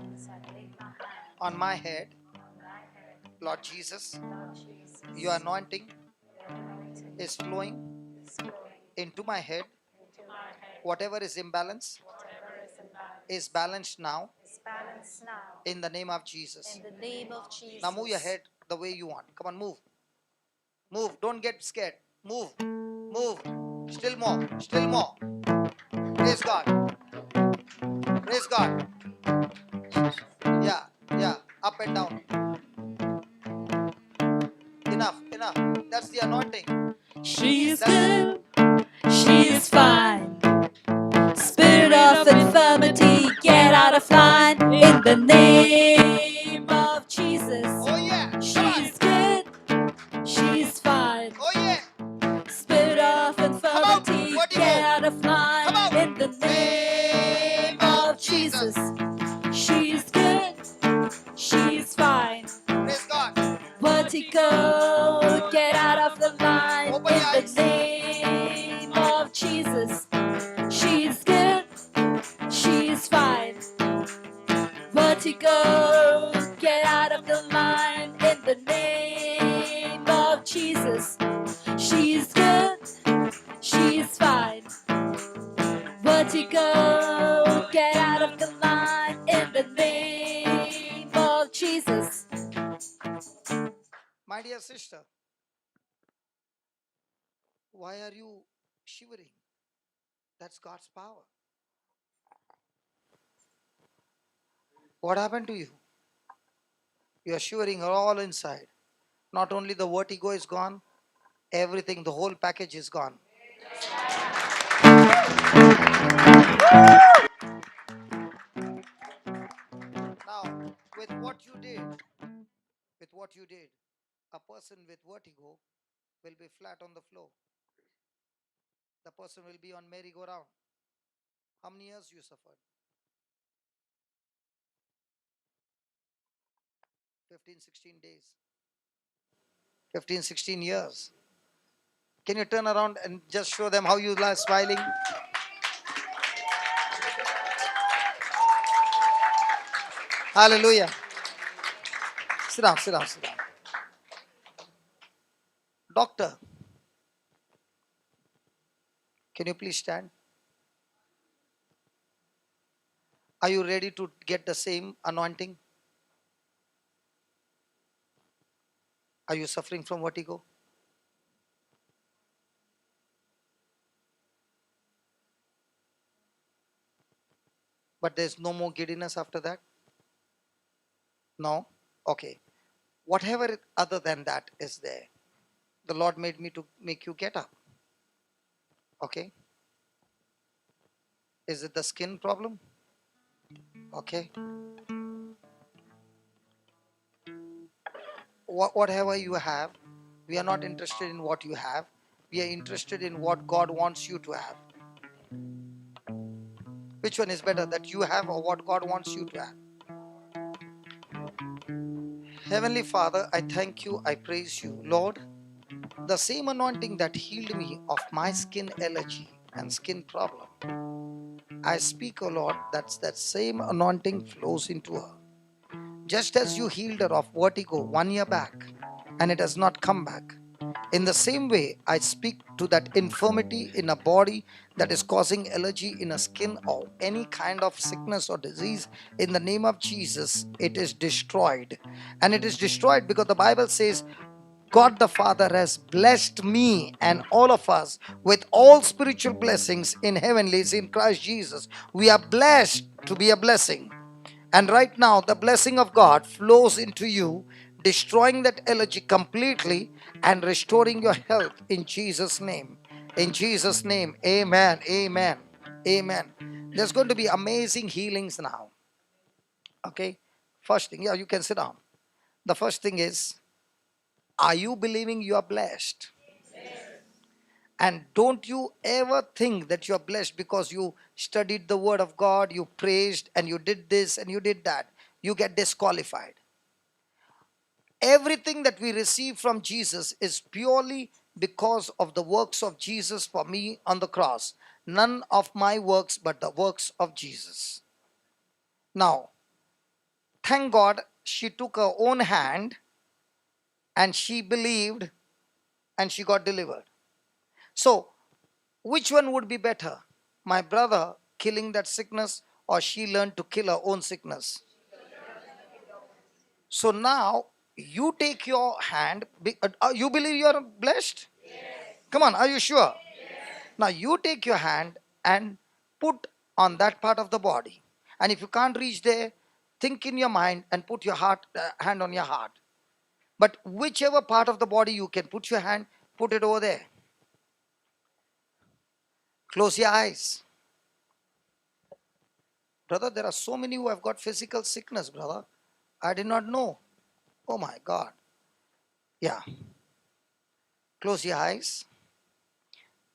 S2: on my head, Lord Jesus, your anointing is flowing into my head. Whatever is imbalance is balanced now in the name of Jesus.
S3: In the name of Jesus.
S2: Now move your head the way you want. Come on, move. Move. Don't get scared. Move. Move. Still more. Still more. Praise God. Praise God. Yeah. Yeah. Up and down. Enough. Enough. That's the anointing.
S3: She is good. She is fine. Spirit of infirmity, get out of line in the name of Jesus.
S2: Oh yeah.
S3: She's good. She's fine.
S2: Oh yeah.
S3: Spirit of infirmity,
S2: What do you
S3: get
S2: go?
S3: out of line
S2: Come out.
S3: in the name of Jesus. She's good. She's fine.
S2: Praise God.
S3: Vertigo, get out of the line
S2: Open
S3: in
S2: your
S3: the
S2: eyes.
S3: name of Jesus. She's good. She's fine. Vertigo, get out of the line in the name of Jesus. She's good. She's fine. Vertigo, get out of the line in the name of Jesus.
S2: My dear sister, why are you shivering? That's God's power. What happened to you? You are shivering all inside. Not only the vertigo is gone, everything, the whole package is gone. Now, with what you did, a person with vertigo will be flat on the floor. The person will be on merry-go-round. How many years you suffered? 15, 16 days. 15, 16 years. Can you turn around and just show them how you are smiling? Hallelujah. Sit down, sit down, sit down. Doctor, can you please stand? Are you ready to get the same anointing? Are you suffering from vertigo? But there's no more giddiness after that? No? Okay. Whatever other than that is there, the Lord made me to make you get up. Okay? Is it the skin problem? Okay. Whatever you have, we are not interested in what you have. We are interested in what God wants you to have. Which one is better, that you have or what God wants you to have? Heavenly Father, I thank you, I praise you. Lord, the same anointing that healed me of my skin allergy and skin problem, I speak, O Lord, that same anointing flows into her. Just as you healed her of vertigo 1 year back and it has not come back, in the same way, I speak to that infirmity in a body that is causing allergy in a skin or any kind of sickness or disease. In the name of Jesus, it is destroyed. And it is destroyed because the Bible says, God the Father has blessed me and all of us with all spiritual blessings in heavenlies in Christ Jesus. We are blessed to be a blessing. And right now, the blessing of God flows into you, destroying that allergy completely and restoring your health in Jesus' name. In Jesus' name, amen, amen, amen. There's going to be amazing healings now. Okay? First thing, yeah, you can sit down. The first thing is, are you believing you are blessed? And don't you ever think that you are blessed because you studied the word of God, you praised, and you did this and you did that. You get disqualified. Everything that we receive from Jesus is purely because of the works of Jesus for me on the cross. None of my works, but the works of Jesus. Now, thank God she took her own hand and she believed and she got delivered. So, which one would be better? My brother killing that sickness, or she learned to kill her own sickness? So now you take your hand. You believe you are blessed? Come on, are you sure? Now you take your hand and put on that part of the body. And if you can't reach there, think in your mind and put your hand on your heart. But whichever part of the body you can put your hand, put it over there. Close your eyes. Brother, there are so many who have got physical sickness, brother. I did not know. Oh my God. Yeah. Close your eyes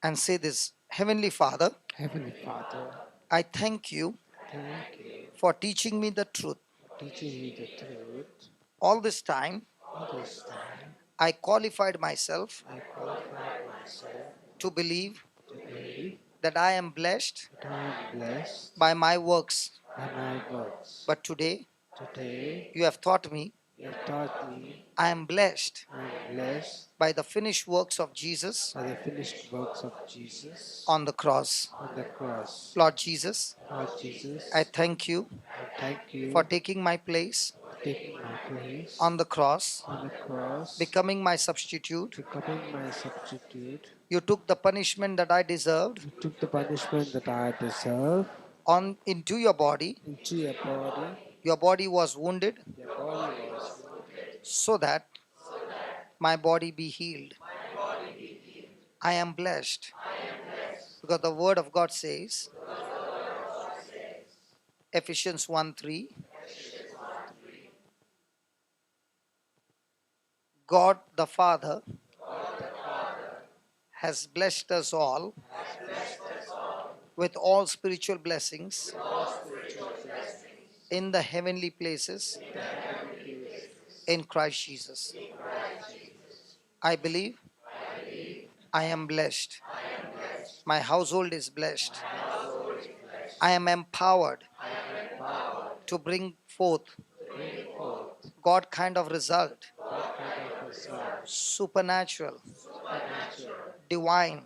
S2: and say this. Heavenly Father,
S1: Heavenly Father,
S2: I thank you
S1: thank you
S2: for teaching me the truth.
S1: for teaching me the truth.
S2: All this time,
S1: All this time,
S2: I qualified myself
S1: I qualified myself
S2: to believe
S1: to believe
S2: that I am blessed
S1: that I am blessed
S2: by my works.
S1: by my works.
S2: But today,
S1: Today,
S2: you have taught me
S1: you have taught me
S2: I am blessed
S1: I am blessed
S2: by the finished works of Jesus
S1: by the finished works of Jesus
S2: on the cross.
S1: on the cross.
S2: Lord Jesus,
S1: Lord Jesus,
S2: I thank you
S1: I thank you
S2: for taking my place
S1: for taking my place
S2: on the cross,
S1: on the cross,
S2: becoming my substitute.
S1: becoming my substitute.
S2: You took the punishment that I deserved
S1: You took the punishment that I deserve
S2: on into your body.
S1: into your body.
S2: Your body was wounded
S1: Your body was
S2: so that my body be healed. I am blessed because the word of God says, Ephesians 1:3, God the Father has blessed us all with all spiritual blessings in the heavenly places in Christ Jesus. I believe I am blessed. My household is blessed. I am empowered to bring forth God kind of result, supernatural, divine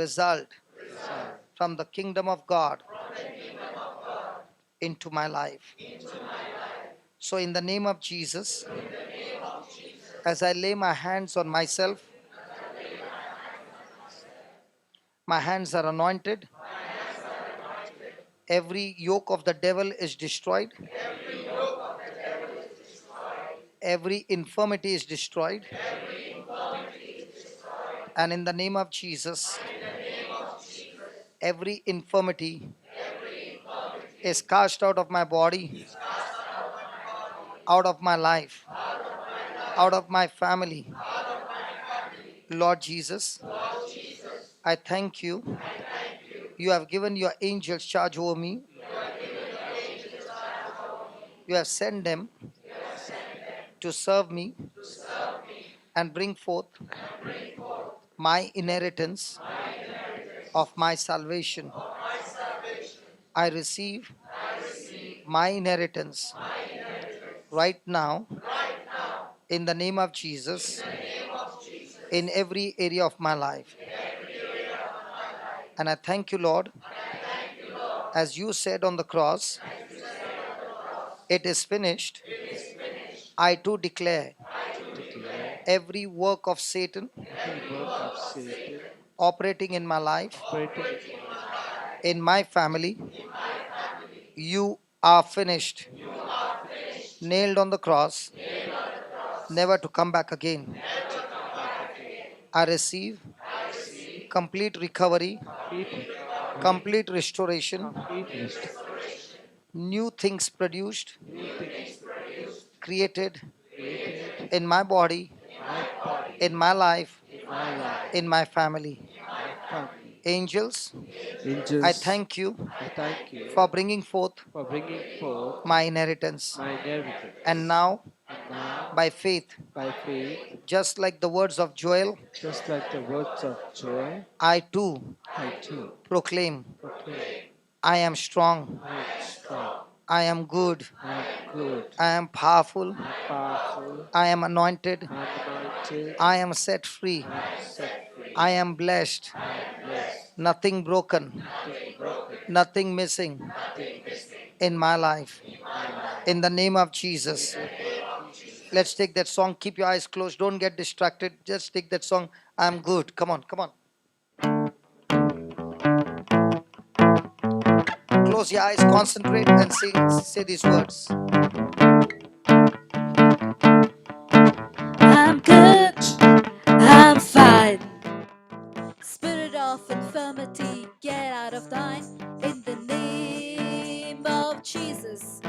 S2: result from the kingdom of God into my life. So, in the name of Jesus, as I lay my hands on myself, my hands are anointed. Every yoke of the devil is destroyed. Every infirmity is destroyed. And in the name of Jesus, every infirmity is cast out of my body, out of my life, out of my family. Lord Jesus, I thank you. You have given your angels charge over me. You have sent them to serve me and bring forth my inheritance of my salvation. I receive my inheritance right now in the name of Jesus in every area of my life. And I thank you, Lord, as you said on the cross, it is finished. I too declare every work of Satan operating in my life, in my family, you are finished, nailed on the cross, never to come back again. I receive complete recovery, complete restoration, new things produced, created in my body, in my life, in my family. Angels, I thank you for bringing forth my inheritance. And now, by faith, just like the words of Joel, I too proclaim, I am strong, I am good, I am powerful, I am anointed, I am set free, I am blessed, nothing broken, nothing missing in my life. In the name of Jesus. Let's take that song. Keep your eyes closed. Don't get distracted. Just take that song. I'm good. Come on, come on. Close your eyes, concentrate, and say these words.
S3: I'm good, I'm fine. Spirit of infirmity, get out of line in the name of Jesus.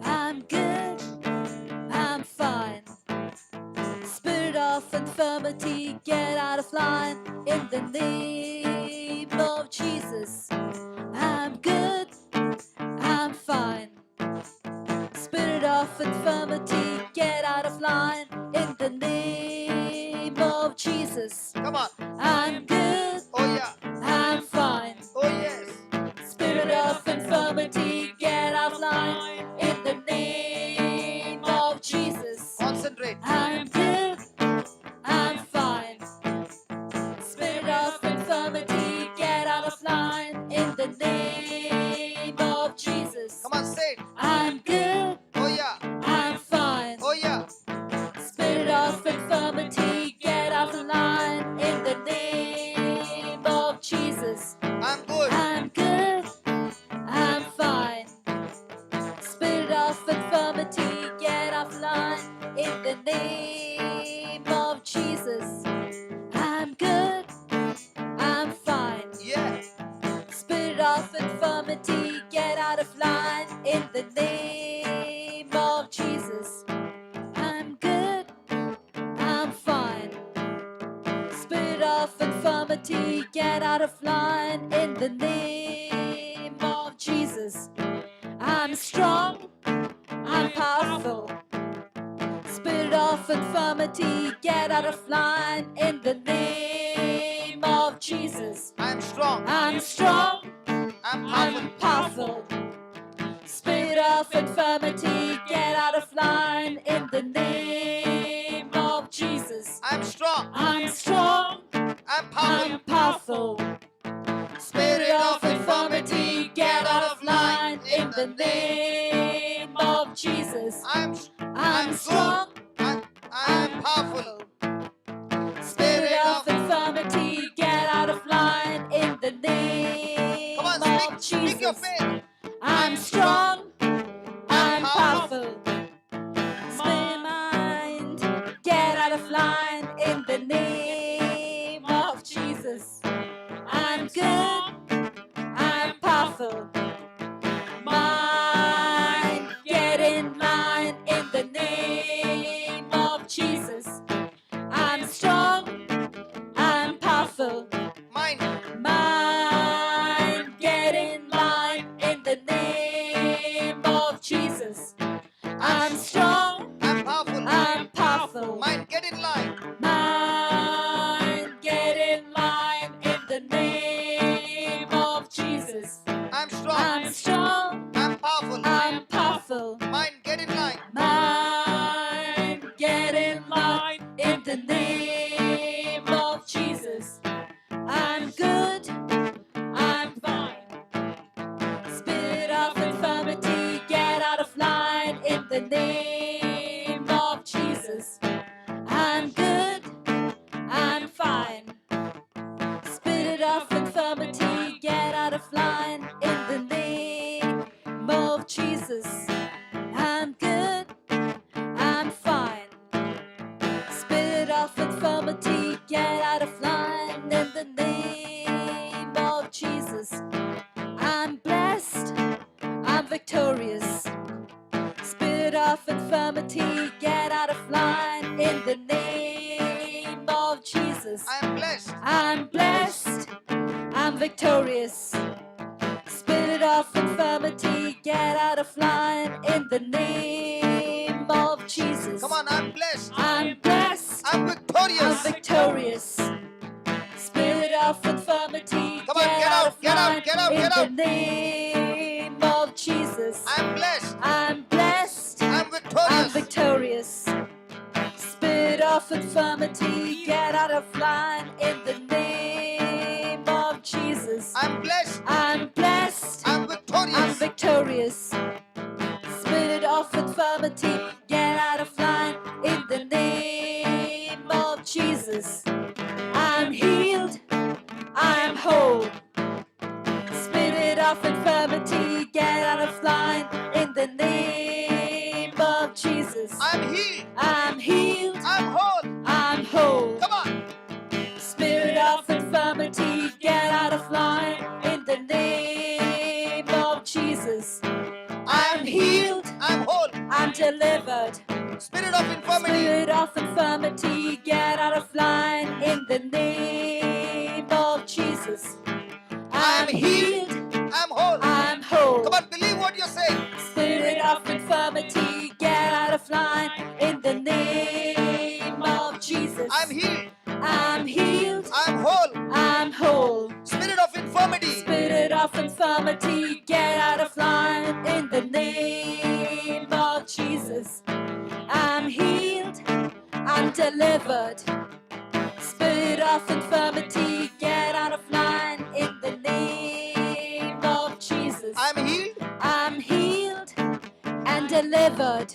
S3: I'm good, I'm fine. Spirit of infirmity, get out of line in the name of Jesus. I'm good, I'm fine. Spirit of infirmity, get out of line in the name of Jesus.
S2: Come on.
S3: I'm good,
S2: Oh, yeah.
S3: I'm fine.
S2: Oh, yes.
S3: Spirit of infirmity, get out of line in the name of Jesus.
S2: Concentrate.
S3: I'm good, I'm fine. Spirit of infirmity, get out of line in the name of Jesus.
S2: Come on, say it.
S3: I'm good,
S2: Oh, yeah.
S3: I'm fine.
S2: Oh, yeah.
S3: Spirit of infirmity, get out of line in the name of Jesus.
S2: I'm good.
S3: I'm good, I'm fine. Spirit of infirmity, get off line in the name of Jesus. I'm good, I'm fine.
S2: Yeah.
S3: Spirit of infirmity, get out of line in the name of Jesus. I'm good, I'm fine. Spirit of infirmity, get get out of line in the name of Jesus. I'm strong, I'm powerful. Spirit of infirmity, get out of line in the name of Jesus.
S2: I'm strong.
S3: I'm strong,
S2: I'm
S3: I'm
S2: powerful.
S3: powerful. Spirit of infirmity, get out of line in the name of Jesus.
S2: I'm strong.
S3: I'm strong,
S2: I'm powerful.
S3: I'm powerful. Spirit of infirmity, get out of line in the name of Jesus.
S2: I'm
S3: strong,
S2: I'm powerful.
S3: Spirit of infirmity, get out of line in the name
S2: Come on,
S3: of
S2: speak your
S3: Jesus.
S2: faith.
S3: I'm strong, I'm powerful. Spirit mind, get out of line in the name of Jesus. I'm good, I'm powerful. Mind, get in line in the name of Jesus. I'm strong, I'm powerful.
S2: Mine.
S3: Mind, get in line in the name of Jesus. I'm strong,
S2: I'm powerful.
S3: I'm powerful.
S2: Mine. Get in line.
S3: Mind, get in line in the name of Jesus.
S2: I'm strong.
S3: I'm strong,
S2: I'm powerful.
S3: I'm powerful.
S2: Mine. Get in line.
S3: Mind, get in line in the name of Jesus. I'm good, I'm fine. Spirit of infirmity, get out of line in the name of Jesus. I'm good, I'm fine. Spirit of infirmity, get out of line in the name of Jesus. I'm good, I'm fine. Spirit of infirmity, get out of line in the name of Jesus. I'm blessed, I'm victorious. Spirit of infirmity, get out of line in the name of Jesus.
S2: I'm blessed.
S3: I'm blessed, I'm victorious. Spirit of infirmity, get out of line in the name of Jesus.
S2: Come on, I'm blessed.
S3: I'm blessed,
S2: I'm victorious.
S3: I'm victorious. Spirit of infirmity,
S2: Come on, get out,
S3: of
S2: get out,
S3: line
S2: get out,
S3: in
S2: get
S3: the
S2: out.
S3: name of Jesus.
S2: I'm blessed.
S3: I'm blessed,
S2: I'm victorious.
S3: I'm victorious. Spirit of infirmity, get out of line in the name of Jesus.
S2: I'm blessed.
S3: I'm blessed,
S2: I'm victorious.
S3: I'm victorious. Spirit of infirmity, get out of line in the name of Jesus. I'm healed, I'm whole. Spirit of infirmity, get out of line in the name of Jesus.
S2: I'm healed.
S3: I'm healed,
S2: I'm whole.
S3: I'm whole.
S2: Come on.
S3: Spirit of infirmity, get out of line in the name of Jesus. I'm healed,
S2: I'm whole.
S3: I'm delivered.
S2: Spirit of infirmity.
S3: Spirit of infirmity, get out of line in the name of Jesus. I'm healed,
S2: I'm whole.
S3: I'm whole.
S2: Come on, believe what you're saying.
S3: Spirit of infirmity, get out of line in the name of Jesus.
S2: I'm healed.
S3: I'm healed,
S2: I'm whole.
S3: I'm whole.
S2: Spirit of infirmity.
S3: Spirit of infirmity, get out of line in the name of Jesus. I'm healed, I'm delivered. Spirit of infirmity, get out of line in the name of Jesus.
S2: I'm healed.
S3: I'm healed and delivered.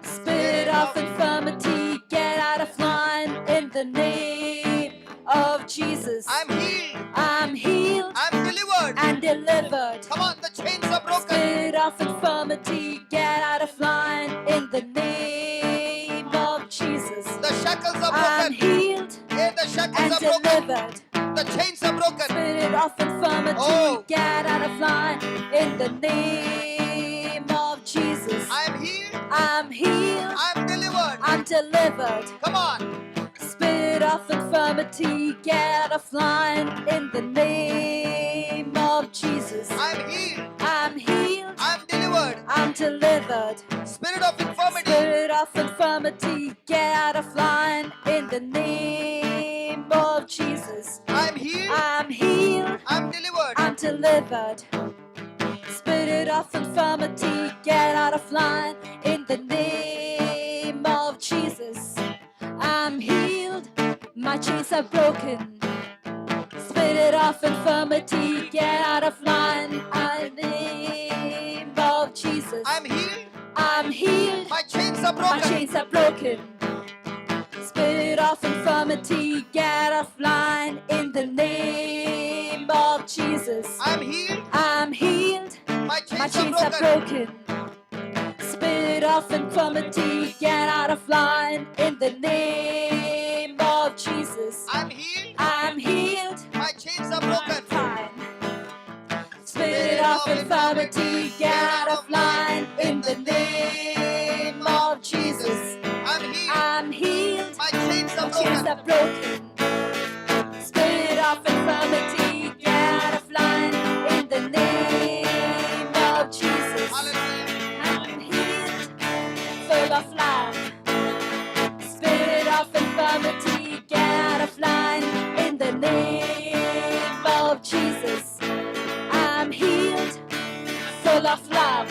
S3: Spirit of infirmity, get out of line in the name of Jesus.
S2: I'm healed.
S3: I'm healed
S2: I'm delivered.
S3: and delivered.
S2: Come on, the chains are broken.
S3: Spirit of infirmity, get out of line in the name of Jesus.
S2: The shackles are
S3: I'm
S2: broken.
S3: healed
S2: Hey, the shackles
S3: and
S2: are broken.
S3: delivered.
S2: The chains are broken.
S3: Spirit of infirmity,
S2: Oh.
S3: get out of line in the name of Jesus.
S2: I'm healed.
S3: I'm healed,
S2: I'm delivered.
S3: I'm delivered.
S2: Come on.
S3: Spirit of infirmity, get off line in the name of Jesus.
S2: I'm healed.
S3: I'm healed.
S2: I'm delivered.
S3: I'm delivered.
S2: Spirit of infirmity.
S3: Spirit of infirmity, get out of line in the name of Jesus.
S2: I'm healed.
S3: I'm healed.
S2: I'm delivered.
S3: I'm delivered. Spirit of infirmity, get out of line in the name of Jesus. I'm healed. My chains are broken. Spirit of infirmity, get out of line in the name of Jesus.
S2: I'm healed.
S3: I'm healed.
S2: My chains are
S3: My
S2: broken.
S3: chains are broken. Spirit of infirmity, get off line in the name of Jesus.
S2: I'm healed.
S3: I'm healed.
S2: My
S3: My
S2: chains
S3: chains
S2: are
S3: are
S2: broken.
S3: broken. Spirit of infirmity, get out of line in the name of Jesus.
S2: I'm healed.
S3: I'm healed.
S2: My chains are
S3: I'm
S2: broken.
S3: fine. Spirit of infirmity, get out of line in the name of Jesus.
S2: I'm healed.
S3: I'm healed.
S2: My chains
S3: My
S2: are
S3: chains
S2: broken.
S3: are broken. Spirit of infirmity, get out of line in the name of Jesus.
S2: Hallelujah.
S3: I'm healed, full of love. Spirit of infirmity, get out of line in the name of Jesus. I'm healed, full of love.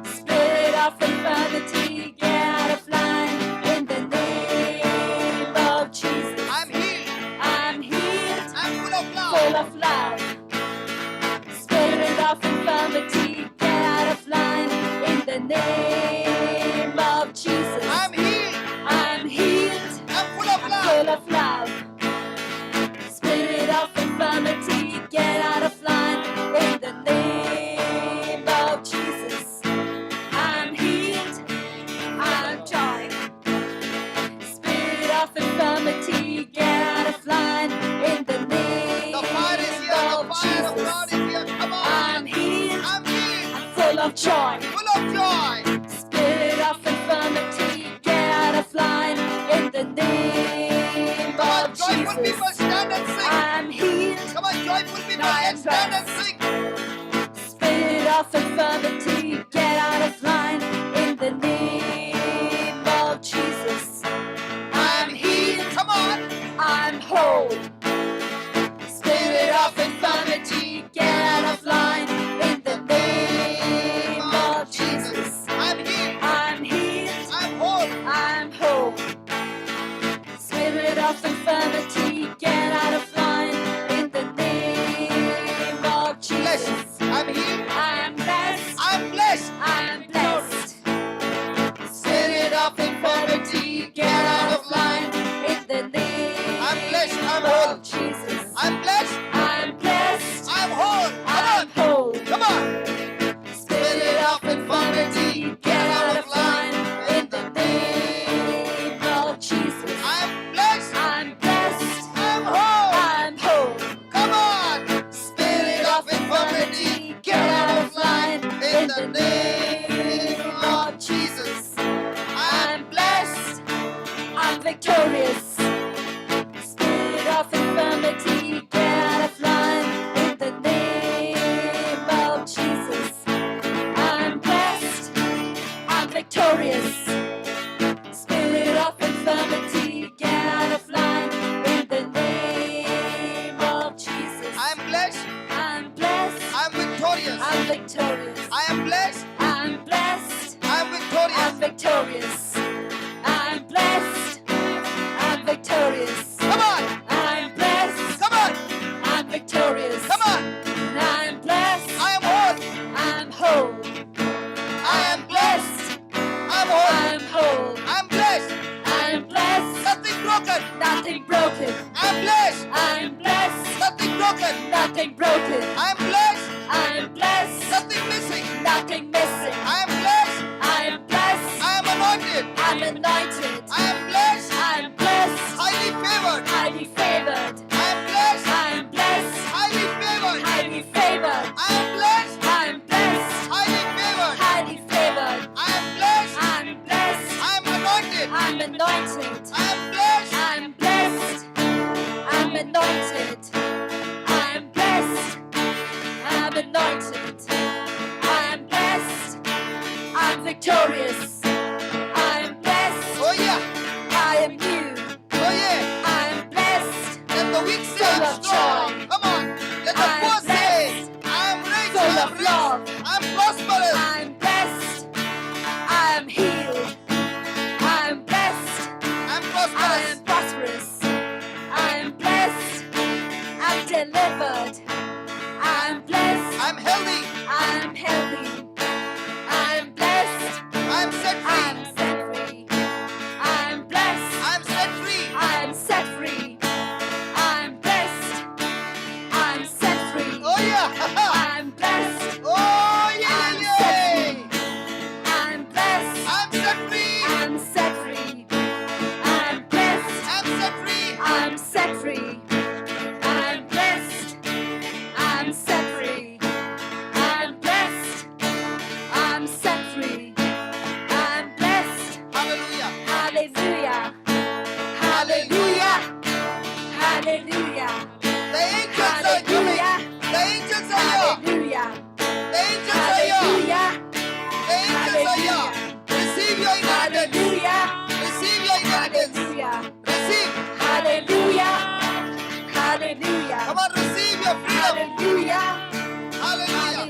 S3: Spirit of infirmity, get out of line in the name of Jesus.
S2: I'm healed.
S3: I'm healed,
S2: I'm full of
S3: full
S2: love.
S3: of love. Spirit of infirmity, get out of line in the name of Jesus.
S2: I'm healed.
S3: I'm healed,
S2: I'm full of
S3: full
S2: love.
S3: of love. Spirit of infirmity, get out of line in the name of Jesus. I'm healed, I'm joy. Spirit of infirmity, get out of line in the name
S2: The fire is here. The
S3: of
S2: fire of God
S3: Jesus.
S2: is here. Come on.
S3: I'm healed,
S2: I'm healed.
S3: I'm full of joy.
S2: Full of joy.
S3: Spirit of infirmity, get out of line in the name
S2: Come on,
S3: of
S2: joyful people,
S3: Jesus.
S2: stand and sing.
S3: I'm healed.
S2: Come on, joyful people,
S3: I am
S2: let's stand and
S3: blessed.
S2: sing.
S3: Spirit of infirmity, get out of line in the name of Jesus. I'm healed.
S2: Come on.
S3: I'm whole. Spirit of infirmity, get out of line in the name of Jesus.
S2: I'm healed.
S3: I'm healed.
S2: I'm whole.
S3: I'm whole. Spirit of infirmity, get out of line in the name of
S2: Blessed.
S3: Jesus.
S2: I'm healed.
S3: I'm blessed.
S2: I'm blessed.
S3: I'm blessed. Spirit of infirmity, get out of line in the name
S2: I'm blessed. I'm whole.
S3: of Jesus.
S2: I'm blessed.
S3: I'm blessed.
S2: I'm whole.
S3: I'm
S2: Come on.
S3: whole.
S2: Come on.
S3: Spirit of infirmity, get out of line in the name of Jesus.
S2: I'm blessed.
S3: I'm blessed.
S2: I'm whole.
S3: I'm whole.
S2: Come on.
S3: Spirit of infirmity, get out of line in the name of Jesus. I'm blessed. I'm victorious. Spirit of infirmity, get out of line in the name of Jesus. I'm blessed. I'm victorious. Spirit of infirmity, get out of line in the name of Jesus.
S2: I'm blessed.
S3: I'm blessed.
S2: I'm victorious.
S3: I'm victorious.
S2: I am blessed.
S3: I'm blessed.
S2: I'm victorious.
S3: I'm victorious. I'm blessed. I'm victorious.
S2: Come on.
S3: I'm blessed.
S2: Come on.
S3: I'm victorious.
S2: Come on.
S3: I'm blessed.
S2: I am whole.
S3: I'm whole.
S2: I am blessed. I'm whole.
S3: I'm whole.
S2: I'm blessed.
S3: I'm blessed.
S2: Nothing broken.
S3: Nothing broken.
S2: I'm blessed.
S3: I'm blessed.
S2: Nothing broken.
S3: Nothing broken.
S2: I'm blessed.
S3: I'm blessed.
S2: Nothing missing.
S3: Nothing missing.
S2: I'm blessed.
S3: I'm blessed.
S2: I am anointed.
S3: I'm anointed.
S2: I am blessed.
S3: I'm blessed.
S2: Highly favored.
S3: Highly favored.
S2: I am blessed.
S3: I'm blessed.
S2: Highly favored.
S3: Highly favored.
S2: I am blessed.
S3: I'm blessed.
S2: Highly favored.
S3: Highly favored.
S2: I am blessed.
S3: I'm blessed.
S2: I am anointed.
S3: I'm anointed.
S2: I am blessed.
S3: I'm blessed. I'm anointed. I am blessed. I'm victorious. I am blessed.
S2: Oh yeah.
S3: I am new.
S2: Oh yeah.
S3: I am blessed.
S2: Let the weak say
S3: Full
S2: I'm
S3: of
S2: strong.
S3: joy.
S2: Come on. Let the
S3: I am
S2: poor say
S3: blessed.
S2: I'm rich.
S3: Full
S2: I'm
S3: of
S2: rich.
S3: love.
S2: I'm prosperous.
S3: I'm blessed. I am healed. I am blessed.
S2: I'm
S3: I
S2: prosperous.
S3: am prosperous. I am blessed. I'm delivered. I am blessed.
S2: I'm healthy.
S3: I am healthy. I am blessed.
S2: I'm set
S3: I
S2: free.
S3: am set free. I am blessed.
S2: I'm set free.
S3: I am set free. I am blessed. I am set free.
S2: Oh yeah.
S3: I am blessed.
S2: Oh yeah,
S3: I'm
S2: yeah,
S3: set
S2: yeah.
S3: I'm blessed.
S2: I'm set free.
S3: I'm set free. I'm blessed.
S2: I'm set free.
S3: I'm set free. I'm blessed. I'm set free. I'm blessed. I'm set free. I'm blessed.
S2: Hallelujah.
S3: Hallelujah. Hallelujah. Hallelujah.
S2: The angels are coming.
S3: Hallelujah.
S2: The angels are here.
S3: Hallelujah.
S2: The angels are here.
S3: Hallelujah.
S2: The angels are here. Receive your inheritance.
S3: Hallelujah.
S2: Receive your inheritance.
S3: Hallelujah.
S2: Receive.
S3: Hallelujah. Hallelujah.
S2: Come on, receive your freedom.
S3: Hallelujah.
S2: Hallelujah.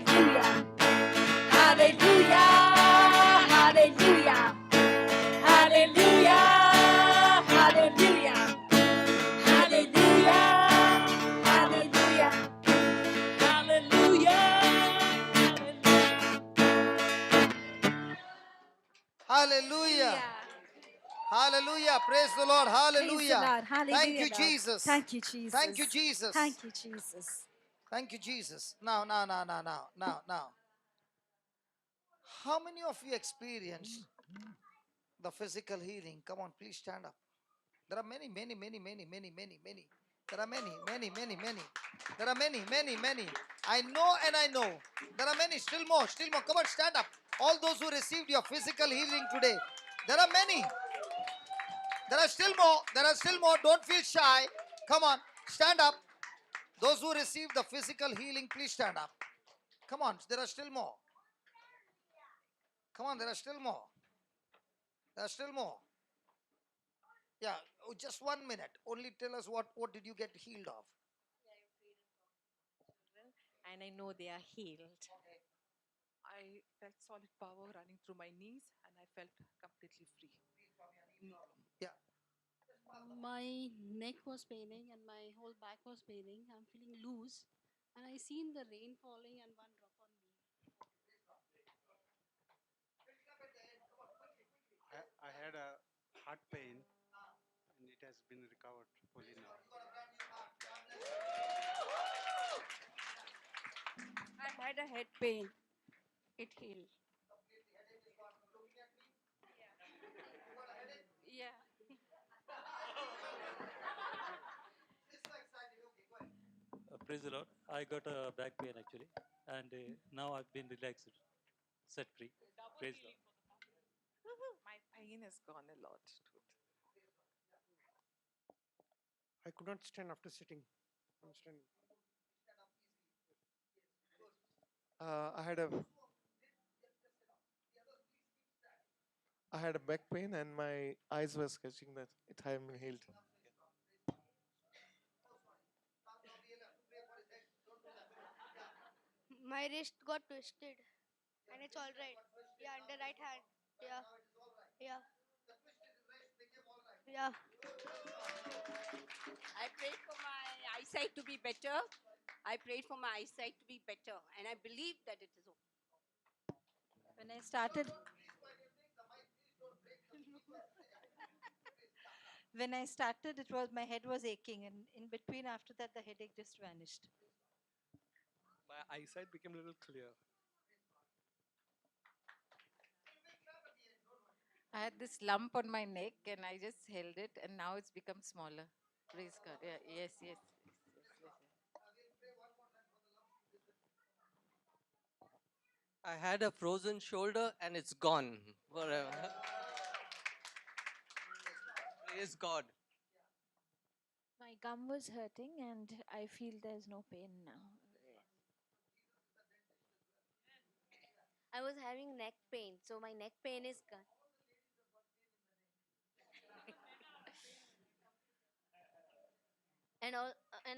S3: Hallelujah. Hallelujah. Hallelujah. Hallelujah. Hallelujah. Hallelujah. Hallelujah.
S2: Hallelujah. Hallelujah. Praise the Lord. Hallelujah.
S3: Lord. Hallelujah,
S2: Thank you,
S3: Lord.
S2: Jesus.
S3: Thank you, Jesus.
S2: Thank you, Jesus.
S3: Thank you, Jesus.
S2: Thank you, Jesus. Now. How many of you experienced the physical healing? Come on, please stand up. There are many. There are many. There are many. I know and I know. There are many. Still more. Come on, stand up. All those who received your physical healing today. There are many. There are still more. Don't feel shy. Come on, stand up. Those who received the physical healing, please stand up. Come on, there are still more. Come on, there are still more. There are still more. Yeah, just 1 minute. Only tell us what did you get healed of?
S4: And I know they are healed. I felt solid power running through my knees and I felt completely free.
S2: Yeah.
S5: My neck was paining and my whole back was paining. I'm feeling loose, and I seen the rain falling and one drop on me.
S1: I had a heart pain and it has been recovered fully now.
S6: I had a head pain. It healed. Yeah.
S7: Praise the Lord. I got a back pain actually, and now I've been relaxed, set free. Praise the Lord.
S4: My pain has gone a lot.
S1: I could not stand after sitting. I'm standing.
S8: I had a back pain and my eyes were sketching that it had been healed.
S9: My wrist got twisted and it's all right. Yeah, under right hand. Yeah. Yeah. Yeah.
S6: I prayed for my eyesight to be better. I prayed for my eyesight to be better. And I believe that it is okay.
S3: When I started, it was my head was aching, and in between, after that, the headache just vanished.
S7: My eyesight became a little clear.
S4: I had this lump on my neck and I just held it and now it's become smaller. Praise God. Yeah, yes.
S10: I had a frozen shoulder and it's gone forever. Praise God.
S11: My gum was hurting and I feel there's no pain now. I was having neck pain, so my neck pain is gone. And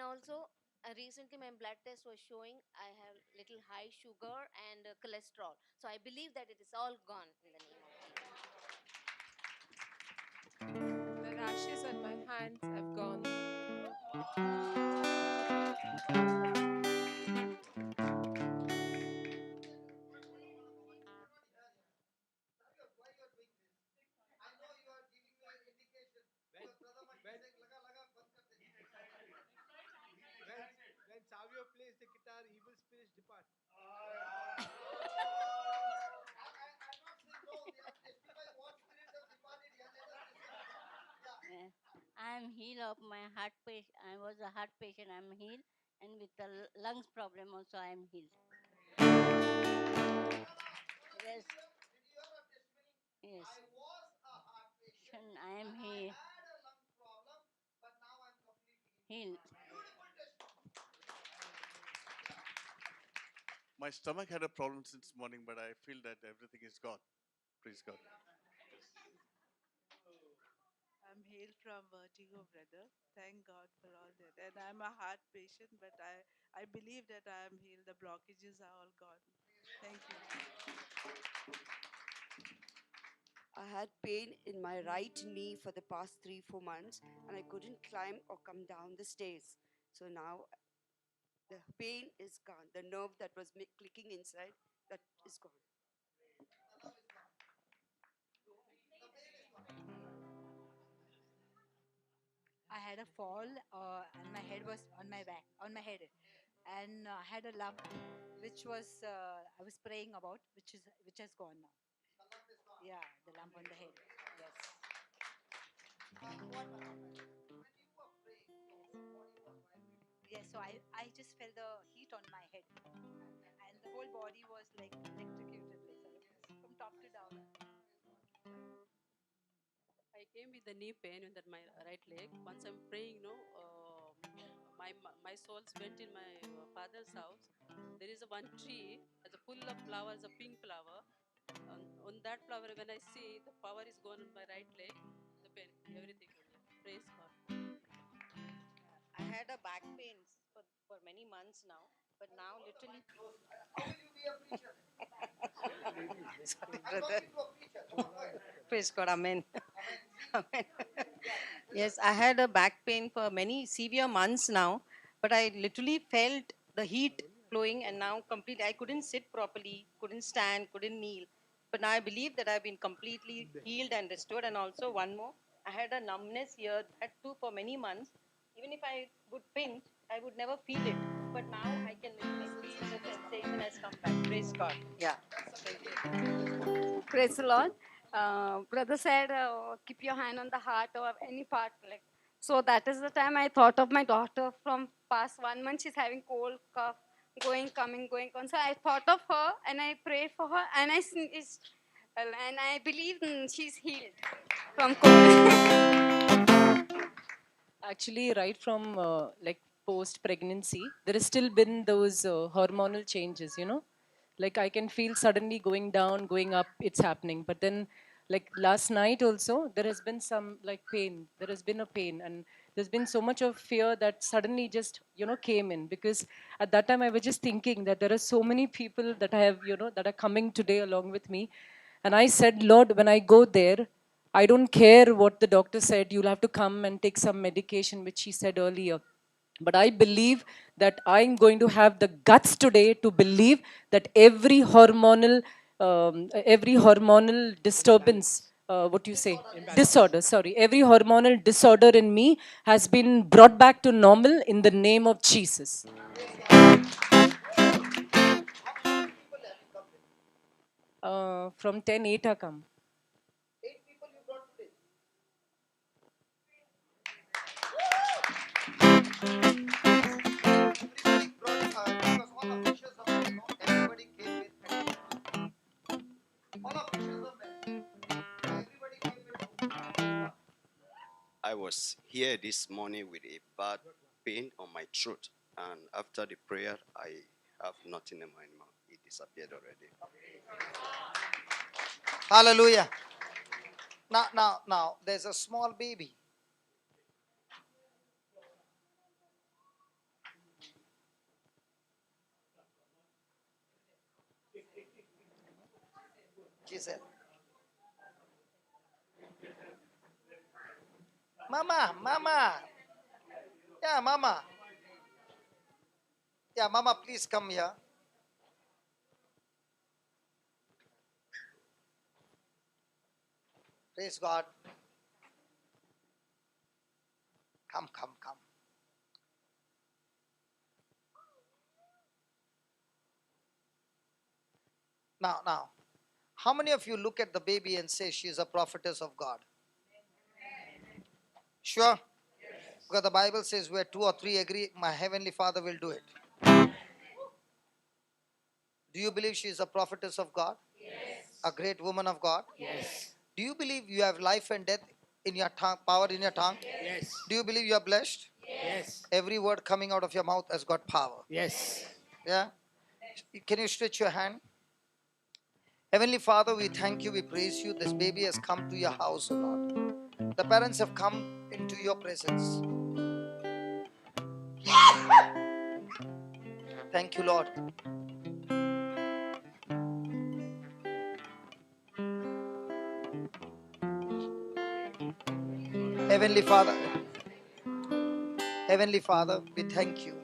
S11: also recently my blood test was showing I have little high sugar and cholesterol. So I believe that it is all gone in the name of Jesus.
S4: The rashes on my hands have gone.
S12: When Savio plays the guitar, evil spirits depart.
S13: I'm healed of my heart patient. I was a heart patient. I'm healed, and with the lungs problem also, I'm healed. Yes. Yes. I am healed. Healed.
S14: My stomach had a problem since morning, but I feel that everything is gone. Praise God.
S15: I'm healed from vertigo, brother. Thank God for all that. And I'm a heart patient, but I believe that I am healed. The blockages are all gone. Thank you.
S16: I had pain in my right knee for the past 3-4 months, and I couldn't climb or come down the stairs. So now the pain is gone. The nerve that was clicking inside, that is gone.
S17: I had a fall, and my head was on my back, on my head, and I had a lump, which was I was praying about, which has gone now. Yeah, the lump on the head. Yes. So I just felt the heat on my head, and the whole body was like electrocuted, like from top to down.
S18: I came with the knee pain in that my right leg. Once I'm praying, my souls went in my father's house. There is a one tree, as a full of flowers, a pink flower. On that flower, when I see the power is gone on my right leg, the pain, everything. Praise God.
S6: I had a back pain for many months now, but now literally. Sorry, brother. Praise God, amen. Amen. Yes, I had a back pain for many severe months now, but I literally felt the heat flowing, and now completely I couldn't sit properly, couldn't stand, couldn't kneel. But now I believe that I've been completely healed and restored. And also one more, I had a numbness here, that too for many months. Even if I would pinch, I would never feel it. But now I can literally feel the sensation has come back. Praise God. Yeah.
S19: Praise the Lord. Brother said, keep your hand on the heart or any part. Like, so that is the time I thought of my daughter from past 1 month. She's having cold, cough, going, coming, going on. So I thought of her and I prayed for her and I believe she's healed from cold.
S20: Actually, right from like post pregnancy, there has still been those hormonal changes, like I can feel suddenly going down, going up, it's happening. But then like last night also, there has been some like pain, there has been a pain, and there's been so much of fear that suddenly just, came in, because at that time I was just thinking that there are so many people that I have, that are coming today along with me. And I said, Lord, when I go there, I don't care what the doctor said, you'll have to come and take some medication, which he said earlier. But I believe that I'm going to have the guts today to believe that every hormonal disturbance, what you say? Disorder, sorry. Every hormonal disorder in me has been brought back to normal in the name of Jesus. From 10, 8 are come.
S21: I was here this morning with a bad pain on my throat, and after the prayer, have not in my mouth. It disappeared already.
S2: Hallelujah. Now, there's a small baby. Giselle. Mama. Yeah, Mama. Yeah, Mama, please come here. Praise God. Come. Now, how many of you look at the baby and say she is a prophetess of God? Sure? Because the Bible says where two or three agree, my heavenly Father will do it. Do you believe she is a prophetess of God? Yes. A great woman of God?
S1: Yes.
S2: Do you believe you have life and death in your tongue, power in your tongue?
S1: Yes.
S2: Do you believe you are blessed?
S1: Yes.
S2: Every word coming out of your mouth has got power.
S1: Yes.
S2: Yeah? Can you stretch your hand? Heavenly Father, we thank you, we praise you. This baby has come to your house, O Lord. The parents have come into your presence. Thank you, Lord. Heavenly Father, we thank you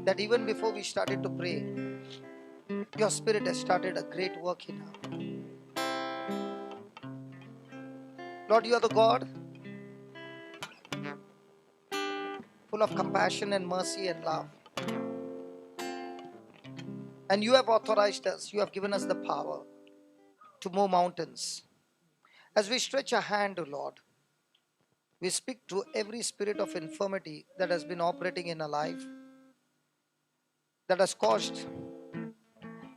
S2: that even before we started to pray, your Spirit has started a great work in her. Lord, you are the God full of compassion and mercy and love. And you have authorized us, you have given us the power to move mountains. As we stretch our hand, O Lord, we speak to every spirit of infirmity that has been operating in our life, that has caused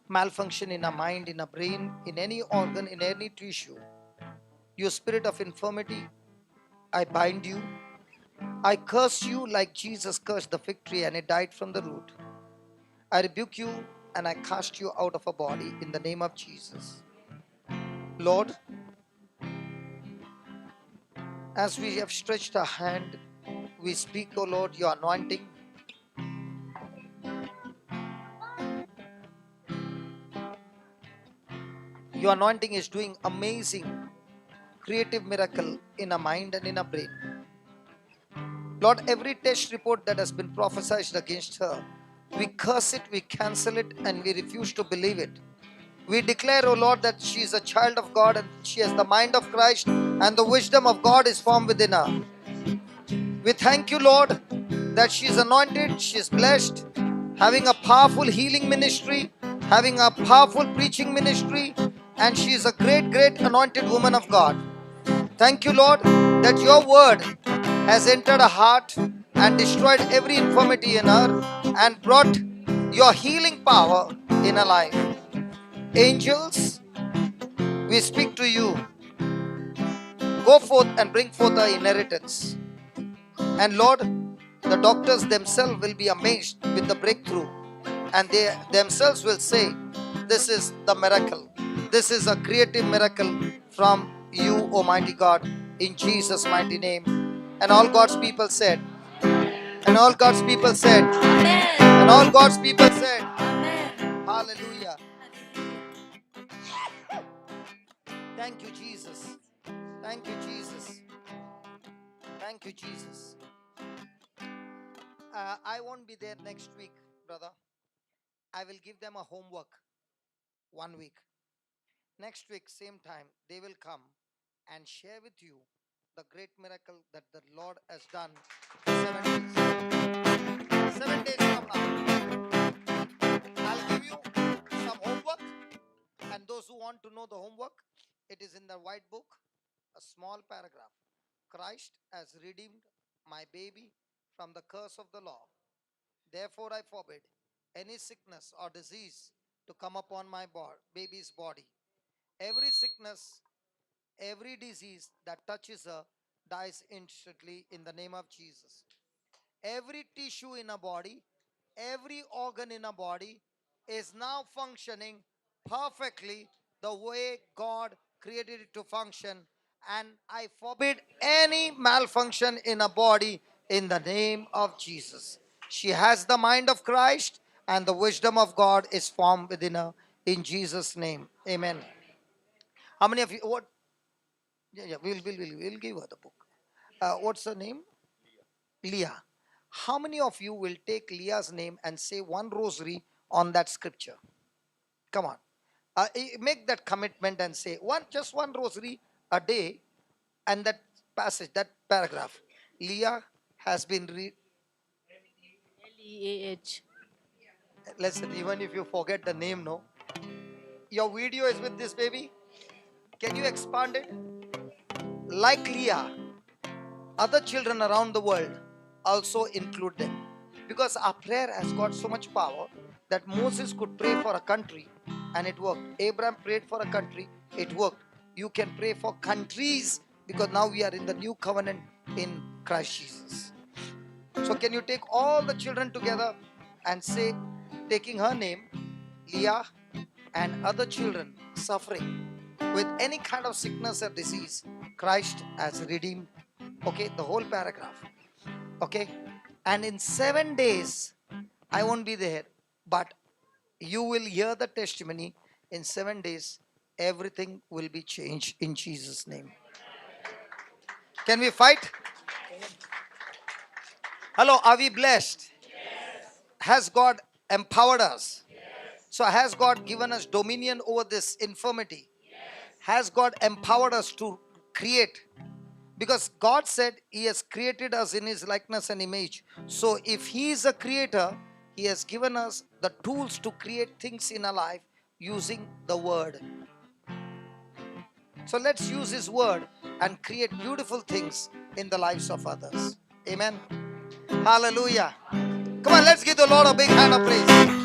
S2: malfunction in our mind, in our brain, in any organ, in any tissue. You spirit of infirmity, I bind you. I curse you like Jesus cursed the fig tree and it died from the root. I rebuke you and I cast you out of a body in the name of Jesus. Lord, as we have stretched our hand, we speak, O Lord, your anointing. Your anointing is doing amazing, creative miracle in our mind and in our brain. Lord, every test report that has been prophesied against her, we curse it, we cancel it, and we refuse to believe it. We declare, O Lord, that she is a child of God and she has the mind of Christ and the wisdom of God is formed within her. We thank you, Lord, that she is anointed, she is blessed, having a powerful healing ministry, having a powerful preaching ministry, and she is a great, great anointed woman of God. Thank you, Lord, that your word has entered her heart and destroyed every infirmity in her and brought your healing power in her life. Angels, we speak to you. Go forth and bring forth our inheritance. And Lord, the doctors themselves will be amazed with the breakthrough. And they themselves will say, this is the miracle. This is a creative miracle from you, Almighty God, in Jesus' mighty name. And all God's people said, and all God's people said, Amen. And all God's people said, Amen. Hallelujah. Thank you, Jesus. Thank you, Jesus. Thank you, Jesus. I won't be there next week, brother. I will give them a homework 1 week. Next week, same time, they will come and share with you the great miracle that the Lord has done for 7 days. 7 days from now, I'll give you some homework. And those who want to know the homework, it is in the white book, a small paragraph. Christ has redeemed my baby from the curse of the law. Therefore, I forbid any sickness or disease to come upon my baby's body. Every sickness, every disease that touches her dies instantly in the name of Jesus. Every tissue in her body, every organ in our body is now functioning perfectly the way God created it to function. And I forbid any malfunction in a body in the name of Jesus. She has the mind of Christ, and the wisdom of God is formed within her in Jesus' name. Amen. How many of you? What? Yeah, we'll give her the book. What's her name? Leah. How many of you will take Leah's name and say one rosary on that scripture? Come on. Make that commitment and say just one rosary a day, and that passage, that paragraph. Leah has been
S13: Leah.
S2: Listen, even if you forget the name, no. Your video is with this baby. Can you expand it? Like Leah, other children around the world, also include them. Because our prayer has got so much power that Moses could pray for a country and it worked. Abraham prayed for a country, it worked. You can pray for countries because now we are in the new covenant in Christ Jesus. So can you take all the children together and say, taking her name, Leah, and other children suffering with any kind of sickness or disease, Christ has redeemed. Okay, the whole paragraph. Okay, and in 7 days, I won't be there, but you will hear the testimony. In 7 days, everything will be changed in Jesus' name. Can we fight? Hello, are we blessed? Has God empowered us? So, has God given us dominion over this infirmity? Has God empowered us to create? Because God said He has created us in His likeness and image. So if He is a creator, He has given us the tools to create things in our life using the Word. So let's use His Word and create beautiful things in the lives of others. Amen. Hallelujah. Come on, let's give the Lord a big hand of praise.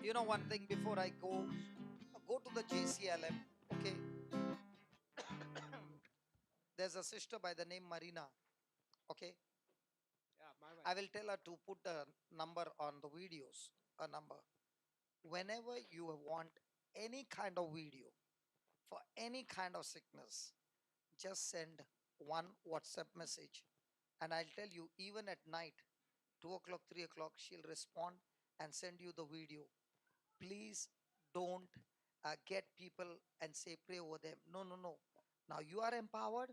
S2: You know one thing before I go to the JCILM, okay? There's a sister by the name Marina, okay? I will tell her to put a number on the videos, a number. Whenever you want any kind of video for any kind of sickness, just send one WhatsApp message, and I'll tell you, even at night, 2 o'clock, 3 o'clock, she'll respond and send you the video. Please don't get people and say pray over them. No, no, no. Now you are empowered.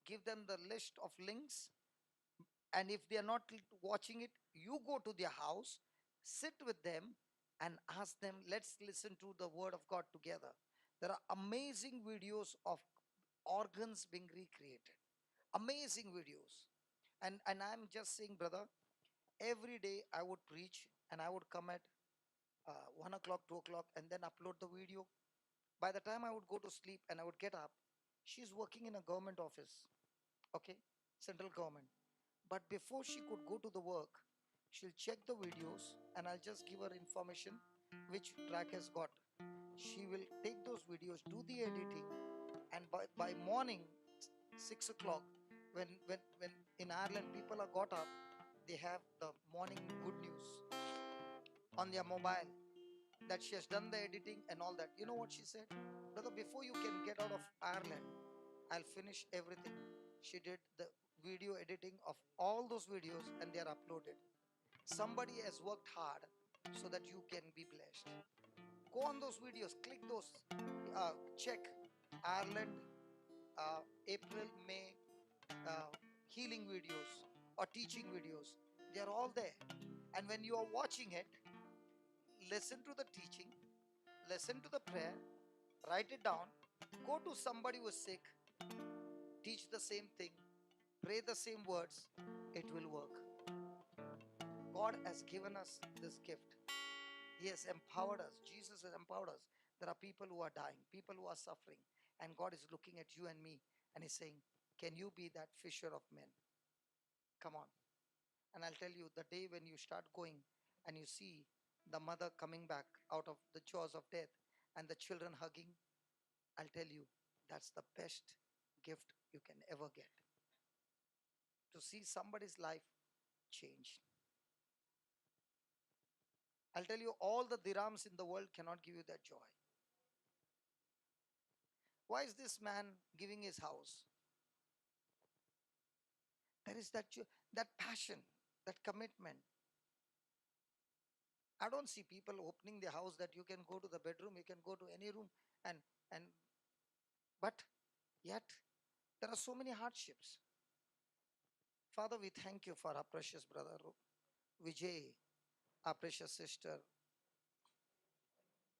S2: Give them the list of links, and if they are not watching it, you go to their house, sit with them, and ask them, let's listen to the word of God together. There are amazing videos of organs being recreated, amazing videos. And I'm just saying, brother, every day I would preach, and I would come at 1 o'clock, 2 o'clock, and then upload the video. By the time I would go to sleep and I would get up, she's working in a government office, okay, central government. But before she could go to the work, she'll check the videos, and I'll just give her information which track has got. She will take those videos, do the editing, and by morning 6 o'clock, when in Ireland people are got up, they have the morning good news on their mobile that she has done the editing and all that. You know what she said? Brother, before you can get out of Ireland, I'll finish everything. She did the video editing of all those videos, and they are uploaded. Somebody has worked hard so that you can be blessed. Go on those videos, click those, check Ireland, April, May, healing videos or teaching videos. They are all there. And when you are watching it, listen to the teaching, listen to the prayer, write it down, go to somebody who is sick, teach the same thing, pray the same words, it will work. God has given us this gift. He has empowered us. Jesus has empowered us. There are people who are dying, people who are suffering, and God is looking at you and me and He's saying, can you be that fisher of men? Come on. And I'll tell you, the day when you start going and you see the mother coming back out of the jaws of death and the children hugging, I'll tell you, that's the best gift you can ever get. To see somebody's life change. I'll tell you, all the dirhams in the world cannot give you that joy. Why is this man giving his house? There is that passion, that commitment. I don't see people opening their house that you can go to the bedroom, you can go to any room, and but yet there are so many hardships. Father, we thank you for our precious brother Vijay, our precious sister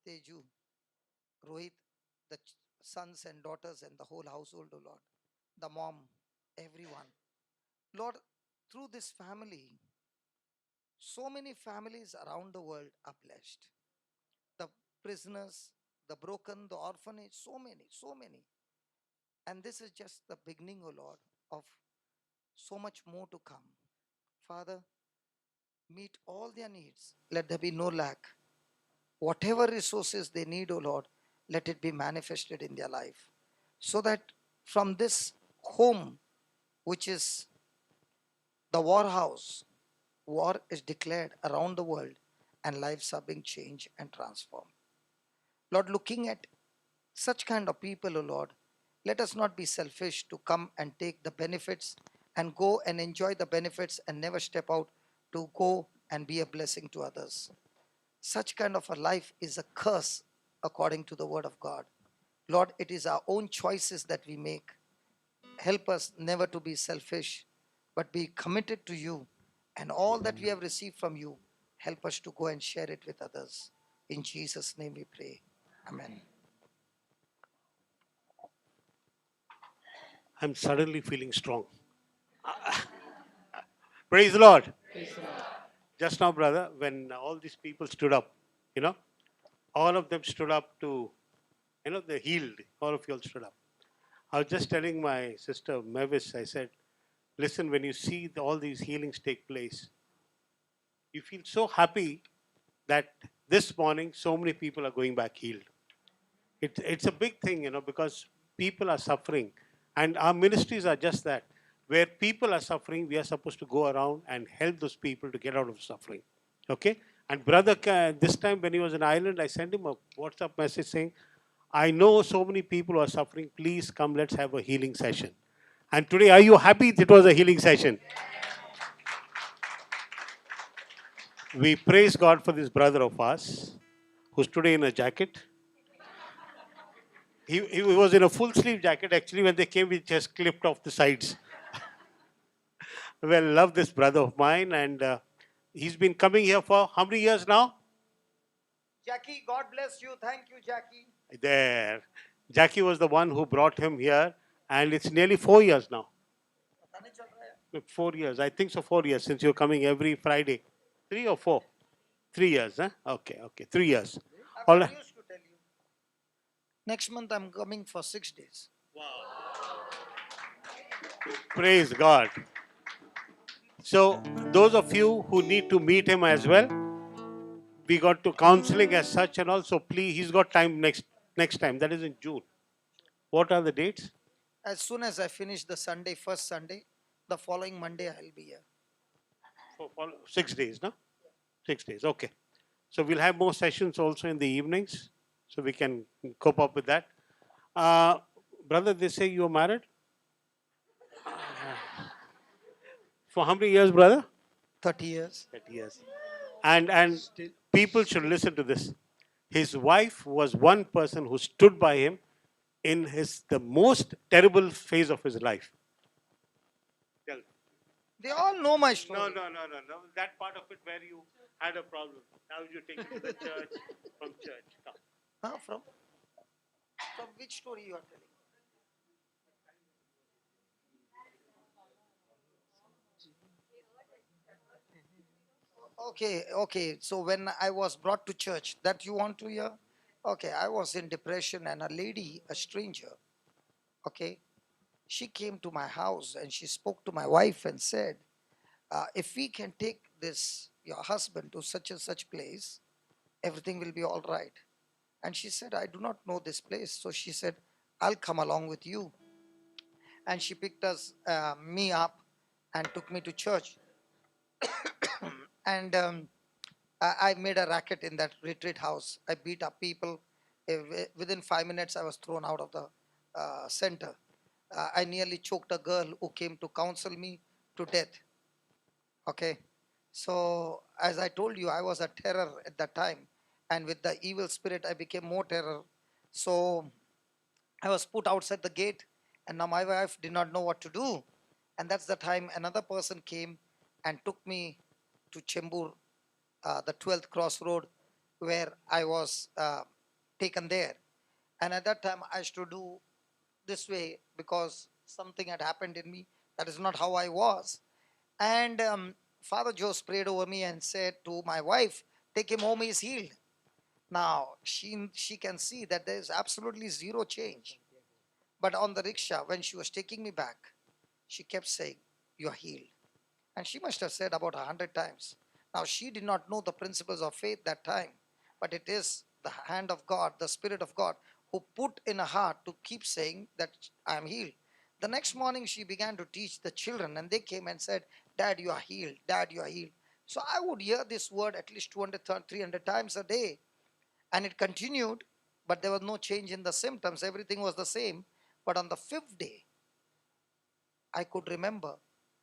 S2: Teju, Rohit, the sons and daughters and the whole household, oh Lord, the mom, everyone. Lord, through this family, so many families around the world are blessed. The prisoners, the broken, the orphanage, so many, so many. And this is just the beginning, O Lord, of so much more to come. Father, meet all their needs. Let there be no lack. Whatever resources they need, O Lord, let it be manifested in their life. So that from this home, which is the war house, war is declared around the world and lives are being changed and transformed. Lord, looking at such kind of people, O Lord, let us not be selfish to come and take the benefits and go and enjoy the benefits and never step out to go and be a blessing to others. Such kind of a life is a curse according to the word of God. Lord, it is our own choices that we make. Help us never to be selfish, but be committed to you, and all that we have received from you, help us to go and share it with others. In Jesus' name we pray. Amen.
S1: I'm suddenly feeling strong. Praise the Lord. Just now, brother, when all these people stood up, all of them stood up to, they healed. All of you all stood up. I was just telling my sister Mavis, I said, listen, when you see all these healings take place, you feel so happy that this morning so many people are going back healed. It's a big thing, because people are suffering. And our ministries are just that. Where people are suffering, we are supposed to go around and help those people to get out of suffering. Okay? And brother, this time when he was in Ireland, I sent him a WhatsApp message saying, I know so many people who are suffering. Please come, let's have a healing session. And today, are you happy it was a healing session? We praise God for this brother of ours, who's today in a jacket. He was in a full sleeve jacket. Actually, when they came, we just clipped off the sides. Well, love this brother of mine, and he's been coming here for how many years now?
S2: Jackie, God bless you. Thank you, Jackie.
S1: There. Jackie was the one who brought him here, and it's nearly 4 years now. 4 years. I think so, 4 years since you're coming every Friday. 3 or 4? 3 years, huh? Okay. 3 years. All right.
S2: Used to tell you. Next month I'm coming for 6 days.
S1: Praise God. So, those of you who need to meet him as well, we got to counseling as such, and also please, he's got time next time. That is in June. What are the dates?
S2: As soon as I finish the Sunday, first Sunday, the following Monday I'll be here.
S1: For 6 days, no? 6 days, okay. So we'll have more sessions also in the evenings, so we can cope up with that. Brother, they say you are married? For how many years, brother?
S2: 30 years.
S1: 30 years. And people should listen to this. His wife was one person who stood by him in the most terrible phase of his life. Tell me.
S2: They all know my story.
S1: No. That part of it where you had a problem. How you take it to the church, from church. Come.
S2: Huh, from which story you are telling? Okay. So when I was brought to church, that you want to hear? Okay, I was in depression, and a lady, a stranger, okay, she came to my house and she spoke to my wife and said, if we can take this, your husband, to such and such place, everything will be all right. And she said, I do not know this place. So she said, I'll come along with you. And she picked me up and took me to church. And I made a racket in that retreat house. I beat up people. Within 5 minutes, I was thrown out of the center. I nearly choked a girl who came to counsel me to death. Okay. So, as I told you, I was a terror at that time. And with the evil spirit, I became more terror. So, I was put outside the gate, and now my wife did not know what to do. And that's the time another person came and took me to Chembur, the 12th crossroad, where I was taken there. And at that time, I used to do this way because something had happened in me. That is not how I was. And Father Jose prayed over me and said to my wife, take him home, he's healed. Now, she can see that there is absolutely zero change. But on the rickshaw, when she was taking me back, she kept saying, you are healed. And she must have said about 100 times. Now, she did not know the principles of faith that time, but it is the hand of God, the Spirit of God, who put in her heart to keep saying that I am healed. The next morning, she began to teach the children, and they came and said, Dad, you are healed. Dad, you are healed. So I would hear this word at least 200, 300 times a day. And it continued, but there was no change in the symptoms. Everything was the same. But on the fifth day, I could remember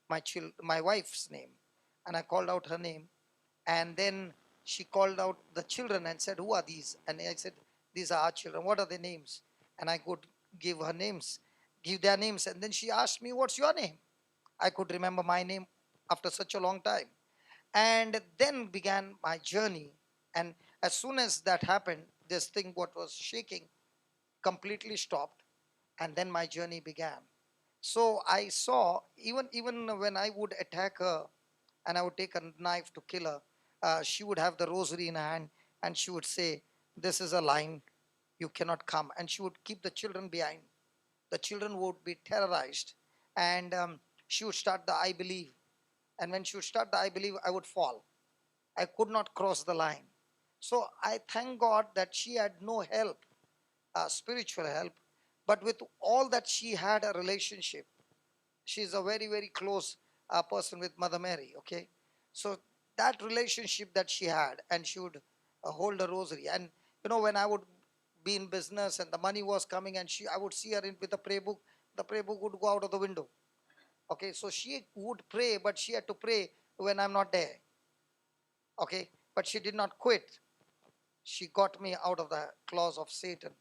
S2: my wife's name. And I called out her name. And then she called out the children and said, who are these? And I said, these are our children. What are their names? And I could give her names, give their names. And then she asked me, what's your name? I could remember my name after such a long time. And then began my journey. And as soon as that happened, this thing, what was shaking, completely stopped. And then my journey began. So I saw, even when I would attack her and I would take a knife to kill her, she would have the rosary in her hand and she would say, this is a line, you cannot come. And she would keep the children behind. The children would be terrorized. And she would start the I believe. And when she would start the I believe, I would fall. I could not cross the line. So I thank God that she had no help, spiritual help, but with all that she had a relationship. She's a very, very close person with Mother Mary, okay? So that relationship that she had, and she would hold a rosary. And, when I would be in business and the money was coming and I would see her with a prayer book, the prayer book would go out of the window. Okay, so she would pray, but she had to pray when I'm not there. Okay, but she did not quit. She got me out of the claws of Satan,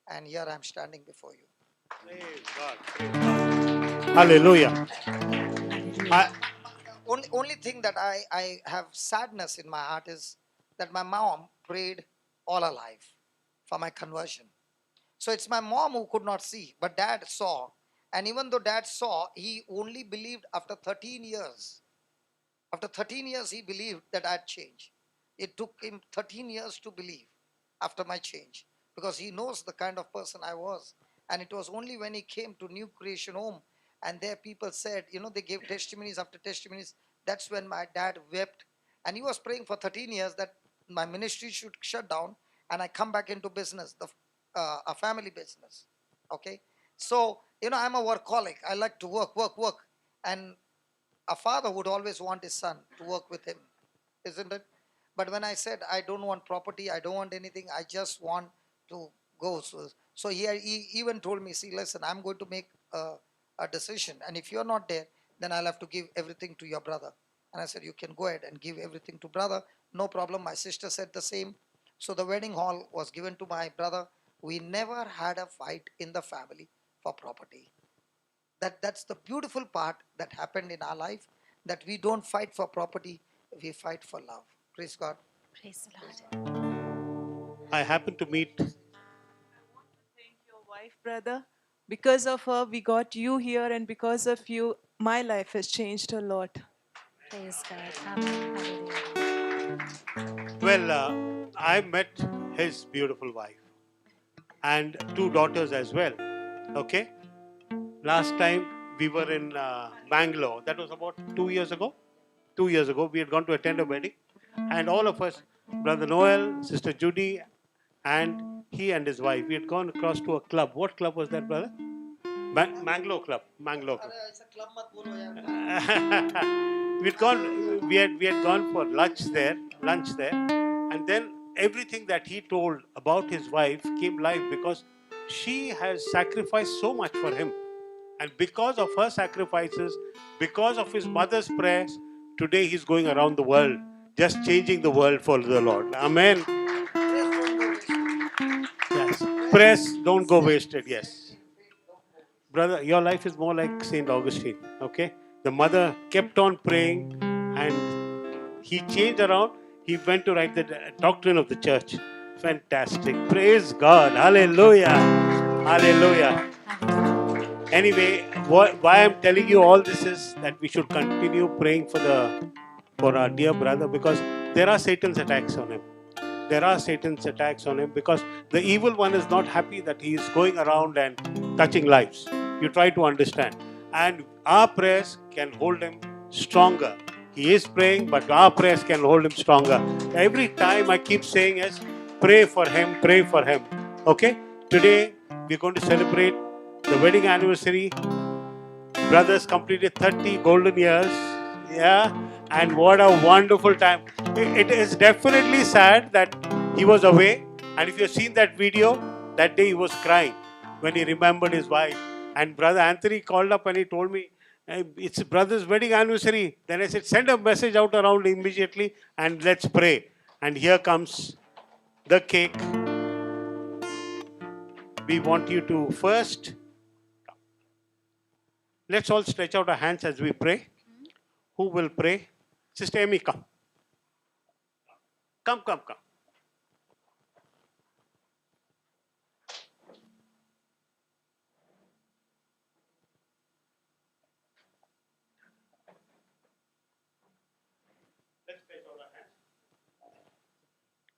S2: and here I'm standing before you.
S1: Praise God. Praise God. Hallelujah.
S2: Only thing that I have sadness in my heart is that my mom prayed all her life for my conversion. So it's my mom who could not see, but dad saw. And even though dad saw, he only believed after 13 years. After 13 years, he believed that I'd changed. It took him 13 years to believe after my change because he knows the kind of person I was. And it was only when he came to New Creation Home and there people said, they gave testimonies after testimonies. That's when my dad wept. And he was praying for 13 years that my ministry should shut down and I come back into business, a family business. Okay. So, I'm a workaholic. I like to work. And a father would always want his son to work with him, isn't it? But when I said, I don't want property, I don't want anything, I just want to go. So he even told me, see, listen, I'm going to make a decision. And if you're not there, then I'll have to give everything to your brother. And I said, you can go ahead and give everything to brother. No problem. My sister said the same. So the wedding hall was given to my brother. We never had a fight in the family for property. That's the beautiful part that happened in our life, that we don't fight for property, we fight for love. Praise God.
S3: Praise the Lord.
S1: I happened to meet
S15: Your wife, brother. Because of her, we got you here, and because of you, my life has changed a lot.
S3: Praise God. Amen.
S1: Well, I met his beautiful wife. and 2 daughters as well. Okay. Last time we were in Bangalore. That was about 2 years ago. 2 years ago, we had gone to attend a wedding, and all of us, Brother Noel, Sister Judy, and he and his wife, we had gone across to a club. What club was that, brother? Mangalore Club. Mangalore Club. We had gone for lunch there, and then everything that he told about his wife came live because she has sacrificed so much for him. And because of her sacrifices, because of his mother's prayers, today he's going around the world, just changing the world for the Lord. Amen. Yes. Prayers don't go wasted. Yes. Brother, your life is more like St. Augustine. Okay? The mother kept on praying and he changed around. He went to write the doctrine of the church. Fantastic. Praise God. Hallelujah. Hallelujah. Anyway, why I'm telling you all this is that we should continue praying for our dear brother, because there are Satan's attacks on him. There are Satan's attacks on him because the evil one is not happy that he is going around and touching lives. You try to understand. And our prayers can hold him stronger. He is praying, but our prayers can hold him stronger. Every time I keep saying is, pray for him, pray for him. Okay? Today we're going to celebrate the wedding anniversary. Brothers completed 30 golden years. Yeah. And what a wonderful time. It is definitely sad that he was away. And if you've seen that video, that day he was crying when he remembered his wife. And Brother Anthony called up and he told me, "Hey, it's brother's wedding anniversary." Then I said, send a message out around immediately and let's pray. And here comes the cake. We want you to first, let's all stretch out our hands as we pray. Who will pray? Sister Amy, come. Come, come, come.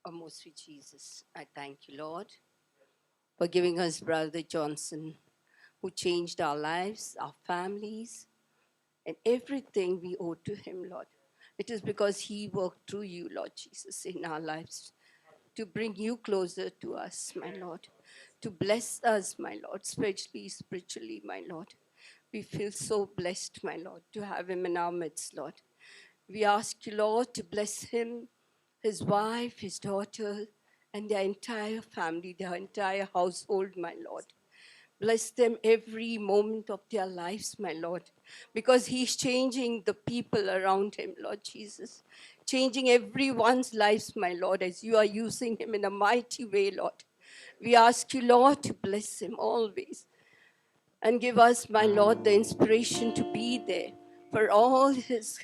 S5: Oh, most sweet Jesus, I thank you, Lord, for giving us Brother Johnson, who changed our lives, our families, and everything we owe to him, Lord. It is because he worked through you, Lord Jesus, in our lives to bring you closer to us, my Lord, to bless us, my Lord, spiritually, my Lord. We feel so blessed, my Lord, to have him in our midst, Lord. We ask you, Lord, to bless him, his wife, his daughter, and their entire family, their entire household, my Lord. Bless them every moment of their lives, my Lord, because he's changing the people around him, Lord Jesus. Changing everyone's lives, my Lord, as you are using him in a mighty way, Lord. We ask you, Lord, to bless him always and give us, my Lord, the inspiration to be there for all his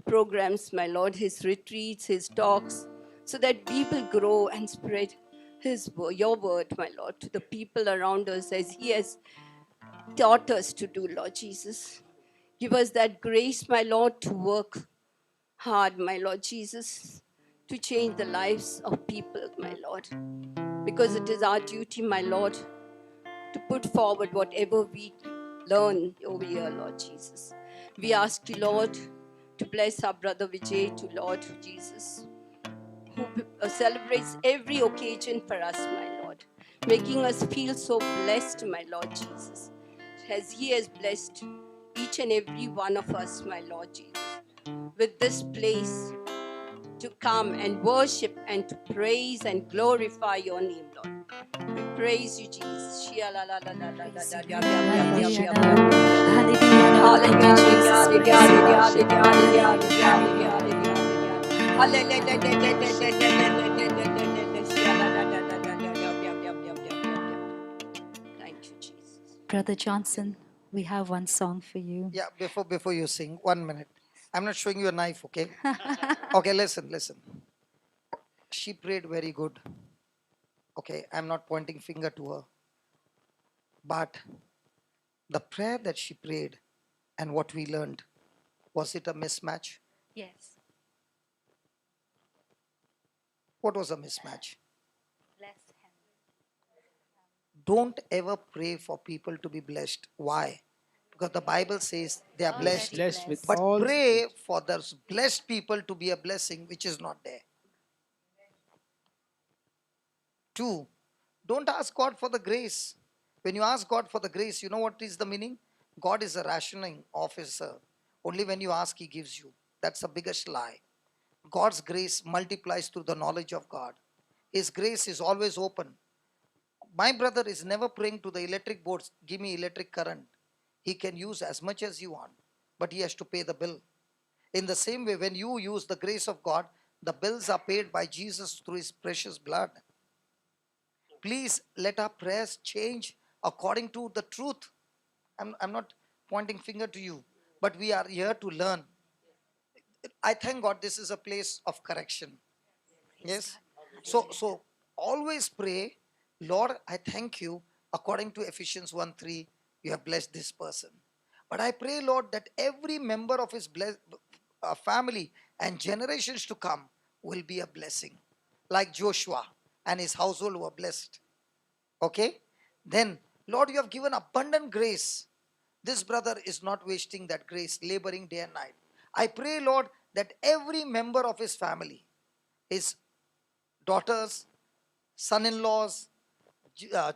S5: programs, my Lord, his retreats, his talks, so that we will grow and spread your word, my Lord, to the people around us as he has taught us to do, Lord Jesus. Give us that grace, my Lord, to work hard, my Lord Jesus, to change the lives of people, my Lord, because it is our duty, my Lord, to put forward whatever we learn over here, Lord Jesus. We ask you, Lord, to bless our brother Vijay, to Lord Jesus, who celebrates every occasion for us, my Lord, making us feel so blessed, my Lord Jesus, as he has blessed each and every one of us, my Lord Jesus, with this place to come and worship and to praise and glorify your name, Lord. We praise you, Jesus. Thank you, Jesus.
S3: Brother Johnson, we have one song for you.
S2: Yeah, before you sing, 1 minute. I'm not showing you a knife, okay? Okay, listen. She prayed very good. Okay, I'm not pointing finger to her. But the prayer that she prayed and what we learned, was it a mismatch?
S3: Yes.
S2: What was a mismatch?
S3: Bless him.
S2: Don't ever pray for people to be blessed. Why? Because the Bible says they are blessed.
S12: Blessed with
S2: But
S12: all
S2: pray for those blessed people to be a blessing, which is not there. 2, don't ask God for the grace. When you ask God for the grace, you know what is the meaning? God is a rationing officer. Only when you ask, He gives you. That's the biggest lie. God's grace multiplies through the knowledge of God. His grace is always open. My brother is never praying to the electric boards, give me electric current. He can use as much as you want, but he has to pay the bill. In the same way, when you use the grace of God, the bills are paid by Jesus through His precious blood. Please let our prayers change according to the truth. I'm not pointing finger to you, but we are here to learn. I thank God this is a place of correction. Yes. So always pray, Lord, I thank you. According to Ephesians 1:3, you have blessed this person. But I pray, Lord, that every member of his family and generations to come will be a blessing. Like Joshua and his household were blessed. Okay? Then, Lord, you have given abundant grace. This brother is not wasting that grace, laboring day and night. I pray, Lord, that every member of his family, his daughters, son-in-laws,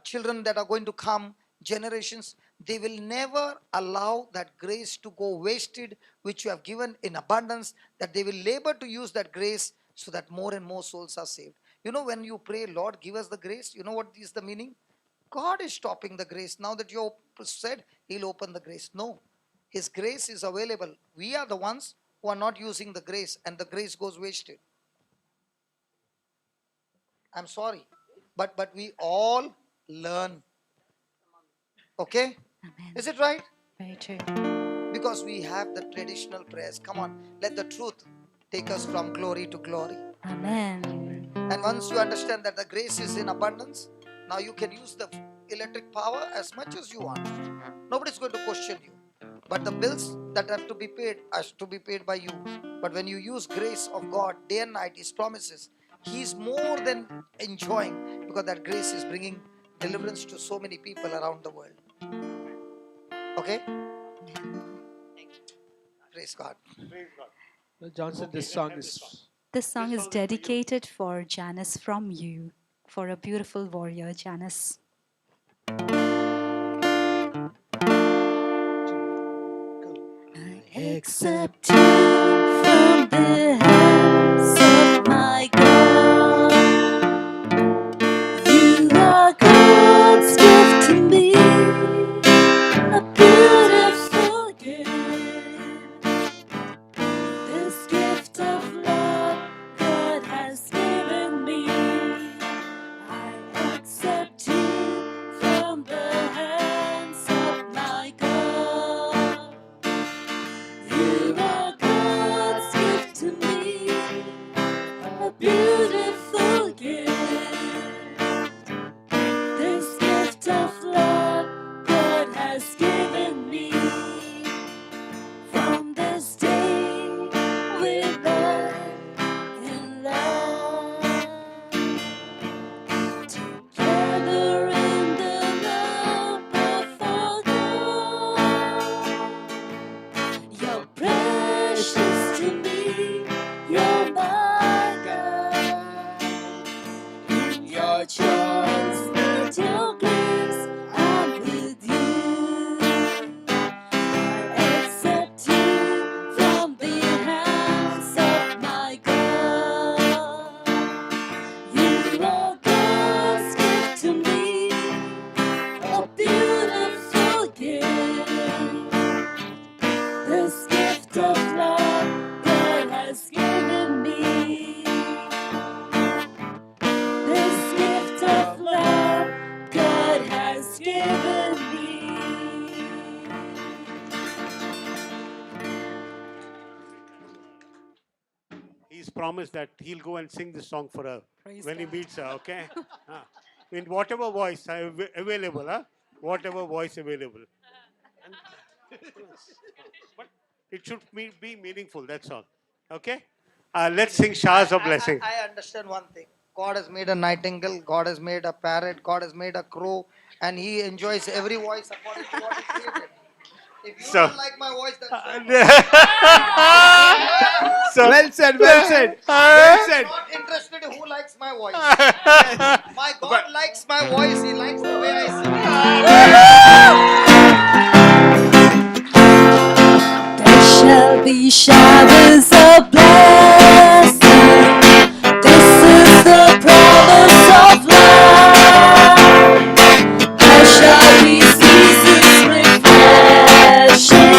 S2: children that are going to come, generations, they will never allow that grace to go wasted, which you have given in abundance, that they will labor to use that grace so that more and more souls are saved. You know, when you pray, Lord, give us the grace, you know what is the meaning? God is stopping the grace. Now that you said, He'll open the grace. No, His grace is available. We are the ones who are not using the grace, and the grace goes wasted. I'm sorry, but we all learn. Okay? Is it right?
S3: Very true.
S2: Because we have the traditional prayers. Come on, let the truth take us from glory to glory.
S3: Amen.
S2: And once you understand that the grace is in abundance, now you can use the electric power as much as you want. Nobody's going to question you. But the bills that have to be paid has to be paid by you. But when you use grace of God day and night, His promises, He's more than enjoying, because that grace is bringing deliverance to so many people around the world. Okay? Praise God.
S1: Praise God.
S12: Well, Johnson,
S1: Okay,
S12: this
S1: let's
S12: song
S1: have this
S12: is
S1: song.
S3: This song is dedicated for Janice from you, for a beautiful warrior, Janice. Accept you from the hands of my God. You are God's gift to me, a beautiful gift. This gift of love God has given me. I accept you from the hands of my God. You are God's gift to me, a beautiful gift. This gift of love God has given me. From this day we live in love, together in the love of our God. You're precious to me, you're my God. In your choice, with your grace, I'm with you. I accept you from the hands of my God. You are God's gift to me, a beautiful gift. This gift of love God has given me. This gift of love God has given me.
S1: He's promised that he'll go and sing this song for her when he
S3: God.
S1: meets her, okay? In whatever voice available, huh? Whatever voice available. And, but it should be meaningful, that's all. Okay? Let's sing Shahs of Blessing.
S2: I understand one thing. God has made a nightingale, God has made a parrot, God has made a crow, and He enjoys every voice according to what He created. If you
S1: So,
S2: don't like my voice, that's
S1: so
S12: Well said, well said. Well said.
S2: not interested in who likes my voice.
S12: Yes.
S2: My God likes my voice. He likes the way I sing.
S3: There shall be showers of blessing. This is the promise of love. There shall be seasons refreshing,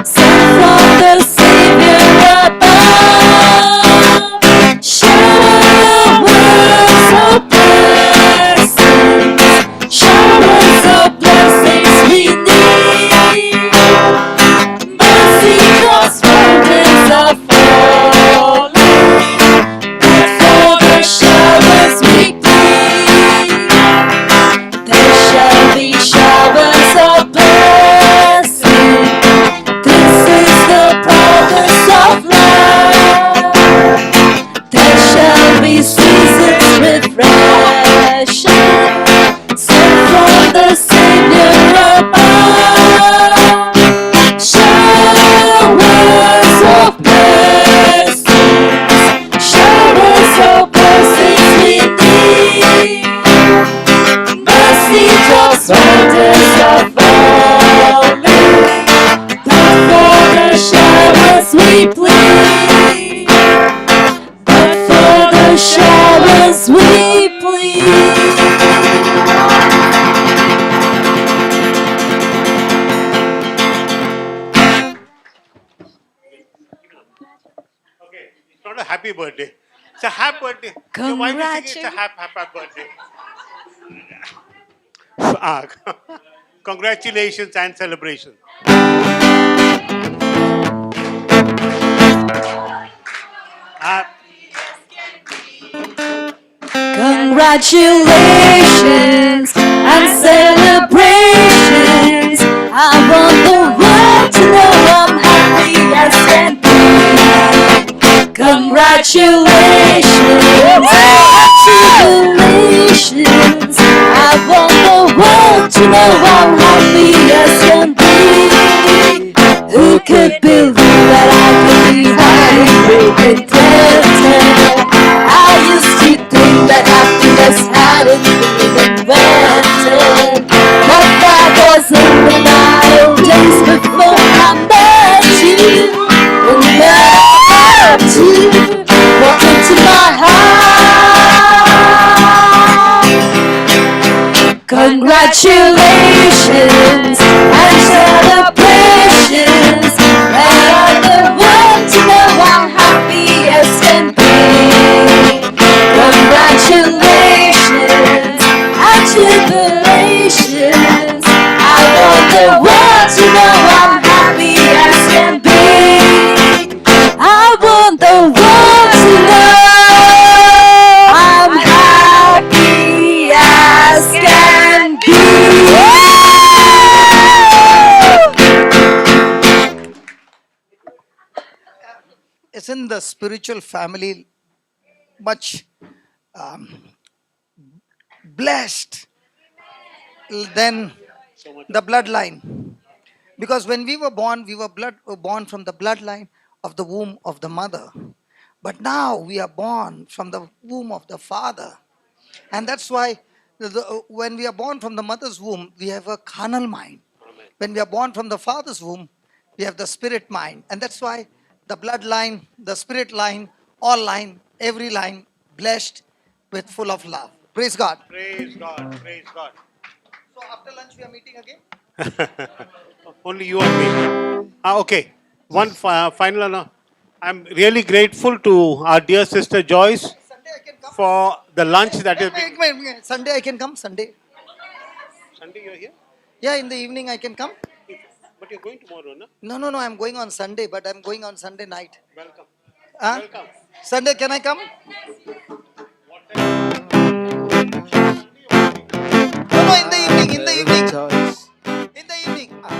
S3: sent from the Savior above. Showers of blessings, showers of blessings we need. Mercy drops fountains are falling, but for the showers we plead. There shall be showers of blessing. This is the promise of love. There shall be seasons refreshing, sent from the Savior above. Showers of blessings, showers of blessings we need. Mercy drops fountains are falling, but for the showers we plead. But for the showers we plead.
S1: okay, it's not a happy birthday. It's a happy birthday. Your wife is singing it's a happy birthday. Ah, congratulations and celebration.
S3: Congratulations and celebrations. I want the world to know I'm happy as can be. Congratulations, congratulations. I want the world to know I'm happy as can be. Who could believe that I could be highly contented? I used to think that happiness hadn't been invented, but that wasn't the old days before I met you. And met you, walked into my heart. Congratulations and celebrations. Let all the world to know I'm happy as can be. Congratulations and jubilations. I want the world to know I'm happy as can be. I want the world to know I'm happy as can be.
S2: Isn't the spiritual family much blessed than the bloodline? Because when we were born, were born from the bloodline of the womb of the mother. But now we are born from the womb of the Father. And that's why when we are born from the mother's womb, we have a carnal mind. When we are born from the Father's womb, we have the spirit mind. And that's why the bloodline, the spirit line, all line, every line, blessed with full of love. Praise God.
S1: Praise God. Praise God.
S2: So after lunch, we are meeting again?
S1: Only you and me. Okay. One final. I'm really grateful to our dear sister Joyce for the lunch that is being.
S2: Sunday I can come, Sunday.
S1: Sunday you're here?
S2: Yeah, in the evening I can come.
S1: But you're going tomorrow, no?
S2: No, I'm going on Sunday, but I'm going on Sunday night.
S1: Welcome.
S2: Huh?
S1: Welcome.
S2: Sunday, can I come?